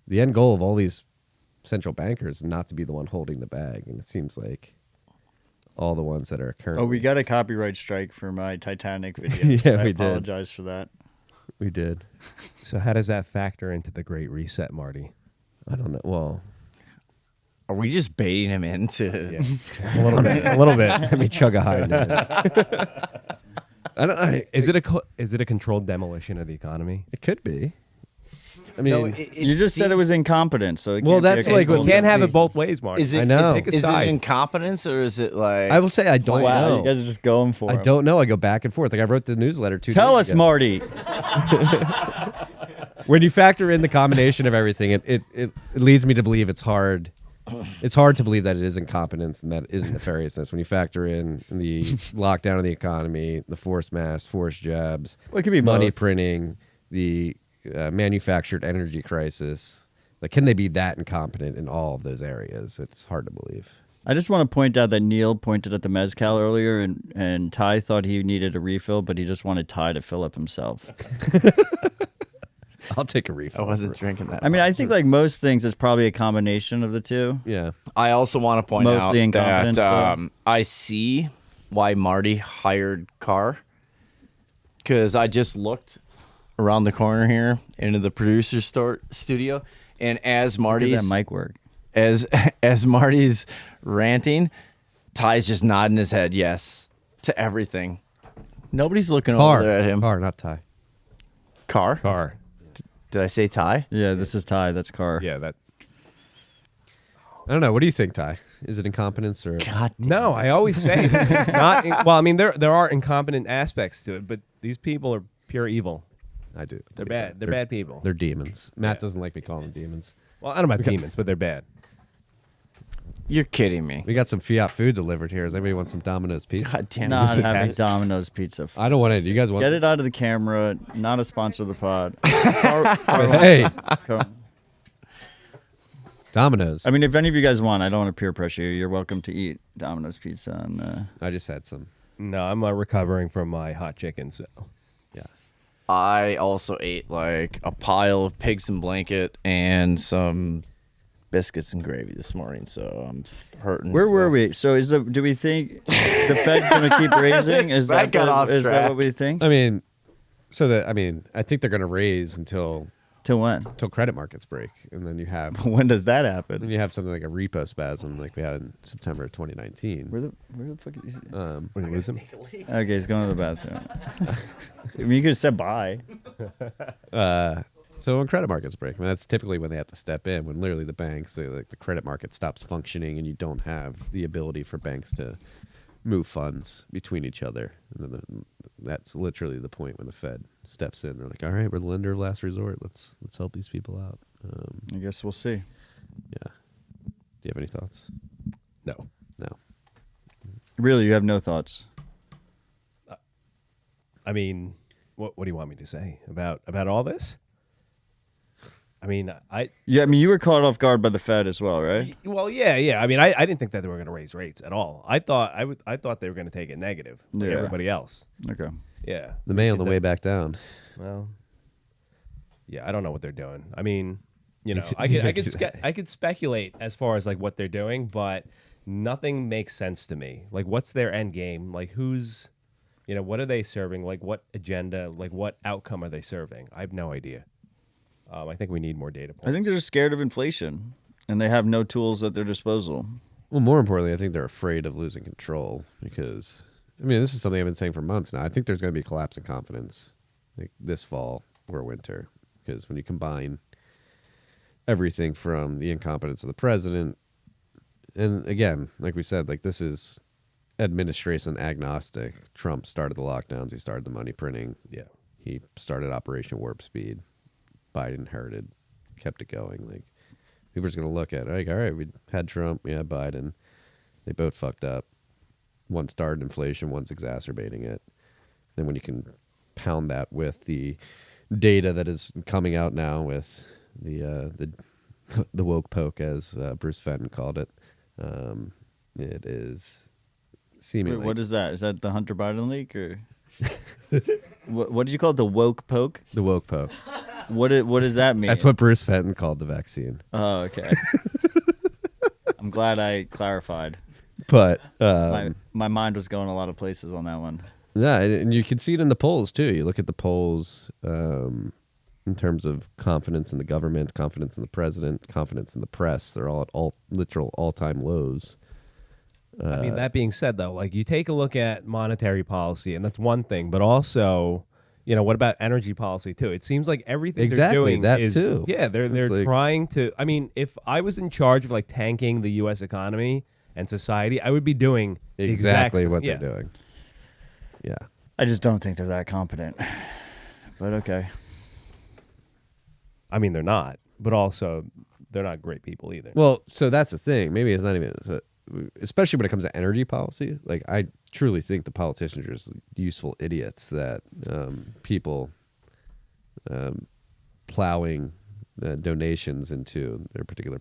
the end goal of all these central bankers is not to be the one holding the bag. And it seems like all the ones that are currently... Oh, we got a copyright strike for my Titanic video. Yeah, we did. I apologize for that. We did. So how does that factor into the Great Reset, Marty? I don't know. Well, are we just baiting him into? Yeah. A little bit. Let me chug a high. Is it a controlled demolition of the economy? It could be. I mean, You just said it was incompetence, so it Well, can't be that's a like what controlled You can't have demolition. it both ways, Marty. Is it? I know. Pick a Is it side. incompetence or is it like? I will say I don't Wow, know. you guys are just going for I it. don't know. I go back and forth. Like I wrote the newsletter 2 Tell days us, ago. Marty. When you factor in the combination of everything, it leads me to believe it's hard. It's hard to believe that it is incompetence and that isn't nefariousness. When you factor in the lockdown of the economy, the forced masks, forced jabs, Well, it could be money both. printing, the manufactured energy crisis. Like, can they be that incompetent in all of those areas? It's hard to believe. I just want to point out that Neil pointed at the mezcal earlier, and Ty thought he needed a refill, but he just wanted Ty to fill up himself. I'll take a refill. I wasn't drinking that. I mean, I think like most things, it's probably a combination of the two. Yeah. I also want to point Mostly out incompetence, that though. I see why Marty hired Carr, because I just looked around the corner here into the producer's studio, and as Look at Marty's that mic work. as Marty's ranting, Ty's just nodding his head yes to everything. Nobody's looking Car. over there at him. Car, not Ty. Car? Car. Did I say Ty? Yeah, this is Ty. That's Car. Yeah, that. I don't know. What do you think, Ty? Is it incompetence or? God damn No, I always say it's not. Well, I mean, there are incompetent aspects to it, but these people are pure evil. I do. They're bad. They're bad people. They're demons. Matt Yeah. doesn't like me calling them demons. Well, I don't know about demons, but they're bad. You're kidding me. We got some Fiat food delivered here. Does anybody want some Domino's pizza? God damn it. Not Is this a having test? Domino's pizza. I don't want it. You guys want Get it out of the camera. Not a sponsor of the pod. Hey, Domino's. I mean, if any of you guys want, I don't want to peer pressure you. You're welcome to eat Domino's pizza. And I just had some. No, I'm recovering from my hot chicken, so. Yeah. I also ate like a pile of pigs and blanket and some biscuits and gravy this morning, so I'm hurting. where were we? So do we think the Fed's going to keep raising? Is That got off is that track. what we think? I mean, I think they're going to raise until Till when? credit markets break, and then you have When does that happen? something like a repo spasm like we had in September of 2019. Where the fuck is he? We're gonna lose him. Okay, he's going to the bathroom. I mean, you could have said bye. So when credit markets break, I mean, that's typically when they have to step in. When literally the banks, like the credit market stops functioning, and you don't have the ability for banks to move funds between each other. And then that's literally the point when the Fed steps in. They're like, "All right, we're the lender of last resort. Let's help these people out." I guess we'll see. Yeah. Do you have any thoughts? No. No. Really, you have no thoughts? I mean, what do you want me to say about all this? I mean, Yeah, I mean, you were caught off guard by the Fed as well, right? well, yeah. I mean, I didn't think that they were going to raise rates at all. I thought they were going to take it negative, like Yeah. everybody else. Okay. Yeah. The May on the Did way that- back down. Well, yeah, I don't know what they're doing. I mean, you know, I could speculate as far as like what they're doing, but nothing makes sense to me. Like, what's their end game? Like, who's, you know, what are they serving? Like, what agenda? Like, what outcome are they serving? I have no idea. I think we need more data points. I think they're just scared of inflation, and they have no tools at their disposal. Well, more importantly, I think they're afraid of losing control because, I mean, this is something I've been saying for months now. I think there's going to be a collapse in confidence like this fall or winter because when you combine everything from the incompetence of the president, and again, like we said, like this is administration agnostic. Trump started the lockdowns. He started the money printing. Yeah. He started Operation Warp Speed. Biden inherited, kept it going. Like people are just going to look at it like, all right, we had Trump, we had Biden. They both fucked up. One started inflation, one's exacerbating it. Then when you can pound that with the data that is coming out now with the woke poke, as Bruce Fenton called it, it is seemingly. Wait, what is that? Is that the Hunter Biden leak or? What did you call it? The woke poke? The woke poke. What does that mean? That's what Bruce Fenton called the vaccine. Oh, okay. I'm glad I clarified. But My mind was going a lot of places on that one. yeah, and you can see it in the polls too. You look at the polls in terms of confidence in the government, confidence in the president, confidence in the press. They're all at literal all-time lows. I mean, that being said, though, like you take a look at monetary policy, and that's one thing, but also, you know, what about energy policy too? It seems like everything Exactly, they're doing that is too. yeah, they're It's like- trying to. I mean, if I was in charge of like tanking the U.S. economy and society, I would be doing the Exactly exact, what yeah. they're doing. Yeah. I just don't think they're that competent. But okay. I mean, they're not, but also they're not great people either. Well, so that's the thing. Maybe it's not even, especially when it comes to energy policy. Like, I truly think the politicians are just useful idiots that people plowing donations into their particular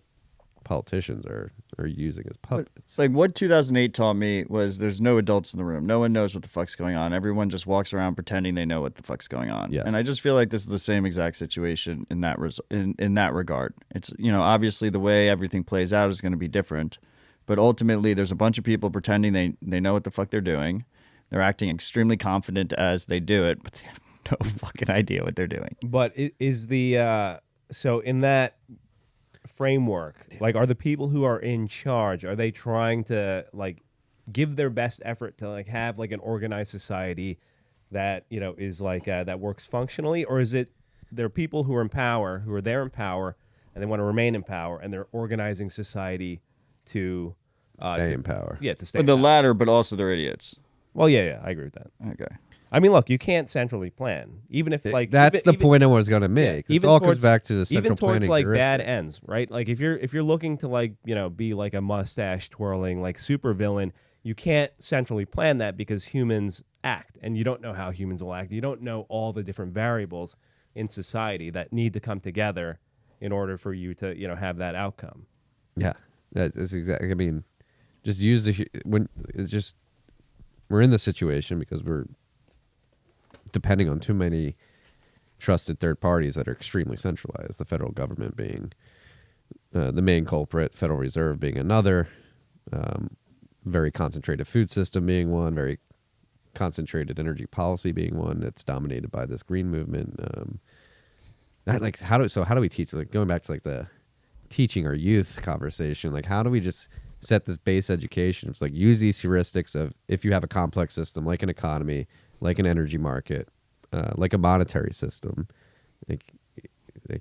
politicians are using as puppets. Like what 2008 taught me was there's no adults in the room. No one knows what the fuck's going on. Everyone just walks around pretending they know what the fuck's going on. Yes. And I just feel like this is the same exact situation in that in that regard. It's, you know, obviously the way everything plays out is going to be different, but ultimately there's a bunch of people pretending they know what the fuck they're doing. They're acting extremely confident as they do it, but they have no fucking idea what they're doing. But is the so in that framework, like, are the people who are in charge, are they trying to like give their best effort to like have like an organized society that, you know, is like that works functionally, or is it there are people who are in power, who are there in power, and they want to remain in power, and they're organizing society to Stay in power. Yeah, to stay. But in the power. latter, but also they're idiots. Well, yeah, I agree with that. Okay. I mean, look, you can't centrally plan, even if like That's even, the point I was going to make. It all comes back to the central even towards planning like bad heuristic. ends, right? Like if you're looking to like, you know, be like a mustache twirling like supervillain, you can't centrally plan that because humans act, and you don't know how humans will act. You don't know all the different variables in society that need to come together in order for you to, you know, have that outcome. Yeah, that is exactly. I mean, just use when it's just we're in this situation because we're depending on too many trusted third parties that are extremely centralized. The federal government being the main culprit, Federal Reserve being another, very concentrated food system being one, very concentrated energy policy being one that's dominated by this green movement. How do we teach? Like going back to like the teaching our youth conversation, like how do we just set this base education? It's like use these heuristics of if you have a complex system like an economy, like an energy market, like a monetary system, like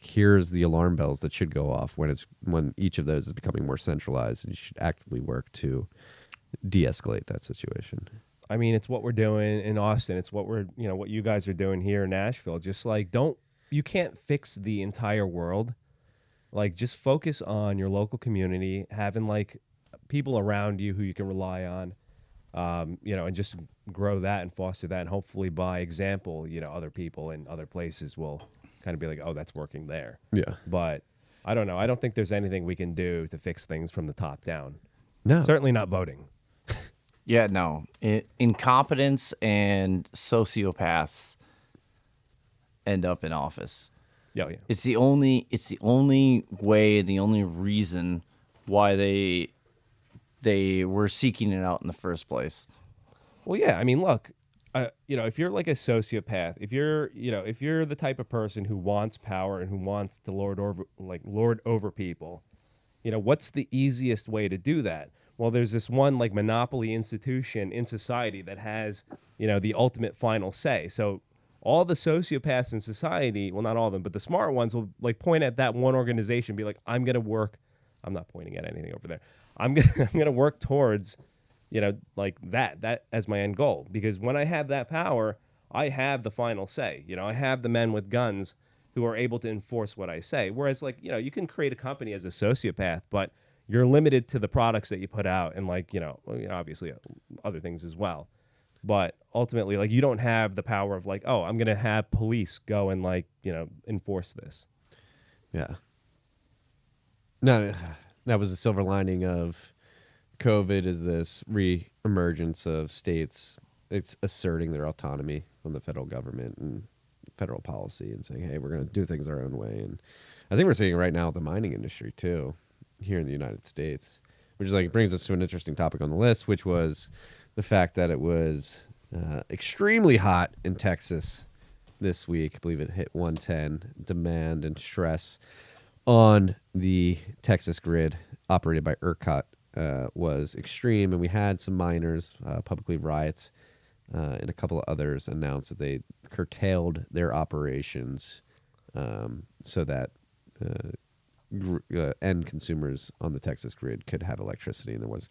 here's the alarm bells that should go off when each of those is becoming more centralized, and you should actively work to de-escalate that situation. I mean, it's what we're doing in Austin. It's what what you guys are doing here in Nashville. Just like you can't fix the entire world. Like just focus on your local community, having like people around you who you can rely on, and just grow that and foster that. And hopefully by example, other people in other places will kind of be like, oh, that's working there. Yeah. But I don't know. I don't think there's anything we can do to fix things from the top down. No. Certainly not voting. Yeah, no. Incompetence and sociopaths end up in office. Yeah. It's the only way, the only reason why they were seeking it out in the first place. Well, yeah. I mean, look, if you're like a sociopath, if you're the type of person who wants power and who wants to lord over people, what's the easiest way to do that? Well, there's this one like monopoly institution in society that has, the ultimate final say. So all the sociopaths in society, well, not all of them, but the smart ones will like point at that one organization, be like, I'm going to work. I'm not pointing at anything over there. I'm going to work towards, like that as my end goal. Because when I have that power, I have the final say. I have the men with guns who are able to enforce what I say. Whereas like, you can create a company as a sociopath, but you're limited to the products that you put out and like, obviously other things as well. But ultimately, like, you don't have the power of like, oh, I'm going to have police go and like, enforce this. Yeah. No, that was the silver lining of COVID, is this re-emergence of states. It's asserting their autonomy from the federal government and federal policy and saying, hey, we're going to do things our own way. And I think we're seeing it right now with the mining industry too, here in the United States, which is like, it brings us to an interesting topic on the list, which was the fact that it was extremely hot in Texas this week. I believe it hit 110. Demand and stress on the Texas grid operated by ERCOT was extreme, and we had some miners, publicly Wright, and a couple of others announced that they curtailed their operations so that end consumers on the Texas grid could have electricity, and there was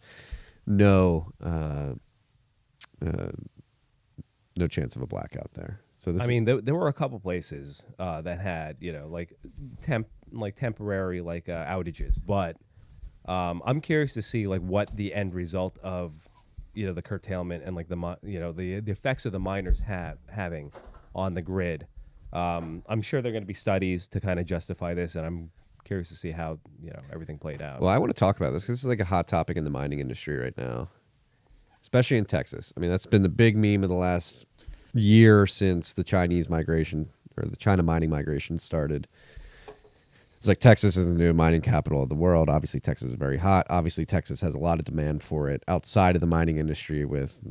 no chance of a blackout there. So this there were a couple places that had temporary outages, but I'm curious to see like what the end result of the curtailment and like the effects of the miners having on the grid. I'm sure there are going to be studies to kind of justify this, and I'm curious to see how everything played out. Well, I want to talk about this. This is like a hot topic in the mining industry right now, especially in Texas. I mean, that's been the big meme of the last year since the Chinese migration or the China mining migration started. It's like Texas is the new mining capital of the world. Obviously, Texas is very hot. Obviously, Texas has a lot of demand for it outside of the mining industry, with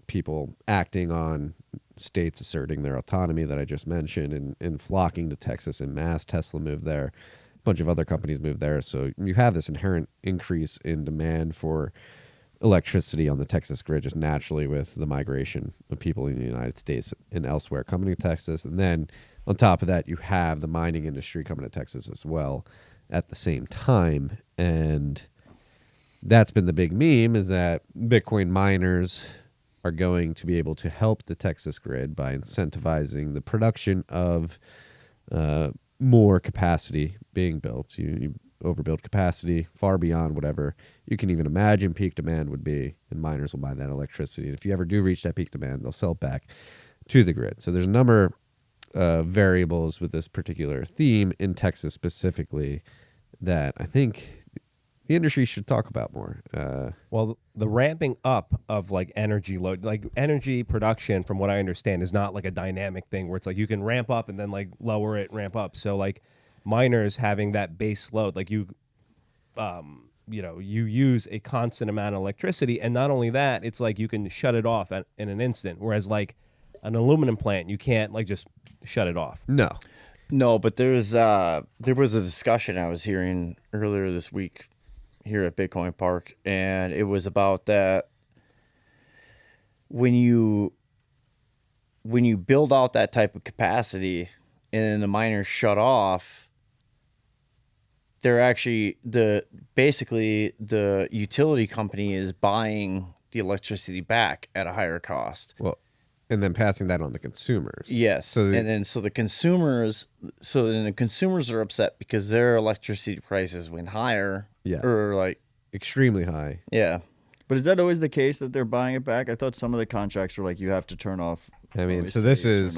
people acting on states asserting their autonomy that I just mentioned and flocking to Texas en masse. Tesla moved there. A bunch of other companies moved there. So you have this inherent increase in demand for electricity on the Texas grid just naturally with the migration of people in the United States and elsewhere coming to Texas. And then on top of that, you have the mining industry coming to Texas as well at the same time. And that's been the big meme, is that Bitcoin miners are going to be able to help the Texas grid by incentivizing the production of more capacity being built. You overbuild capacity far beyond whatever you can even imagine peak demand would be, and miners will buy that electricity. And if you ever do reach that peak demand, they'll sell it back to the grid. So there's a number of variables with this particular theme in Texas specifically that I think the industry should talk about more. Well, the ramping up of like energy load, like energy production, from what I understand, is not like a dynamic thing where it's like you can ramp up and then like lower it, ramp up. So like miners having that base load, like you use a constant amount of electricity, and not only that, it's like you can shut it off in an instant. Whereas like an aluminum plant, you can't like just shut it off. No, but there was a discussion I was hearing earlier this week here at Bitcoin Park, and it was about that when you build out that type of capacity and the miners shut off, they're actually the utility company is buying the electricity back at a higher cost. Well, and then passing that on to consumers. Yes. So the consumers are upset because their electricity prices went higher. Yes. Or like extremely high. Yeah. But is that always the case that they're buying it back? I thought some of the contracts were like you have to turn off. I mean, so this is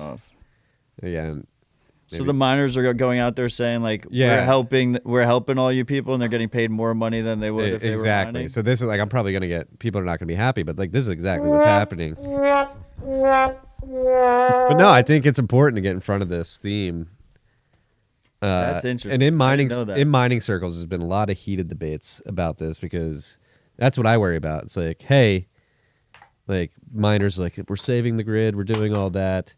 So the miners are going out there saying like, we're helping all you people, and they're getting paid more money than they would if they were mining. So this is like, I'm probably going to get, people are not going to be happy, but like this is exactly what's happening. But no, I think it's important to get in front of this theme. That's interesting. And in mining circles, there's been a lot of heated debates about this, because that's what I worry about. It's like, hey, like miners, like we're saving the grid, we're doing all that.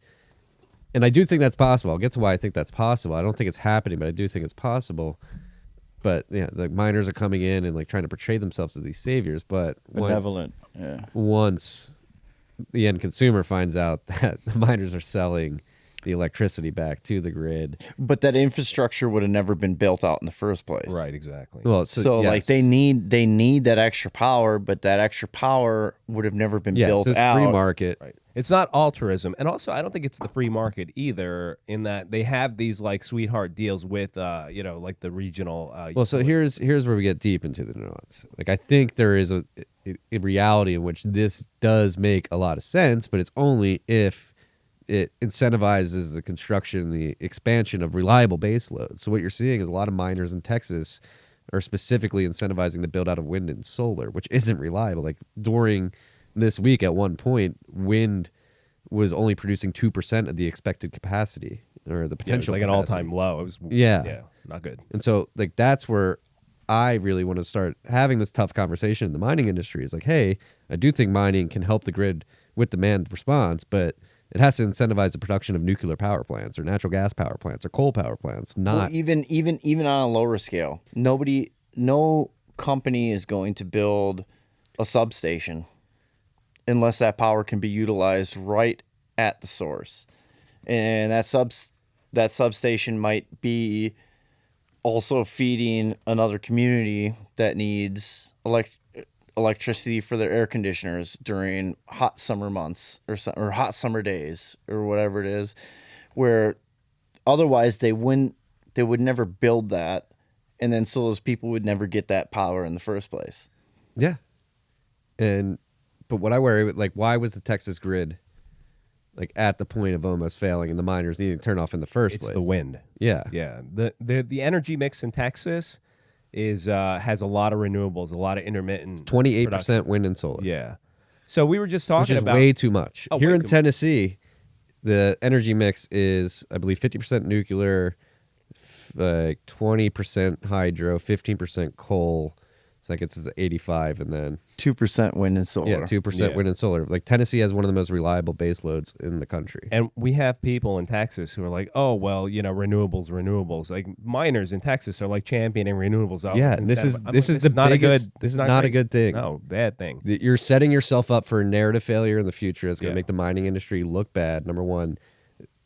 And I do think that's possible. I'll get to why I think that's possible. I don't think it's happening, but I do think it's possible. But yeah, the miners are coming in and like trying to portray themselves as these saviors. But benevolent. Once the end consumer finds out that the miners are selling the electricity back to the grid, but that infrastructure would have never been built out in the first place. Right, exactly. Well, so yes. like they need that extra power, but that extra power would have never been built so it's out. Free market. Right. It's not altruism, and also I don't think it's the free market either. In that they have these like sweetheart deals with like the regional. Well, so here's where we get deep into the nuance. Like I think there is a reality in which this does make a lot of sense, but it's only if it incentivizes the construction, the expansion of reliable base loads. So what you're seeing is a lot of miners in Texas are specifically incentivizing the build out of wind and solar, which isn't reliable. Like during this week, at one point, wind was only producing 2% of the expected capacity or the potential. It was like capacity. an all-time low. It was not good. And so like that's where I really want to start having this tough conversation in the mining industry. Is like, hey, I do think mining can help the grid with demand response, but it has to incentivize the production of nuclear power plants or natural gas power plants or coal power plants. Not even on a lower scale. No company is going to build a substation unless that power can be utilized right at the source, and that substation might be also feeding another community that needs electricity for their air conditioners during hot summer months or hot summer days or whatever it is, where otherwise they would never build that, and then so those people would never get that power in the first place. Yeah. But what I worry, like, why was the Texas grid like at the point of almost failing and the miners needing to turn off in the first place? It's the wind. Yeah. Yeah. The energy mix in Texas has a lot of renewables, a lot of intermittent. 28% wind and solar. Yeah. So we were just talking which is about way too much. Oh, Here way in too Tennessee, the energy mix is, I believe, 50% nuclear, 20% hydro, 15% coal, It's like it's 85, and then 2% wind and solar. 2% wind and solar. Like Tennessee has one of the most reliable base loads in the country. And we have people in Texas who are like, oh, well, renewables. Like miners in Texas are like championing renewables. Yeah, this is not a good thing. No, bad thing. You're setting yourself up for a narrative failure in the future. It's going to make the mining industry look bad. Number one,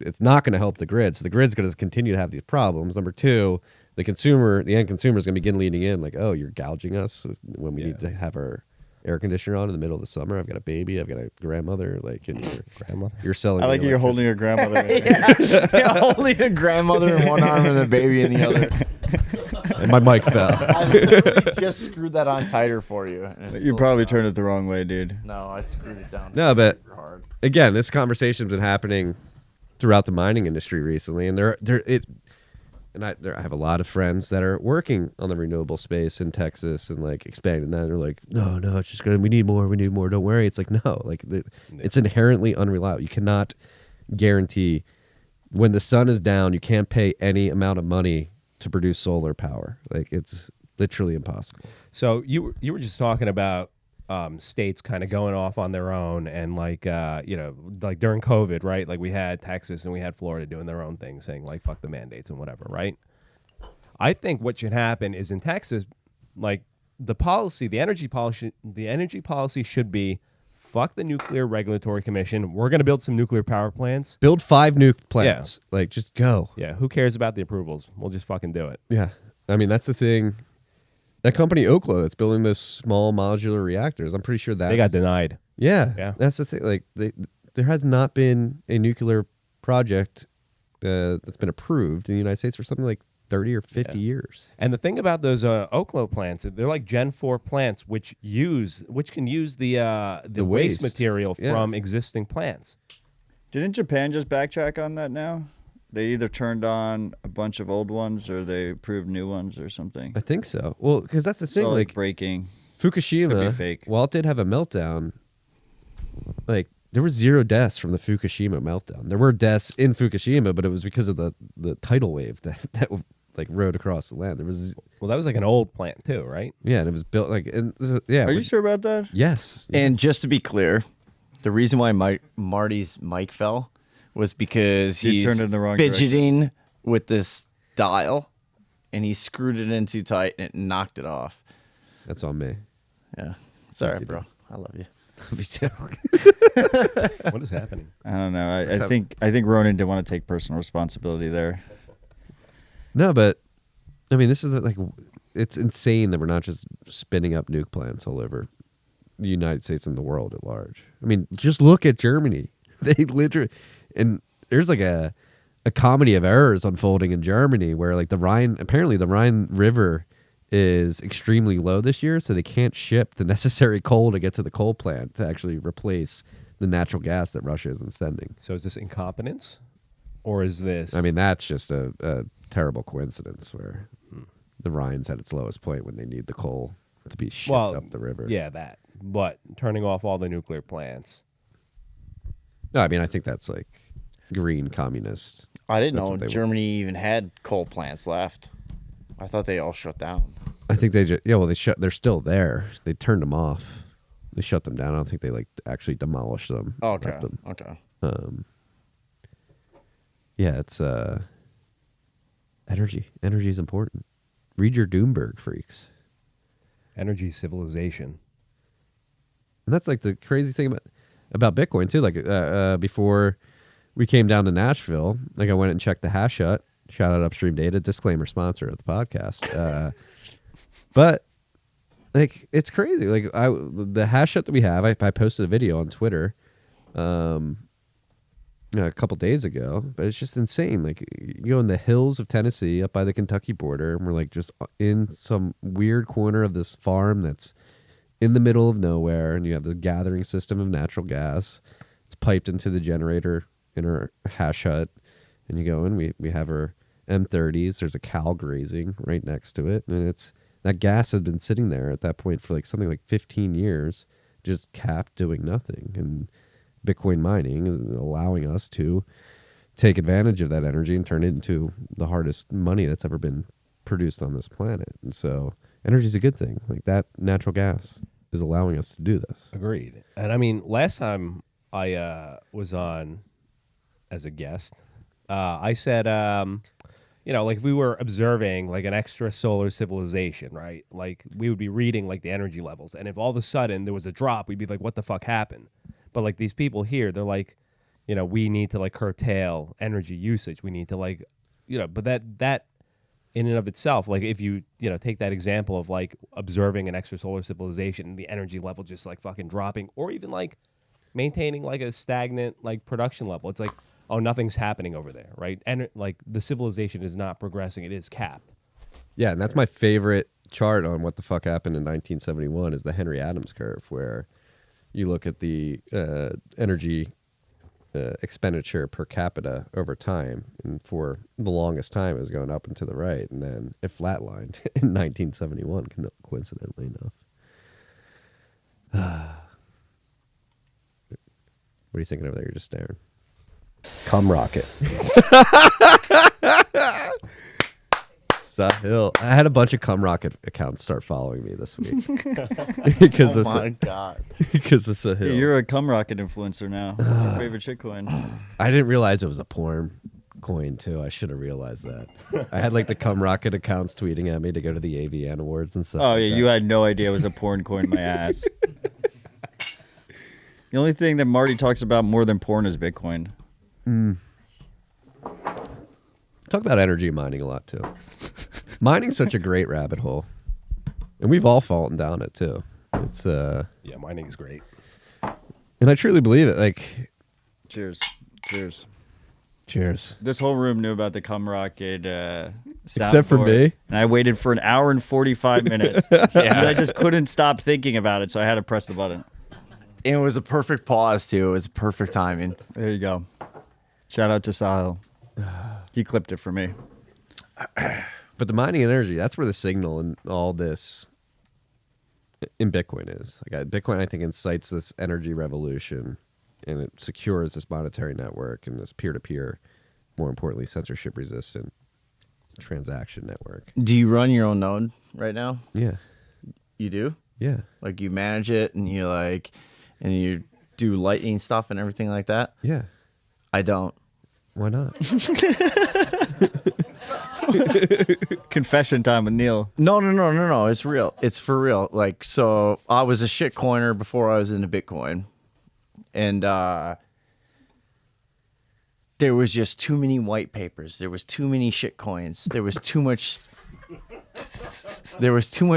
it's not going to help the grid. So the grid's going to continue to have these problems. Number two, the end consumer is going to begin leaning in like, oh, you're gouging us when we need to have our air conditioner on in the middle of the summer. I've got a baby. I've got a grandmother. Like, and you're selling. I like you're holding your grandmother. Yeah, holding a grandmother in one arm and a baby in the other. And my mic fell. I literally just screwed that on tighter for you. You probably turned it the wrong way, dude. No, I screwed it down. No, but super hard. again, this conversation's been happening throughout the mining industry recently, and I have a lot of friends that are working on the renewable space in Texas and like expanding that. They're like, no, it's just we need more. Don't worry. It's like, no, like it's inherently unreliable. You cannot guarantee when the sun is down, you can't pay any amount of money to produce solar power. Like it's literally impossible. So you were just talking about states kind of going off on their own, and like like during COVID, right? Like we had Texas and we had Florida doing their own thing, saying like fuck the mandates and whatever, right? I think what should happen is in Texas, like the energy policy should be fuck the Nuclear Regulatory Commission. We're going to build some nuclear power plants. Build 5 nuke plants. Yeah. Like just go. Yeah. Who cares about the approvals? We'll just fucking do it. Yeah. I mean, that's the thing. That company Oklo that's building those small modular reactors, I'm pretty sure that they got denied. Yeah, that's the thing. Like, there has not been a nuclear project that's been approved in the United States for something like 30 or 50 years. And the thing about those Oklo plants, they're like Gen 4 plants, which can use the waste material from existing plants. Didn't Japan just backtrack on that now? They either turned on a bunch of old ones or they approved new ones or something. I think so. Well, because that's the thing. So, like breaking. Fukushima, could be fake. While it did have a meltdown, like there were 0 deaths from the Fukushima meltdown. There were deaths in Fukushima, but it was because of the tidal wave that like rode across the land. There was that was like an old plant too, right? Yeah, and it was built like Are you sure about that? Yes. And just to be clear, the reason why Marty's mic fell was because he's turned it in the wrong fidgeting with this dial, and he screwed it in too tight, and it knocked it off. That's on me. Yeah. Sorry, bro. I love you. Me too. What is happening? I don't know. I think Ronan didn't want to take personal responsibility there. No, but I mean, this is it's insane that we're not just spinning up nuke plants all over the United States and the world at large. I mean, just look at Germany. They literally, and there's like a comedy of errors unfolding in Germany where like the Rhine River is extremely low this year, so they can't ship the necessary coal to get to the coal plant to actually replace the natural gas that Russia isn't sending. So is this incompetence, or is this? I mean, that's just a terrible coincidence where the Rhine's at its lowest point when they need the coal to be shipped up the river. Yeah, that. But turning off all the nuclear plants. No, I mean, I think that's like green communist. I didn't know Germany even had coal plants left. I thought they all shut down. I think they just they're still there. They turned them off. They shut them down. I don't think they like actually demolished them. Okay. Okay. Yeah, it's energy. Energy is important. Read your Doomberg, freaks. Energy civilization. And that's like the crazy thing about Bitcoin too. Like before we came down to Nashville, like I went and checked the hash hut. Shout out Upstream Data, disclaimer sponsor of the podcast. But like it's crazy. Like the hash hut that we have, I posted a video on Twitter a couple days ago, but it's just insane. Like you go in the hills of Tennessee up by the Kentucky border, and we're like just in some weird corner of this farm that's in the middle of nowhere, and you have this gathering system of natural gas. It's piped into the generator in our hash hut, and you go in, we have our M30s. There's a cow grazing right next to it, and it's that gas has been sitting there at that point for like something like 15 years, just capped doing nothing. And Bitcoin mining is allowing us to take advantage of that energy and turn it into the hardest money that's ever been produced on this planet. And so Energy is a good thing. Like that natural gas is allowing us to do this. Agreed. And I mean, last time I was on as a guest, I said, like if we were observing like an extrasolar civilization, right? Like we would be reading like the energy levels. And if all of a sudden there was a drop, we'd be like, what the fuck happened? But like these people here, they're like, we need to like curtail energy usage. We need to like, but that in and of itself, like if you take that example of like observing an extrasolar civilization and the energy level just like fucking dropping, or even like maintaining like a stagnant like production level, it's like, oh, nothing's happening over there, right? And like the civilization is not progressing; it is capped. Yeah, and that's my favorite chart on what the fuck happened in 1971 is the Henry Adams curve, where you look at the energy expenditure per capita over time, and for the longest time it was going up and to the right, and then it flatlined in 1971, coincidentally enough. What are you thinking over there? You're just staring. Cum rocket. Sahil. I had a bunch of cum rocket accounts start following me this week because of God. because of Sahil. Hey, you're a cum rocket influencer now. Your favorite shitcoin. I didn't realize it was a porn coin too. I should have realized that. I had like the cum rocket accounts tweeting at me to go to the AVN awards and stuff. Oh like yeah, that. you had no idea it was a porn coin. My ass. The only thing that Marty talks about more than porn is Bitcoin. Talk about energy mining a lot too. Mining's such a great rabbit hole, and we've all fallen down it too. It's Yeah, mining is great. and I truly believe it. Like, Cheers. Cheers. cheers. This whole room knew about the cum rocket. Except for me. And I waited for an hour and 45 minutes. And I just couldn't stop thinking about it, so I had to press the button. And it was a perfect pause too. It was perfect timing. There you go. Shout out to Sahil. He clipped it for me. But the mining energy, that's where the signal and all this in Bitcoin is. Like Bitcoin, I think, incites this energy revolution, and it secures this monetary network and this peer-to-peer, more importantly, censorship-resistant transaction network. Do you run your own node right now? Yeah, You do? yeah. Like you manage it and you do lightning stuff and everything like that? Yeah. I don't. Why not? Confession time with Neil. No. It's real. It's for real. Like, so I was a shit coiner before I was into Bitcoin. And there was just too many white papers. There was too many shit coins. There was too much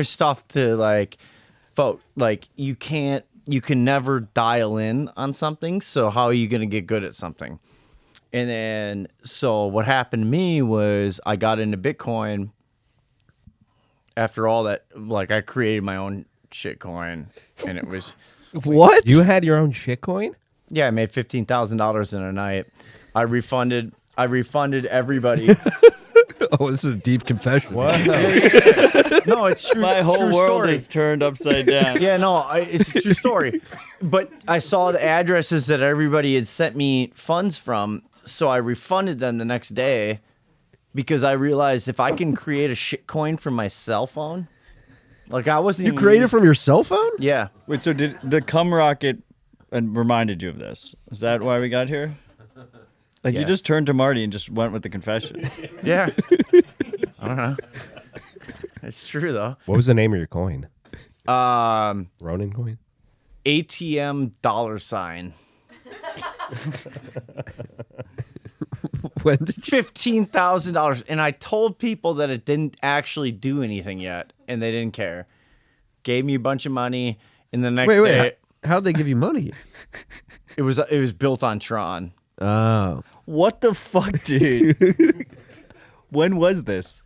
stuff to like you can never dial in on something. So how are you going to get good at something? And then, so what happened to me was I got into Bitcoin after all that. Like, I created my own shit coin, and it was What? You had your own shitcoin? yeah. I made $15,000 in a night. I refunded everybody. Oh, this is a deep confession. What? No, it's true. My whole true world story. is turned upside down. Yeah, no, it's a true story. But I saw the addresses that everybody had sent me funds from, so I refunded them the next day because I realized if I can create a shitcoin from my cell phone, like I wasn't You even created using- from your cell phone? Yeah. Wait, so did the cum rocket reminded you of this? Is that why we got here? Like you Yes. just turned to Marty and just went with the confession. Yeah. I don't know. It's true though. What was the name of your coin? Um, Ronin coin? ATM $. When did you? $15,000, and I told people that it didn't actually do anything yet, and they didn't care. Gave me a bunch of money, and the next Wait. day How'd they give you money? it was built on Tron. Oh. What the fuck, dude? When was this?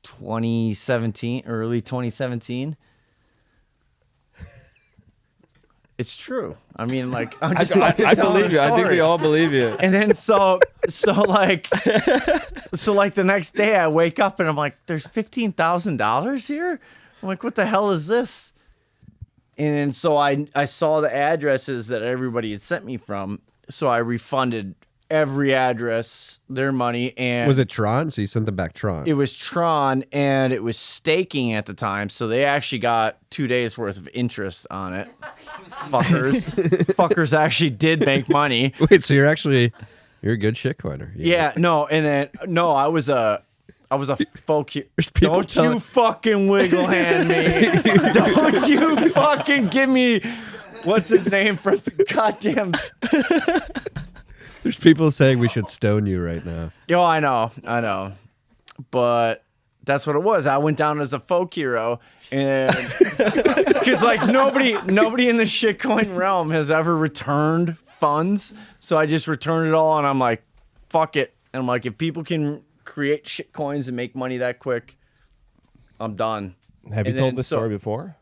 2017, early 2017. It's true. I mean, like, I'm just I fucking telling believe the you. I think story. we all believe you. And then so like the next day I wake up and I'm like, there's $15,000 here. I'm like, what the hell is this? And then so I saw the addresses that everybody had sent me from, so I refunded every address their money. And Was it Tron? So you sent them back Tron. it was Tron, and it was staking at the time, so they actually got 2 days worth of interest on it. Fuckers actually did make money. Wait, so you're a good shitcoiner. Yeah, no, and then no, I was a folk. people Don't telling- you fucking wiggle hand me. Don't you fucking give me what's his name for the goddamn. There's people saying we should stone you right now. Yo, I know. But that's what it was. I went down as a folk hero, and because like nobody in the shitcoin realm has ever returned funds, so I just returned it all, and I'm like, fuck it. And I'm like, if people can create shitcoins and make money that quick, I'm done. Have you And told then this story before?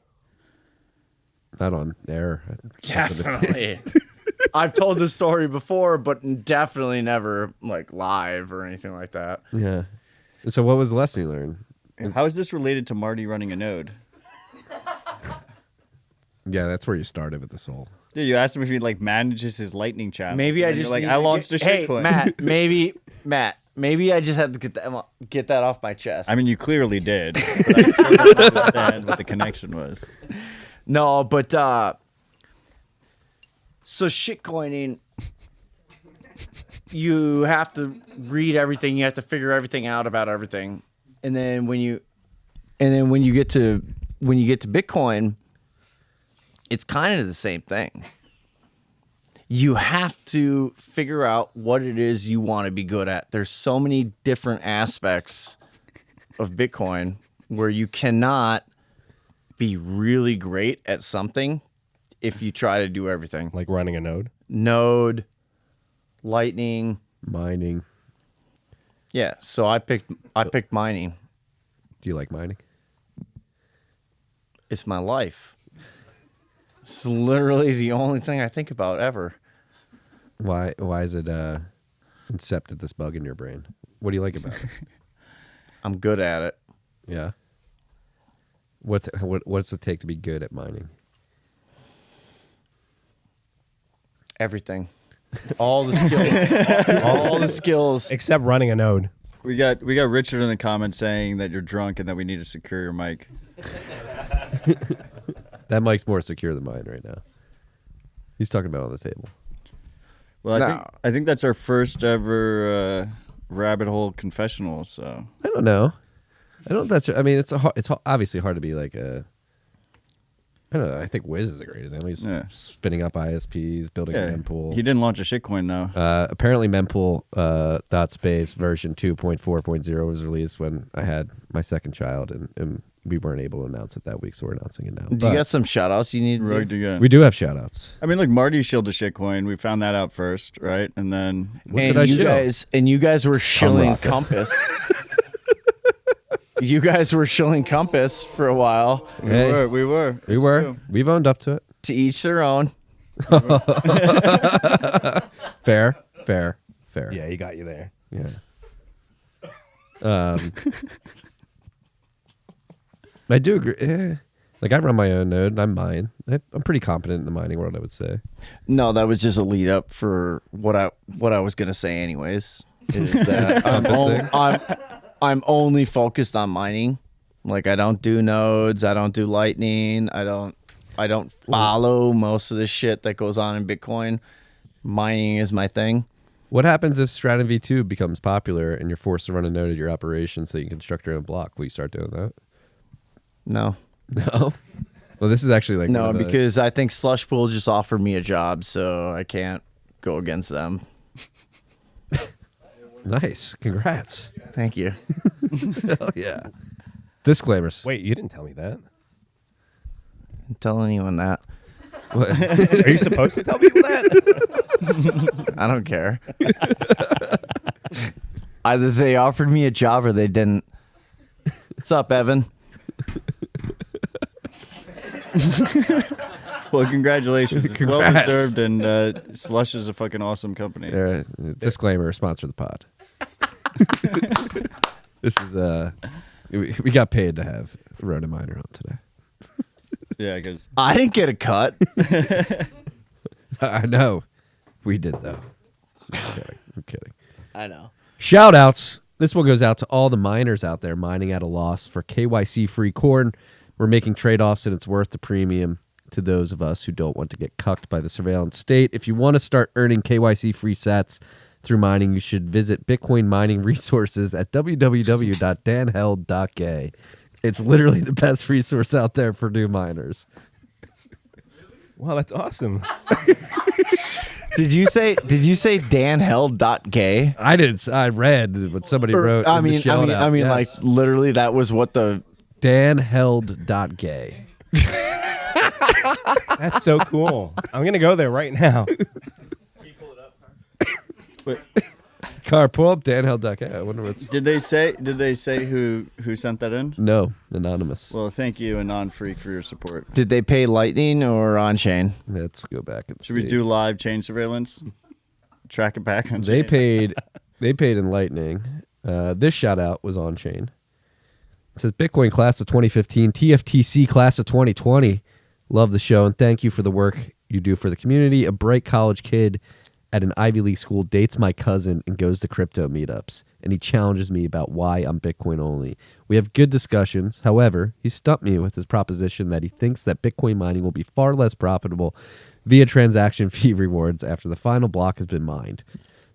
Not on air. Definitely. I've told this story before, but definitely never like live or anything like that. Yeah. So what was the lesson you learned? How is this related to Marty running a node? Yeah, that's where you started with this whole. Dude, you asked him if he like manages his lightning channel. Maybe I just like need I to launched a hey, shitcoin. Maybe I just had to get that off my chest. I mean, you clearly did. But I still don't understand what the connection was. No, but so shitcoining, you have to read everything. You have to figure everything out about everything, and then when you get to Bitcoin, it's kind of the same thing. You have to figure out what it is you want to be good at. There's so many different aspects of Bitcoin where you cannot be really great at something if you try to do everything. Like running a node? Node, Lightning. Mining. Yeah, so I picked mining. Do you like mining? It's my life. It's literally the only thing I think about ever. Why is it incepted this bug in your brain? What do you like about it? I'm good at it. Yeah. What's it take to be good at mining? Everything. All the skills. all the skills. Except running a node. We got Richard in the comments saying that you're drunk and that we need to secure your mic. That mic's more secure than mine right now. He's talking about it on the table. Well, No. I think that's our first ever rabbit hole confessional. So I don't know. I don't. I mean, it's obviously hard to be like a. I don't know. I think Wiz is the greatest. He's spinning up ISPs, building a mempool. he didn't launch a shitcoin though. Apparently, mempool .space version 2.4.0 was released when I had my second child, and we weren't able to announce it that week, so we're announcing it now. Do you got some shout outs you need to Right do? again. We do have shout outs. I mean, like Marty shilled a shitcoin. We found that out first, right? And then What did I shill? You guys were shilling Unlock it. Compass. You guys were shilling Compass for a while. Hey, we were. we It's were. true. We've owned up to it. To each their own. Fair. Yeah, he got you there. Yeah. I do agree. Like I run my own node and I mine. I'm pretty competent in the mining world, I would say. No, that was just a lead up for what I was gonna say anyways. Is that I'm only focused on mining. Like I don't do nodes, I don't do lightning, I don't follow most of the shit that goes on in Bitcoin. Mining is my thing. What happens if Stratum V2 becomes popular and you're forced to run a node at your operation so you can construct your own block? Will you start doing that? No. No. Well, this is actually like No, one of the- because I think Slush Pool just offered me a job, so I can't go against them. Nice. Congrats. Thank you. Hell yeah. Disclaimers. Wait, you didn't tell me that. Don't tell anyone that. What? Are you supposed to tell people that? I don't care. Either they offered me a job or they didn't. What's up, Evan? Well, congratulations. It's well Congrats. deserved, and Slush is a fucking awesome company. Disclaimer, sponsor the pod. This is we got paid to have Rhoda Miner on today. Yeah, because I didn't get a cut. I know. We did though. Okay. I'm kidding. I know. Shoutouts. This one goes out to all the miners out there mining at a loss for KYC-free corn. We're making trade-offs, and it's worth the premium to those of us who don't want to get cucked by the surveillance state. If you want to start earning KYC-free sats through mining, you should visit Bitcoin mining resources at www.danheld.gay. It's literally the best resource out there for new miners. Wow, that's awesome. Did you say danheld.gay? I didn't. I read what somebody wrote. I in the mean, shout-out. Yes. like literally, that was what the danheld.gay. That's so cool. I'm gonna go there right now. Car, pull up danheld.gay. I wonder what's. Did they say who sent that in? No, anonymous. Well, thank you, Anon Freak, for your support. Did they pay Lightning or on chain? Let's go back and Should we do live chain surveillance? Track it back on They chain? paid in Lightning. This shout out was on chain. It says Bitcoin class of 2015, TFTC class of 2020. Love the show and thank you for the work you do for the community. A bright college kid at an Ivy League school dates my cousin and goes to crypto meetups, and he challenges me about why I'm Bitcoin only. We have good discussions. However, he stumped me with his proposition that he thinks that Bitcoin mining will be far less profitable via transaction fee rewards after the final block has been mined,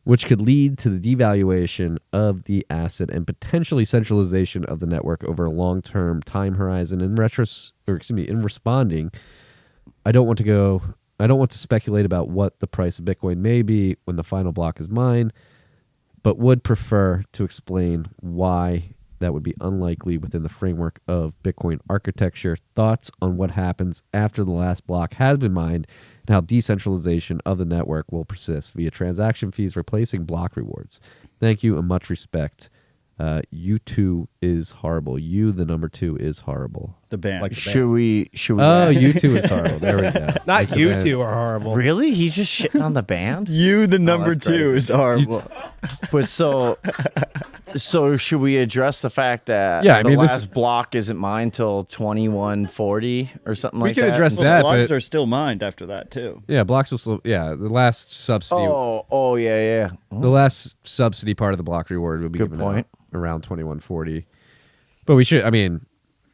which could lead to the devaluation of the asset and potentially centralization of the network over a long-term time horizon. In responding, I don't want to speculate about what the price of Bitcoin may be when the final block is mined, but would prefer to explain why that would be unlikely within the framework of Bitcoin architecture. Thoughts on what happens after the last block has been mined and how decentralization of the network will persist via transaction fees replacing block rewards. Thank you and much respect. You two is horrible. You, the number 2, is horrible. The band. Like Should we? Oh, you two is horrible. There we go. Not Like the you band. two are horrible. Really? He's just shitting on the band? You, the number that's 2, crazy. is horrible. But so should we address the fact that Yeah, I mean, the this last is- block isn't mined till 2140 or something We like can that? address Well, that, blocks but are still mined after that, too. yeah, blocks will still. Yeah, the last subsidy. Oh, yeah. The last subsidy part of the block reward would be Good given point. out around 2140. But we should. I mean,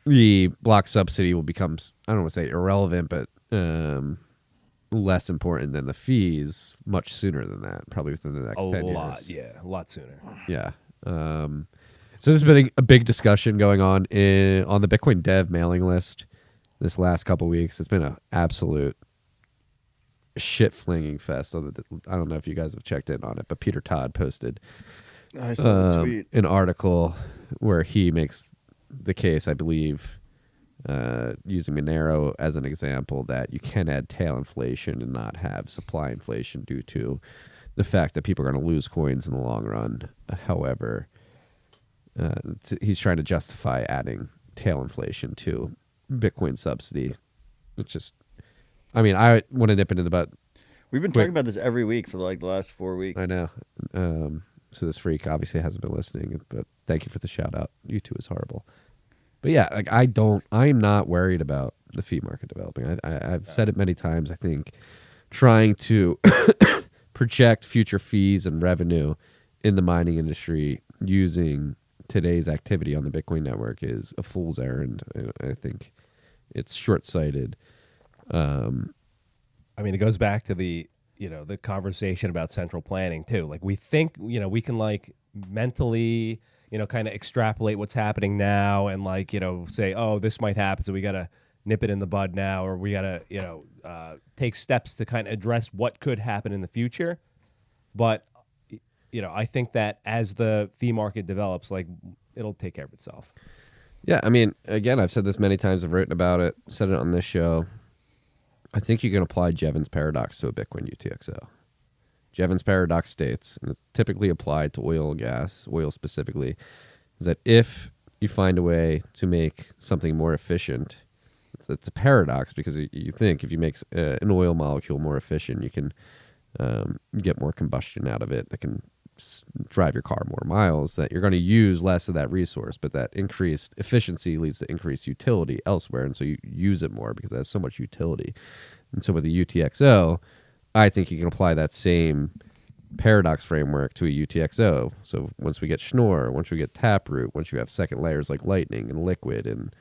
the block subsidy will become. I don't want to say irrelevant, but less important than the fees much sooner than that. Probably within the next 10 years. A lot sooner. Yeah. So there's been a big discussion going on on the Bitcoin dev mailing list this last couple weeks. It's been an absolute shit flinging fest. I don't know if you guys have checked in on it, but Peter Todd posted I saw the tweet. an article where he makes the case, I believe, using Monero as an example, that you can add tail inflation and not have supply inflation due to the fact that people are going to lose coins in the long run. However, he's trying to justify adding tail inflation to Bitcoin subsidy. It's just, I mean, I want to nip into the butt. We've been talking about this every week for like the last 4 weeks. I know. So this freak obviously hasn't been listening, but thank you for the shout out. You two is horrible. But yeah, like I'm not worried about the fee market developing. I've said it many times. I think trying to project future fees and revenue in the mining industry using today's activity on the Bitcoin network is a fool's errand. I think it's short-sighted. I mean, it goes back to the conversation about central planning too. Like we think, we can like mentally, kind of extrapolate what's happening now and like, say, oh, this might happen, so we got to nip it in the bud now, or we got to, take steps to kind of address what could happen in the future. But, I think that as the fee market develops, like it'll take care of itself. Yeah, I mean, again, I've said this many times. I've written about it, said it on this show. I think you can apply Jevons paradox to a Bitcoin UTXO. Jevons paradox states, and it's typically applied to oil and gas, oil specifically, is that if you find a way to make something more efficient, it's a paradox because you think if you make an oil molecule more efficient, you can get more combustion out of it. That can drive your car more miles, that you're going to use less of that resource, but that increased efficiency leads to increased utility elsewhere, and so you use it more because it has so much utility. And so with the UTXO, I think you can apply that same paradox framework to a UTXO. So once we get Schnorr, once we get Taproot, once you have second layers like Lightning and Liquid and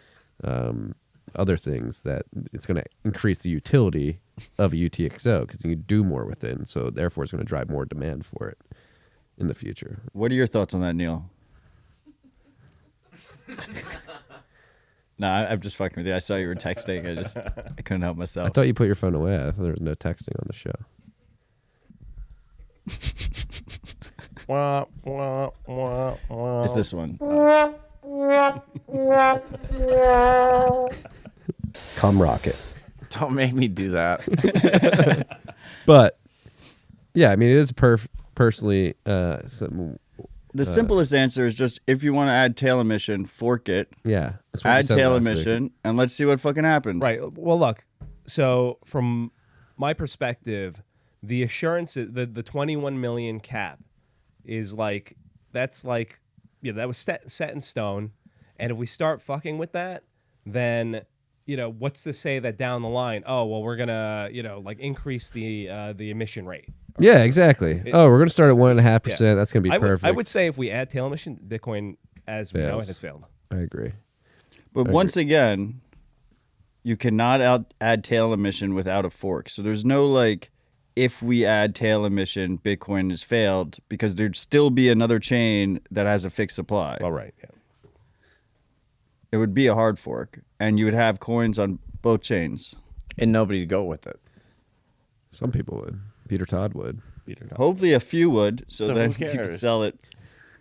other things, that it's going to increase the utility of a UTXO because you can do more with it. And so therefore it's going to drive more demand for it in the future. What are your thoughts on that, Neil? No, I'm just fucking with you. I saw you were texting. I couldn't help myself. I thought you put your phone away. I thought there was no texting on the show. It's this one. Cum rocket. Don't make me do that. But yeah, I mean, it is personally something. The simplest answer is just if you want to add tail emission, fork it. Yeah, that's what we Add said tail last week. emission, and let's see what fucking happens. Right. Well, look. So from my perspective, the assurance, the 21 million cap, is like that was set in stone. And if we start fucking with that, then what's to say that down the line, oh well, we're gonna increase the emission rate. Yeah, exactly. We're going to start at 1.5%. Yeah. That's going to be perfect. I would say if we add tail emission, Bitcoin, as we know it, has failed. I agree. But once again, you cannot add tail emission without a fork. So there's no if we add tail emission, Bitcoin has failed, because there'd still be another chain that has a fixed supply. All right. Yeah. It would be a hard fork, and you would have coins on both chains. And nobody to go with it. Some people would. Peter Todd would. Hopefully a few would, so So then who you could cares? sell it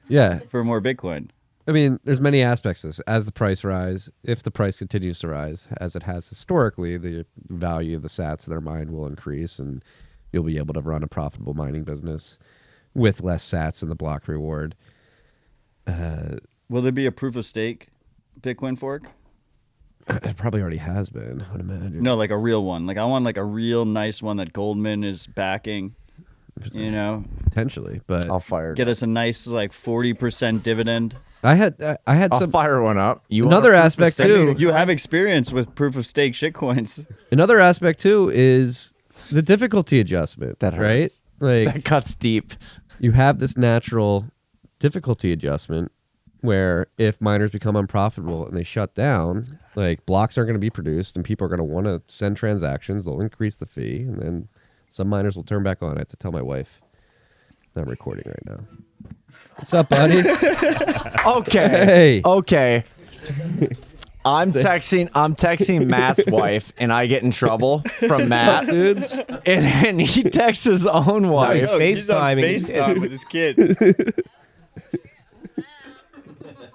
Yeah. for more Bitcoin. I mean, there's many aspects to this. As the price rise, if the price continues to rise, as it has historically, the value of the sats that are mined will increase, and you'll be able to run a profitable mining business with less sats in the block reward. Will there be a proof of stake Bitcoin fork? It probably already has been, I would imagine. No, like a real one. I want a real nice one that Goldman is backing. Potentially, but I'll fire. Get us a nice 40% dividend. I had I'll some fire one up. You Another want a proof of aspect, stake? too. You have experience with proof of stake shitcoins. Another aspect too is the difficulty adjustment. That right? hurts. Like That cuts deep. you have this natural difficulty adjustment where if miners become unprofitable and they shut down, blocks aren't going to be produced and people are going to want to send transactions. They'll increase the fee, and then some miners will turn back on. I have to tell my wife that I'm recording right now. What's up, buddy? Okay. Hey. Okay. I'm texting Matt's wife, and I get in trouble from Matt, Dudes. and he texts his own wife. He's FaceTiming. with his kid.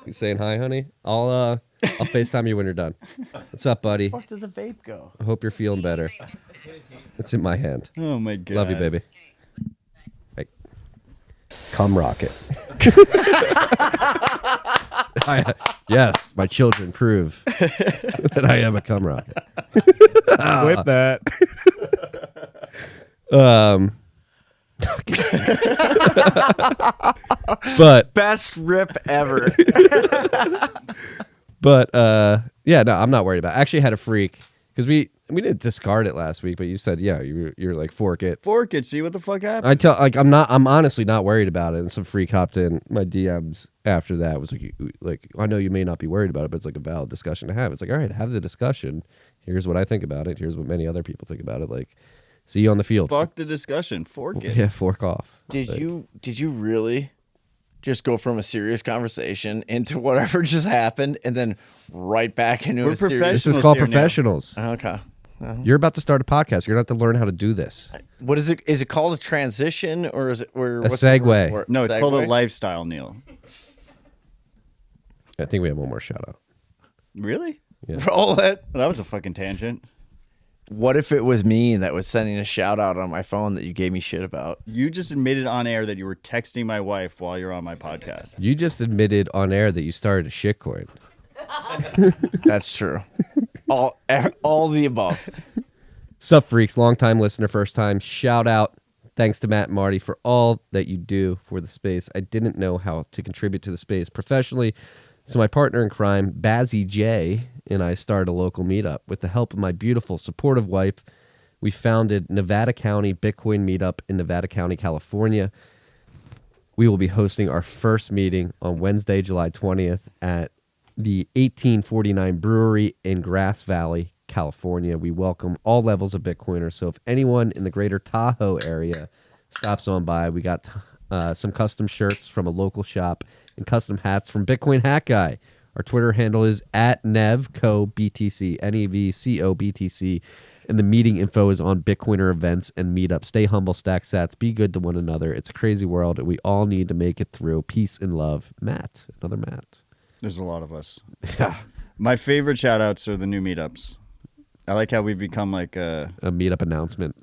You saying hi, honey? I'll FaceTime you when you're done. What's up, buddy? Where did the vape go? I hope you're feeling better. It's in my hand. Oh my god. Love you, baby. Hey. Cum rocket. Yes, my children prove that I am a cum rocket. Whip that. But Best rip ever. yeah, no, I'm not worried about it. I actually had a freak because we didn't discard it last week, but you said you're like fork it. Fork it, see what the fuck happens. I'm honestly not worried about it. And some freak hopped in my DMs after that. Was like I know you may not be worried about it, but it's like a valid discussion to have. It's like, all right, have the discussion. Here's what I think about it. Here's what many other people think about it. Like, see you on the field. Fuck the discussion. Fork it. Yeah, fork off. Did you really just go from a serious conversation into whatever just happened and then right back into We're a serious? This is professionals called here now. professionals. Okay. You're about to start a podcast. You're going to have to learn how to do this. What is it? Is it called a transition or is it A segue. No, it's called a life. lifestyle, Neil. I think we have one more shout out. Really? Yeah. Roll it. Well, that was a fucking tangent. What if it was me that was sending a shout out on my phone that you gave me shit about? You just admitted on air that you were texting my wife while you're on my podcast. You just admitted on air that you started a shitcoin. That's true. All the above. Sup, freaks? Long time listener, first time. Shout out. Thanks to Matt and Marty for all that you do for the space. I didn't know how to contribute to the space professionally, so my partner in crime, Bazzy J, and I started a local meetup. With the help of my beautiful, supportive wife, we founded Nevada County Bitcoin Meetup in Nevada County, California. We will be hosting our first meeting on Wednesday, July 20th at the 1849 Brewery in Grass Valley, California. We welcome all levels of Bitcoiners. So if anyone in the greater Tahoe area stops on by, we got some custom shirts from a local shop and custom hats from Bitcoin Hat Guy. Our Twitter handle is @NevCoBTC, NEVCOBTC. And the meeting info is on Bitcoiner events and meetups. Stay humble, stack sats, be good to one another. It's a crazy world, and we all need to make it through. Peace and love. Matt. Another Matt. There's a lot of us. Yeah. My favorite shout-outs are the new meetups. I like how we've become like a meetup announcement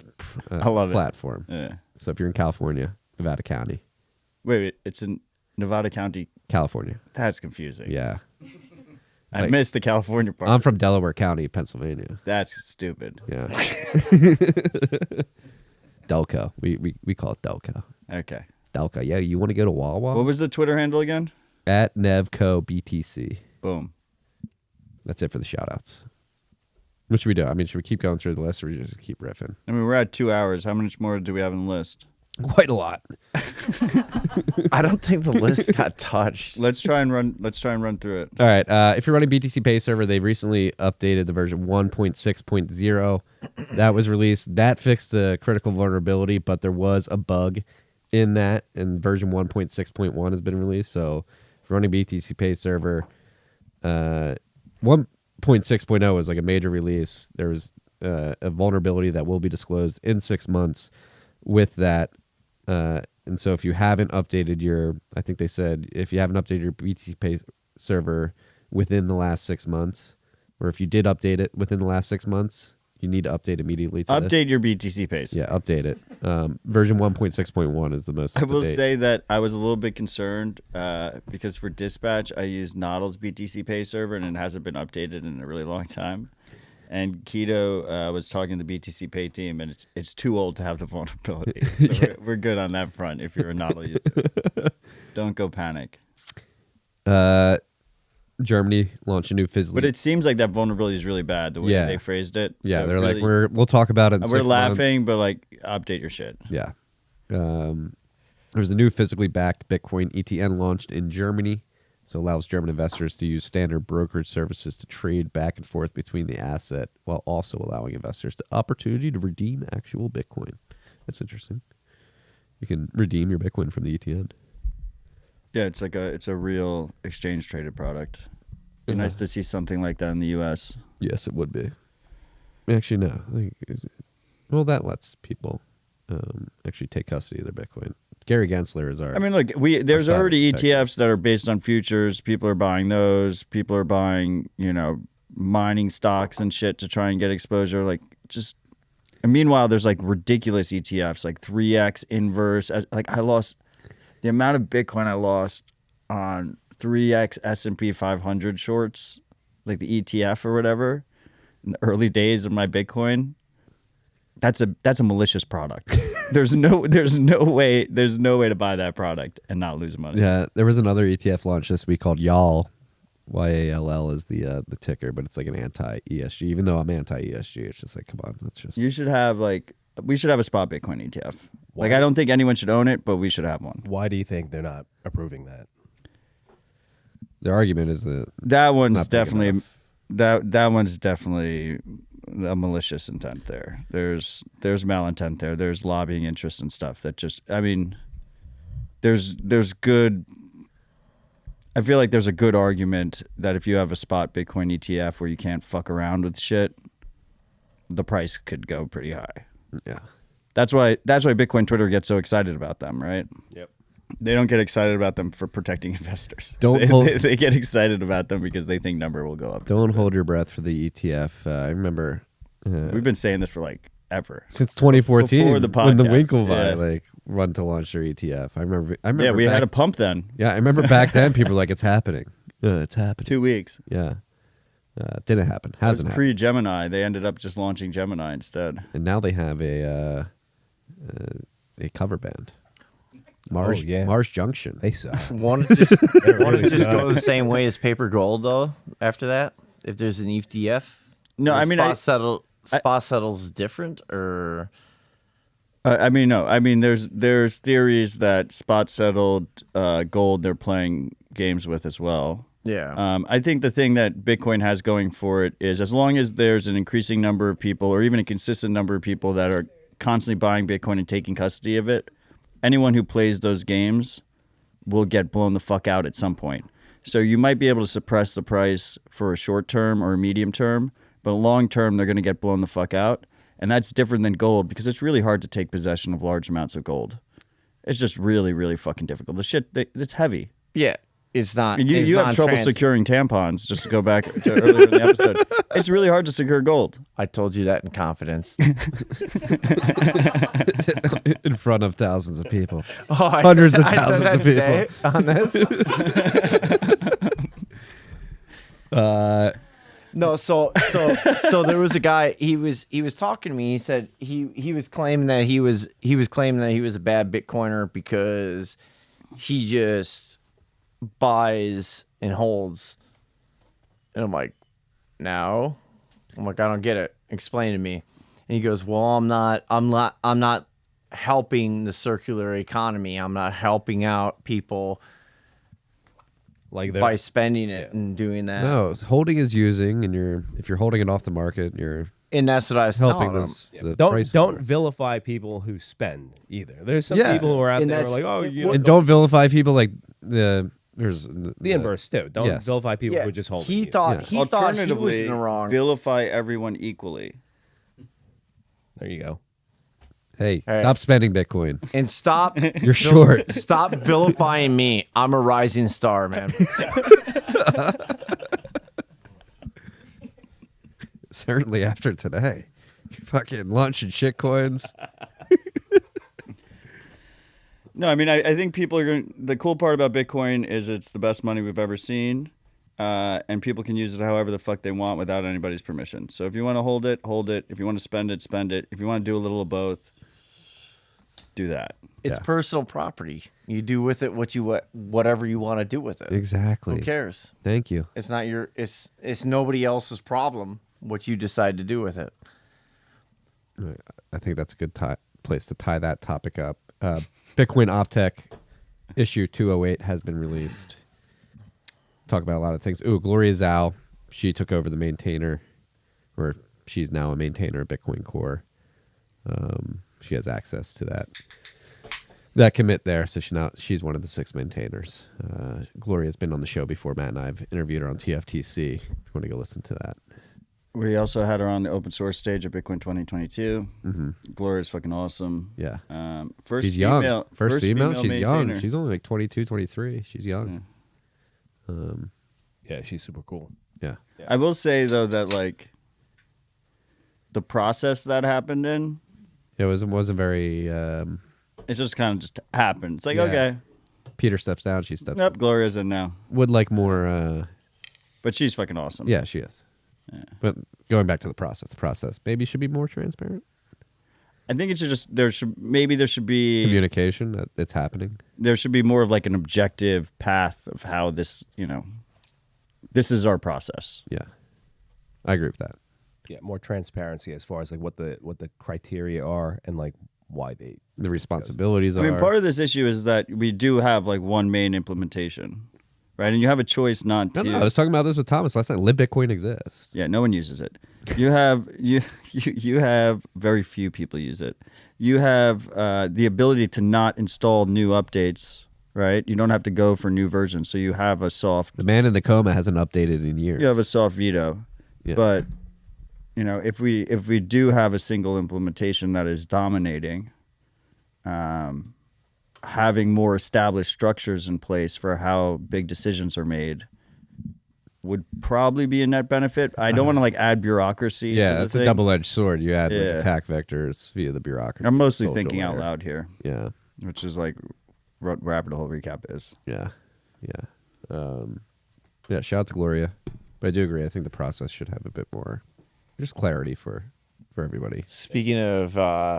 I love platform. Yeah. So if you're in California, Nevada County. Wait, it's in Nevada County, California. That's confusing. Yeah. I like- missed the California part. I'm from Delaware County, Pennsylvania. That's stupid. Yeah. Delco. We call it Delco. Okay. Delco. Yeah, you want to go to Wawa? What was the Twitter handle again? @NevCoBTC. Boom. That's it for the shout outs. What should we do? I mean, should we keep going through the list or just keep riffing? I mean, we're at 2 hours. How much more do we have on the list? Quite a lot. I don't think the list got touched. Let's try and run through it. All right. If you're running BTC Pay Server, they've recently updated the version 1.6.0. That was released. That fixed the critical vulnerability, but there was a bug in that, and version 1.6.1 has been released. So if you're running BTC Pay Server, 1.6.0 is like a major release. There was a vulnerability that will be disclosed in 6 months with that. And so if you haven't updated I think they said if you haven't updated your BTC Pay server within the last 6 months, or if you did update it within the last 6 months, you need to update immediately to this. Update your BTC pace. Yeah, update it. Version 1.6.1 is the most I will up-to-date. say that I was a little bit concerned because for dispatch, I use Noddle's BTC Pay server, and it hasn't been updated in a really long time. And Keto was talking to the BTC Pay team, and it's too old to have the vulnerability. So Yeah. we're good on that front if you're a Noddle user. Don't go panic. Germany launched a new Fizzly. But it seems like that vulnerability is really bad, the way Yeah. they phrased it. yeah, So they're really- like, we'll talk about it in 6 we're months. laughing, but like, update your shit. Yeah. There's a new physically backed Bitcoin ETN launched in Germany. So allows German investors to use standard brokerage services to trade back and forth between the asset while also allowing investors the opportunity to redeem actual Bitcoin. That's interesting. You can redeem your Bitcoin from the ETN. Yeah, it's a real exchange traded product. Be nice to see something like that in the U.S. Yes, it would be. Actually, no. I think well, that lets people actually take custody of their Bitcoin. Gary Gensler is our. I mean, look, there's Our already cyber ETFs that are based on futures. People are buying those. People are buying, mining stocks and shit to try and get exposure. Like, just. And meanwhile, there's like ridiculous ETFs, like 3x inverse. I lost the amount of Bitcoin I lost on 3x S&P 500 shorts, like the ETF or whatever, in the early days of my Bitcoin. That's a malicious product. There's no way to buy that product and not lose money. Yeah, there was another ETF launch this week called YALL. YALL is the ticker, but it's like an anti-ESG. Even though I'm anti-ESG, it's just like, come on, that's just. We should have a spot Bitcoin ETF. Like, I don't think anyone should own it, but we should have one. Why do you think they're not approving that? Their argument is that That one's not big definitely enough. that one's definitely a malicious intent there. There's malintent there. There's lobbying interest and stuff that just, I mean, there's good. I feel like there's a good argument that if you have a spot Bitcoin ETF where you can't fuck around with shit, the price could go pretty high. yeah. That's why Bitcoin Twitter gets so excited about them, right? Yep. They don't get excited about them for protecting investors. They get excited about them because they think number will go up. Don't hold your breath for the ETF. I remember We've been saying this for like ever. since 2014 Before the when the podcast, Winklevi run to launch their ETF. I remember. Yeah, we back, had a pump then. Yeah, I remember back then. People were like, "It's happening. It's happening." 2 weeks. Yeah, didn't happen. It was Hasn't happened. pre-Gemini. They ended up just launching Gemini instead. And now they have a cover band. Mars, yeah. Mars Junction. They suck. Want to just really go the same way as paper gold though? After that, if there's an ETF, No, I mean, spot settles different, or I mean, no. I mean, there's theories that spot settled gold they're playing games with as well. yeah, I think the thing that Bitcoin has going for it is as long as there's an increasing number of people or even a consistent number of people that are constantly buying Bitcoin and taking custody of it, anyone who plays those games will get blown the fuck out at some point. So you might be able to suppress the price for a short term or a medium term, but long term they're going to get blown the fuck out. And that's different than gold because it's really hard to take possession of large amounts of gold. It's just really, really fucking difficult. The shit, it's heavy. yeah. It's not. You have trouble securing tampons, just to go back to earlier in the episode. It's really hard to secure gold. I told you that in confidence. In front of thousands of people. Oh, Hundreds of I said thousands that of people. today on this. No, so there was a guy. He was talking to me. He said he was claiming that he was claiming that he was a bad Bitcoiner because he just buys and holds. And I'm like, no. I'm like, I don't get it. Explain to me. And he goes, well, I'm not helping the circular economy. I'm not helping out people Like by spending it and doing that. No, holding is using, and if you're holding it off the market, you're And that's what I was helping telling him. the don't price. don't vilify people who spend either. There's some Yeah. people who are out And there who are that's- like, oh, it- you know, And don't vilify people like the inverse too. Don't Yes. vilify people Yeah, who just hold. he it. thought Yeah. he thought he was in the wrong. vilify everyone equally. There you go. Hey, Hey. stop spending Bitcoin. And stop You're short. stop vilifying me. I'm a rising star, man. Certainly after today. Fucking launching shitcoins. No, I mean, I think people are going. The cool part about Bitcoin is it's the best money we've ever seen, and people can use it however the fuck they want without anybody's permission. So if you want to hold it, hold it. If you want to spend it, spend it. If you want to do a little of both, do that. It's Yeah. personal property. You do with it whatever you want to do with it. Exactly. Who cares? Thank you. It's not your. It's nobody else's problem what you decide to do with it. I think that's a good place to tie that topic up. Bitcoin Optech issue 208 has been released. Talk about a lot of things. Ooh, Gloria Zhao, she took over the maintainer, or she's now a maintainer of Bitcoin Core. She has access to that commit there, so she's one of the 6 maintainers. Gloria's been on the show before. Matt and I've interviewed her on TFTC. If you want to go listen to that. We also had her on the open source stage at Bitcoin 2022. Mm-hmm. Gloria's fucking awesome. Yeah. First She's female, young. First female. She's maintainer. young. She's only like 22, 23. She's young. Yeah, she's super cool. Yeah. I will say though that like the process that happened in, It wasn't very. it just kind of just happened. It's like Yeah. okay, Peter steps down. She steps. nope, Gloria's in now, Would like more. but she's fucking awesome. Yeah, she is. Yeah. But going back to the process maybe should be more transparent. I think it should just there should be Communication that it's happening. there should be more of like an objective path of how this this is our process. Yeah, I agree with that. Yeah, more transparency as far as like what the criteria are and like why they. The responsibilities I are. mean, part of this issue is that we do have like one main implementation, right? And you have a choice not to. No, I was talking about this with Thomas last night. Live Bitcoin exists. Yeah, no one uses it. You have you have very few people use it. You have the ability to not install new updates, right? You don't have to go for new versions, so you have a soft The man in the coma hasn't updated in years. you have a soft veto. Yeah. But if we do have a single implementation that is dominating, having more established structures in place for how big decisions are made would probably be a net benefit. I don't want to like add bureaucracy. to Yeah, the it's a thing. double-edged sword. You add like, Yeah. attack vectors via the bureaucracy. I'm mostly social thinking out layer. loud here, Yeah, which is like what Rapid Hole Recap is. yeah. Shout out to Gloria, but I do agree. I think the process should have a bit more, just clarity for everybody. Speaking of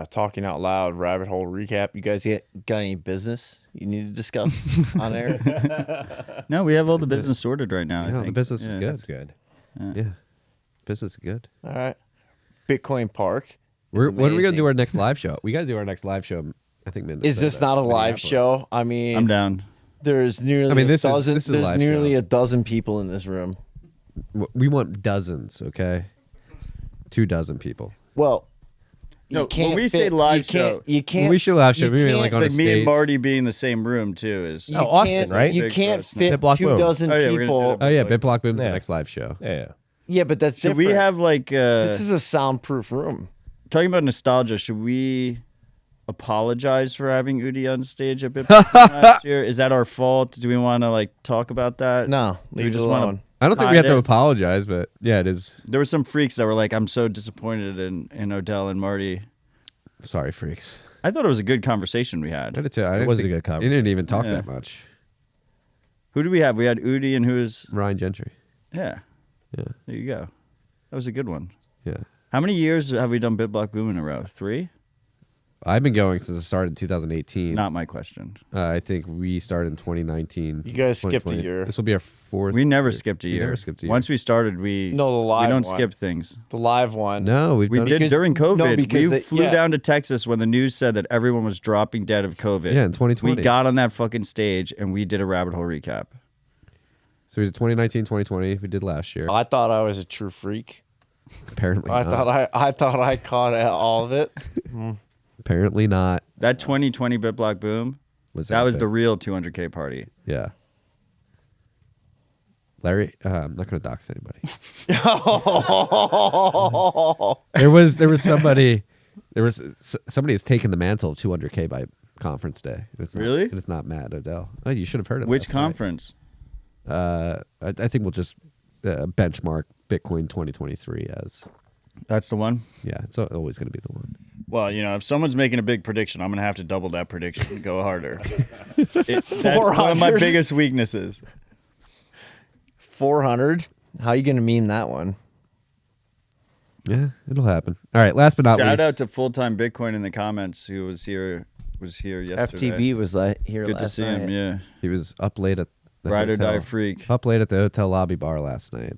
talking out loud, rabbit hole recap. You guys got any business you need to discuss on air? No, we have all the business sorted right now. I Yeah, the think. business is Yeah. good. That's good. Yeah, business is good. All right. Bitcoin Park. When are we gonna amazing. do our next live show? We gotta do our next live show. I think. Is this not a live Minneapolis. show? I mean, I'm down. There's nearly I mean, this a is- dozen. this is a there's live nearly show. a dozen people in this room. We want dozens, okay? 24 people. Well, No, you can't when we say fit- live you can't, show, you can't. When we should live show, you maybe can't- like on a like me and stage. Marty being in the same room too is. you Oh, Austin, can't- right? You Big can't Austin. fit Bit-block 2 boom. dozen Oh, yeah, we're gonna people. do Oh yeah, Like- Bitblock Boom's the Yeah. next live show. Yeah. Yeah, but that's Should different. we have like This is a soundproof room. talking about nostalgia? Should we apologize for having Udi on stage a bit last year? Is that our fault? Do we want to like talk about that? No, we leave it just wanna- alone. I don't think we Hide have to it. apologize, but yeah, it is. There were some freaks that were like, "I'm so disappointed in Odell and Marty." Sorry, freaks. I thought it was a good conversation we had. I did too. I It didn't was a think- good You conversation. didn't even talk Yeah. that much. Who did we have? We had Udi and who's Ryan Gentry. yeah. Yeah, There you go. That was a good one. yeah. How many years have we done Bitblock Boom in a row? 3? I've been going since it started in 2018. Not my question. I think we started in 2019. You guys skipped a 2020. year. This will be our 4th. We never year. skipped a We year. never skipped a year. Once we started, we No, the live we don't one. skip things. The live one. No, we've We done did it. Because- during no, COVID. because we they- flew yeah. down to Texas when the news said that everyone was dropping dead of COVID. Yeah, in 2020. We got on that fucking stage and we did a rabbit hole recap. So we did 2019, 2020. We did last year. I thought I was a true freak. Apparently I not. thought I caught all of it. Apparently not. That 2020 Bitblock Boom, that was epic. the real 200K party. Yeah. Larry, I'm not going to dox anybody. there was somebody has taken the mantle of 200K by conference day. It's not, Really? and it's not Matt Odell. Oh, you should have heard of Which conference? I think we'll just benchmark Bitcoin 2023 as That's the one. yeah. It's always going to be the one. Well, you know, if someone's making a big prediction, I'm going to have to double that prediction and go harder. That's one of my 400? biggest weaknesses. 400? How you gonna meme that one? Yeah, it'll happen. All right. Last but not Shout least, out to Full Time Bitcoin in the comments who was here yesterday. FTB was here Good to last see night. him, yeah. he was up late at the Ride or hotel. die freak. Up late at the hotel lobby bar last night.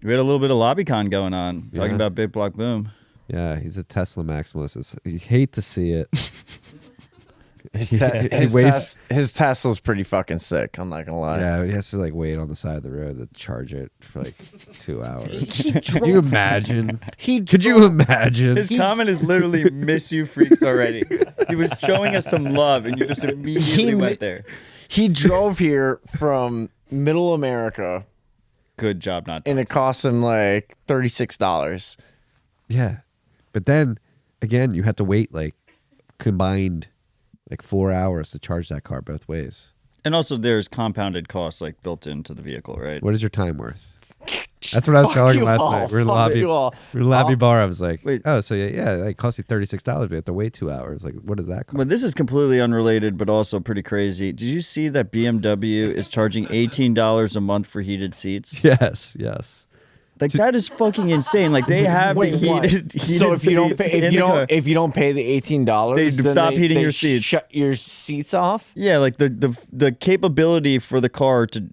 We had a little bit of LobbyCon going on, Yeah. talking about Bitblock Boom. Yeah, he's a Tesla maximalist. You hate to see it. His, He his, wastes- his Tesla's pretty fucking sick. I'm not gonna lie. Yeah, he has to like wait on the side of the road to charge it for like 2 hours. Could you imagine? Could you imagine? His comment is literally "miss you freaks already." He was showing us some love, and you just immediately went there. He drove here from Middle America, Good job, not. and it cost him like $36. Yeah, but then again, you had to wait like combined like 4 hours to charge that car both ways. And also, there's compounded costs like built into the vehicle, right? What is your time worth? That's what I was telling him you last all, night. We're in the fuck lobby. you all. We're in the lobby bar. I was like, Wait. oh, so yeah, it costs you $36, but you have to wait 2 hours. Like, what does that cost? Well, this is completely unrelated, but also pretty crazy. Did you see that BMW is charging $18 a month for heated seats? Yes. Like that is fucking insane. Like they have Wait, the what? heated So if you don't seats pay, in the car. if you don't pay the $18, They then stop heating they your seats. Shut your seats off. Yeah, like the capability for the car to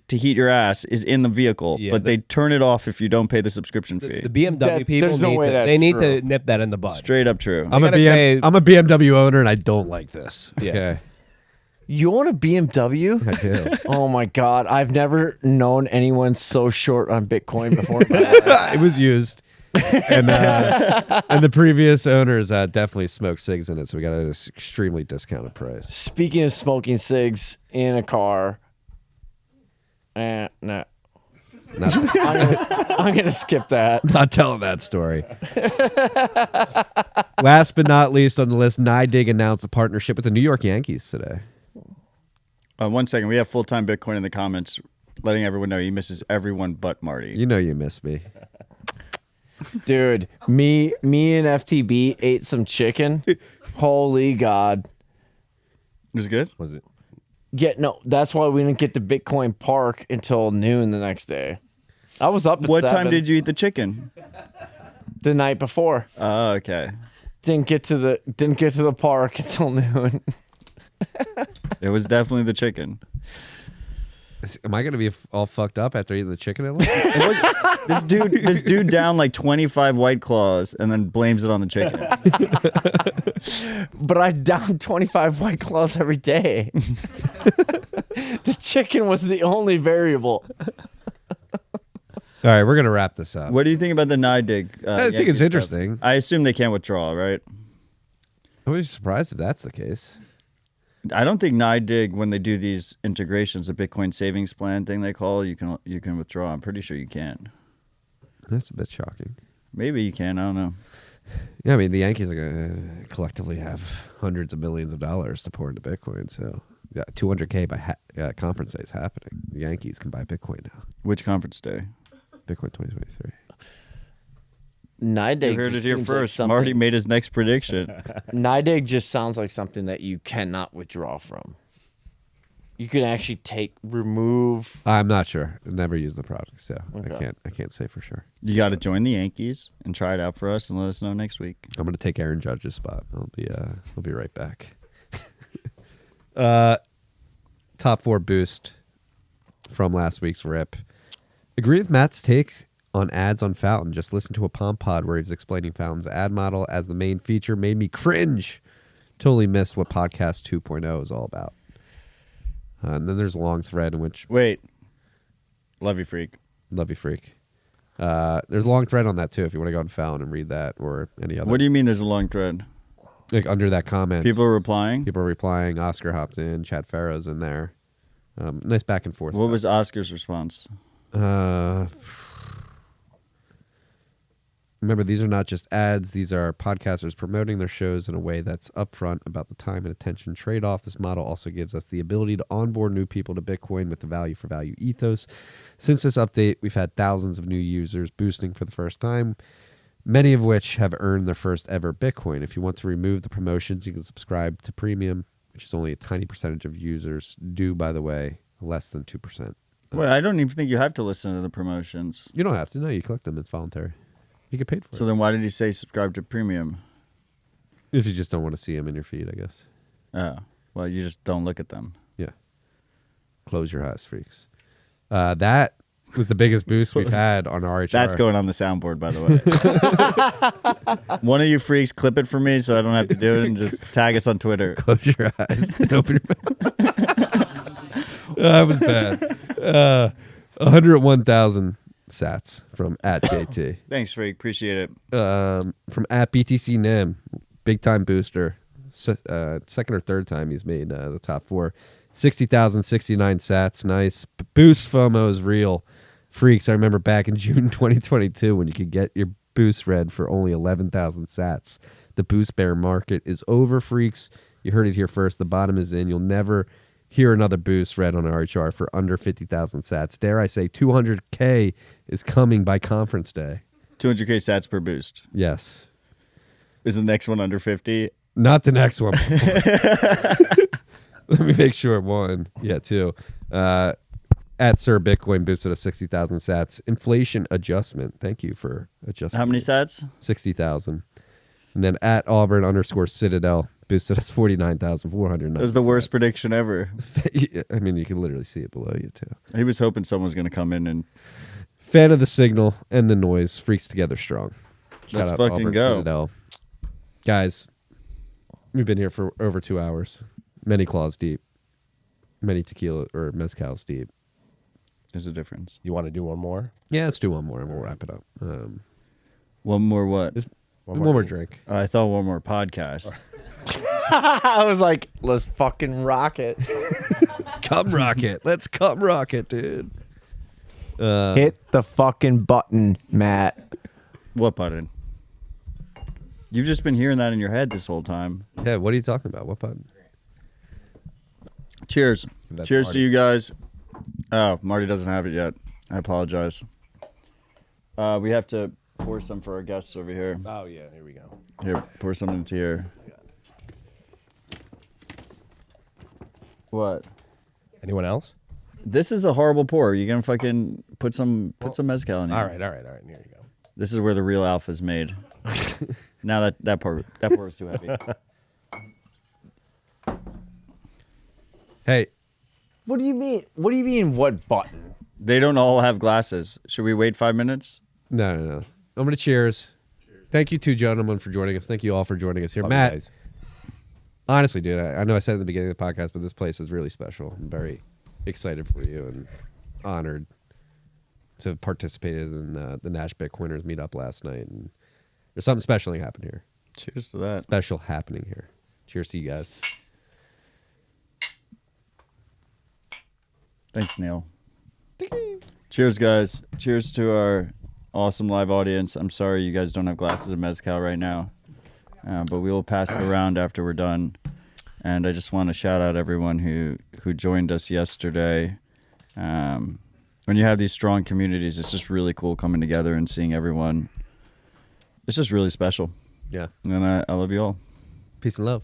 heat your ass is in the vehicle, Yeah, but they turn it off if you don't pay the subscription fee. The BMW That- people there's no need way to, that's they need true. to nip that in the bud. Straight up true. I'm a gotta say- BMW owner, and I don't like this. Yeah. Okay. You own a BMW? I do. Oh my god, I've never known anyone so short on Bitcoin before. It was used. And the previous owners definitely smoked cigs in it, so we got an extremely discounted price. Speaking of smoking cigs in a car, no, Not, I'm gonna skip that. not telling that story. Last but not least on the list, NYDIG announced a partnership with the New York Yankees today. 1 second, we have full time Bitcoin in the comments, letting everyone know he misses everyone but Marty. You know you miss me. Dude, me and FTB ate some chicken. Holy God. Was it good? Was it? Yeah, no, that's why we didn't get to Bitcoin Park until noon the next day. I was up at What time 7 did you eat the chicken? the night before. Oh, okay. Didn't get to the park until noon. It was definitely the chicken. Am I gonna be all fucked up after eating the chicken? This dude down like 25 White Claws and then blames it on the chicken. But I down 25 White Claws every day. The chicken was the only variable. All right, we're gonna wrap this up. What do you think about the NYDIG? I think it's interesting. I assume they can't withdraw, right? I would be surprised if that's the case. I don't think NYDIG, when they do these integrations, the Bitcoin savings plan thing they call, you can withdraw. I'm pretty sure you can. That's a bit shocking. Maybe you can. I don't know. Yeah, I mean, the Yankees are going to collectively have hundreds of millions of dollars to pour into Bitcoin. So, yeah, 200K by conference day is happening. The Yankees can buy Bitcoin now. Which conference day? Bitcoin 2023. NYDIG. You heard it here seems first. Like Marty made his next prediction. NYDIG just sounds like something that you cannot withdraw from. You can actually remove. I'm not sure. I've never used the product, so Okay. I can't say for sure. You got to join the Yankees and try it out for us and let us know next week. I'm going to take Aaron Judge's spot. I'll be right back. Top 4 boost from last week's rip. Agree with Matt's take on ads on Fountain. Just listen to a Palm Pod where he's explaining Fountain's ad model as the main feature. Made me cringe. Totally missed what Podcast 2.0 is all about. And then there's a long thread in which... Wait. Love you, freak. Love you, freak. There's a long thread on that, too, if you want to go on Fountain and read that or any other. What do you mean there's a long thread? Like under that comment. People are replying? People are replying. Oscar hopped in. Chad Farrow's in there. Nice back and forth. What was Oscar's response? Remember, these are not just ads. These are podcasters promoting their shows in a way that's upfront about the time and attention trade-off. This model also gives us the ability to onboard new people to Bitcoin with the value for value ethos. Since this update, we've had thousands of new users boosting for the first time, many of which have earned their first ever Bitcoin. If you want to remove the promotions, you can subscribe to Premium, which is only a tiny percentage of users do, by the way, less than 2%. Well, I don't even think you have to listen to the promotions. You don't have to. No, you collect them. It's voluntary. You get paid for it. So then why did he say subscribe to Premium? If you just don't want to see them in your feed, I guess. Oh, well, you just don't look at them. Yeah. Close your eyes, freaks. That was the biggest boost we've had on RHR. That's going on the soundboard, by the way. One of you freaks clip it for me so I don't have to do it and just tag us on Twitter. Close your eyes and open your mouth. That was bad. 101,000 sats from @JT. Thanks, freak. Appreciate it. From @BTC Nim, big time booster. Second or third time he's made the top 4. 60,069 sats. Nice. Boost FOMO is real. Freaks, I remember back in June 2022 when you could get your boost read for only 11,000 sats. The boost bear market is over, freaks. You heard it here first. The bottom is in. You'll never hear another boost read on RHR for under 50,000 sats. Dare I say 200K is coming by conference day. 200K sats per boost. Yes. Is the next one under 50? Not the next one. Let me make sure. 1. Yeah, 2. @Sir Bitcoin boosted a 60,000 sats. Inflation adjustment. Thank you for adjusting. How many sats? 60,000. And then @Auburn_Citadel boosted us 49,400. That was the worst prediction ever. I mean, you can literally see it below you, too. He was hoping someone was going to come in and... Fan of the signal and the noise. Freaks together strong. Let's Shout out fucking Auburn go. Citadel. Guys, we've been here for over 2 hours. Many claws deep. Many tequila or mezcals deep. There's a difference. You want to do one more? Yeah, let's do one more and we'll wrap it up. One more what? One more drink. I thought one more podcast. I was like, let's fucking rock it. Come rocket. Let's come rocket, dude. Hit the fucking button, Matt. What button? You've just been hearing that in your head this whole time. Yeah, what are you talking about? What button? Cheers. That's Cheers Marty. to you guys. Oh, Marty doesn't have it yet. I apologize. We have to pour some for our guests over here. Oh, yeah. Here we go. Here, pour some into here. What? Anyone else? This is a horrible pour. You gonna fucking put some mezcal in here. All right. Here you go. This is where the real alpha's made. Now that pour was too heavy. Hey, What do you mean? What do you mean? What button? They don't all have glasses. Should we wait 5 minutes? No. I'm going to cheers. Thank you two gentlemen for joining us. Thank you all for joining us here. Love you Matt, guys. honestly, dude, I know I said at the beginning of the podcast, but this place is really special. I'm very excited for you and honored to have participated in the Nash Bitcoiners meetup last night. And there's something special happened here. Cheers to that. Special happening here. Cheers to you guys. Thanks, Neil. Cheers, guys. Cheers to our awesome live audience. I'm sorry you guys don't have glasses of Mezcal right now, but we will pass it around after we're done. And I just want to shout out everyone who joined us yesterday. When you have these strong communities, it's just really cool coming together and seeing everyone. It's just really special. Yeah. And I love you all. Peace and love.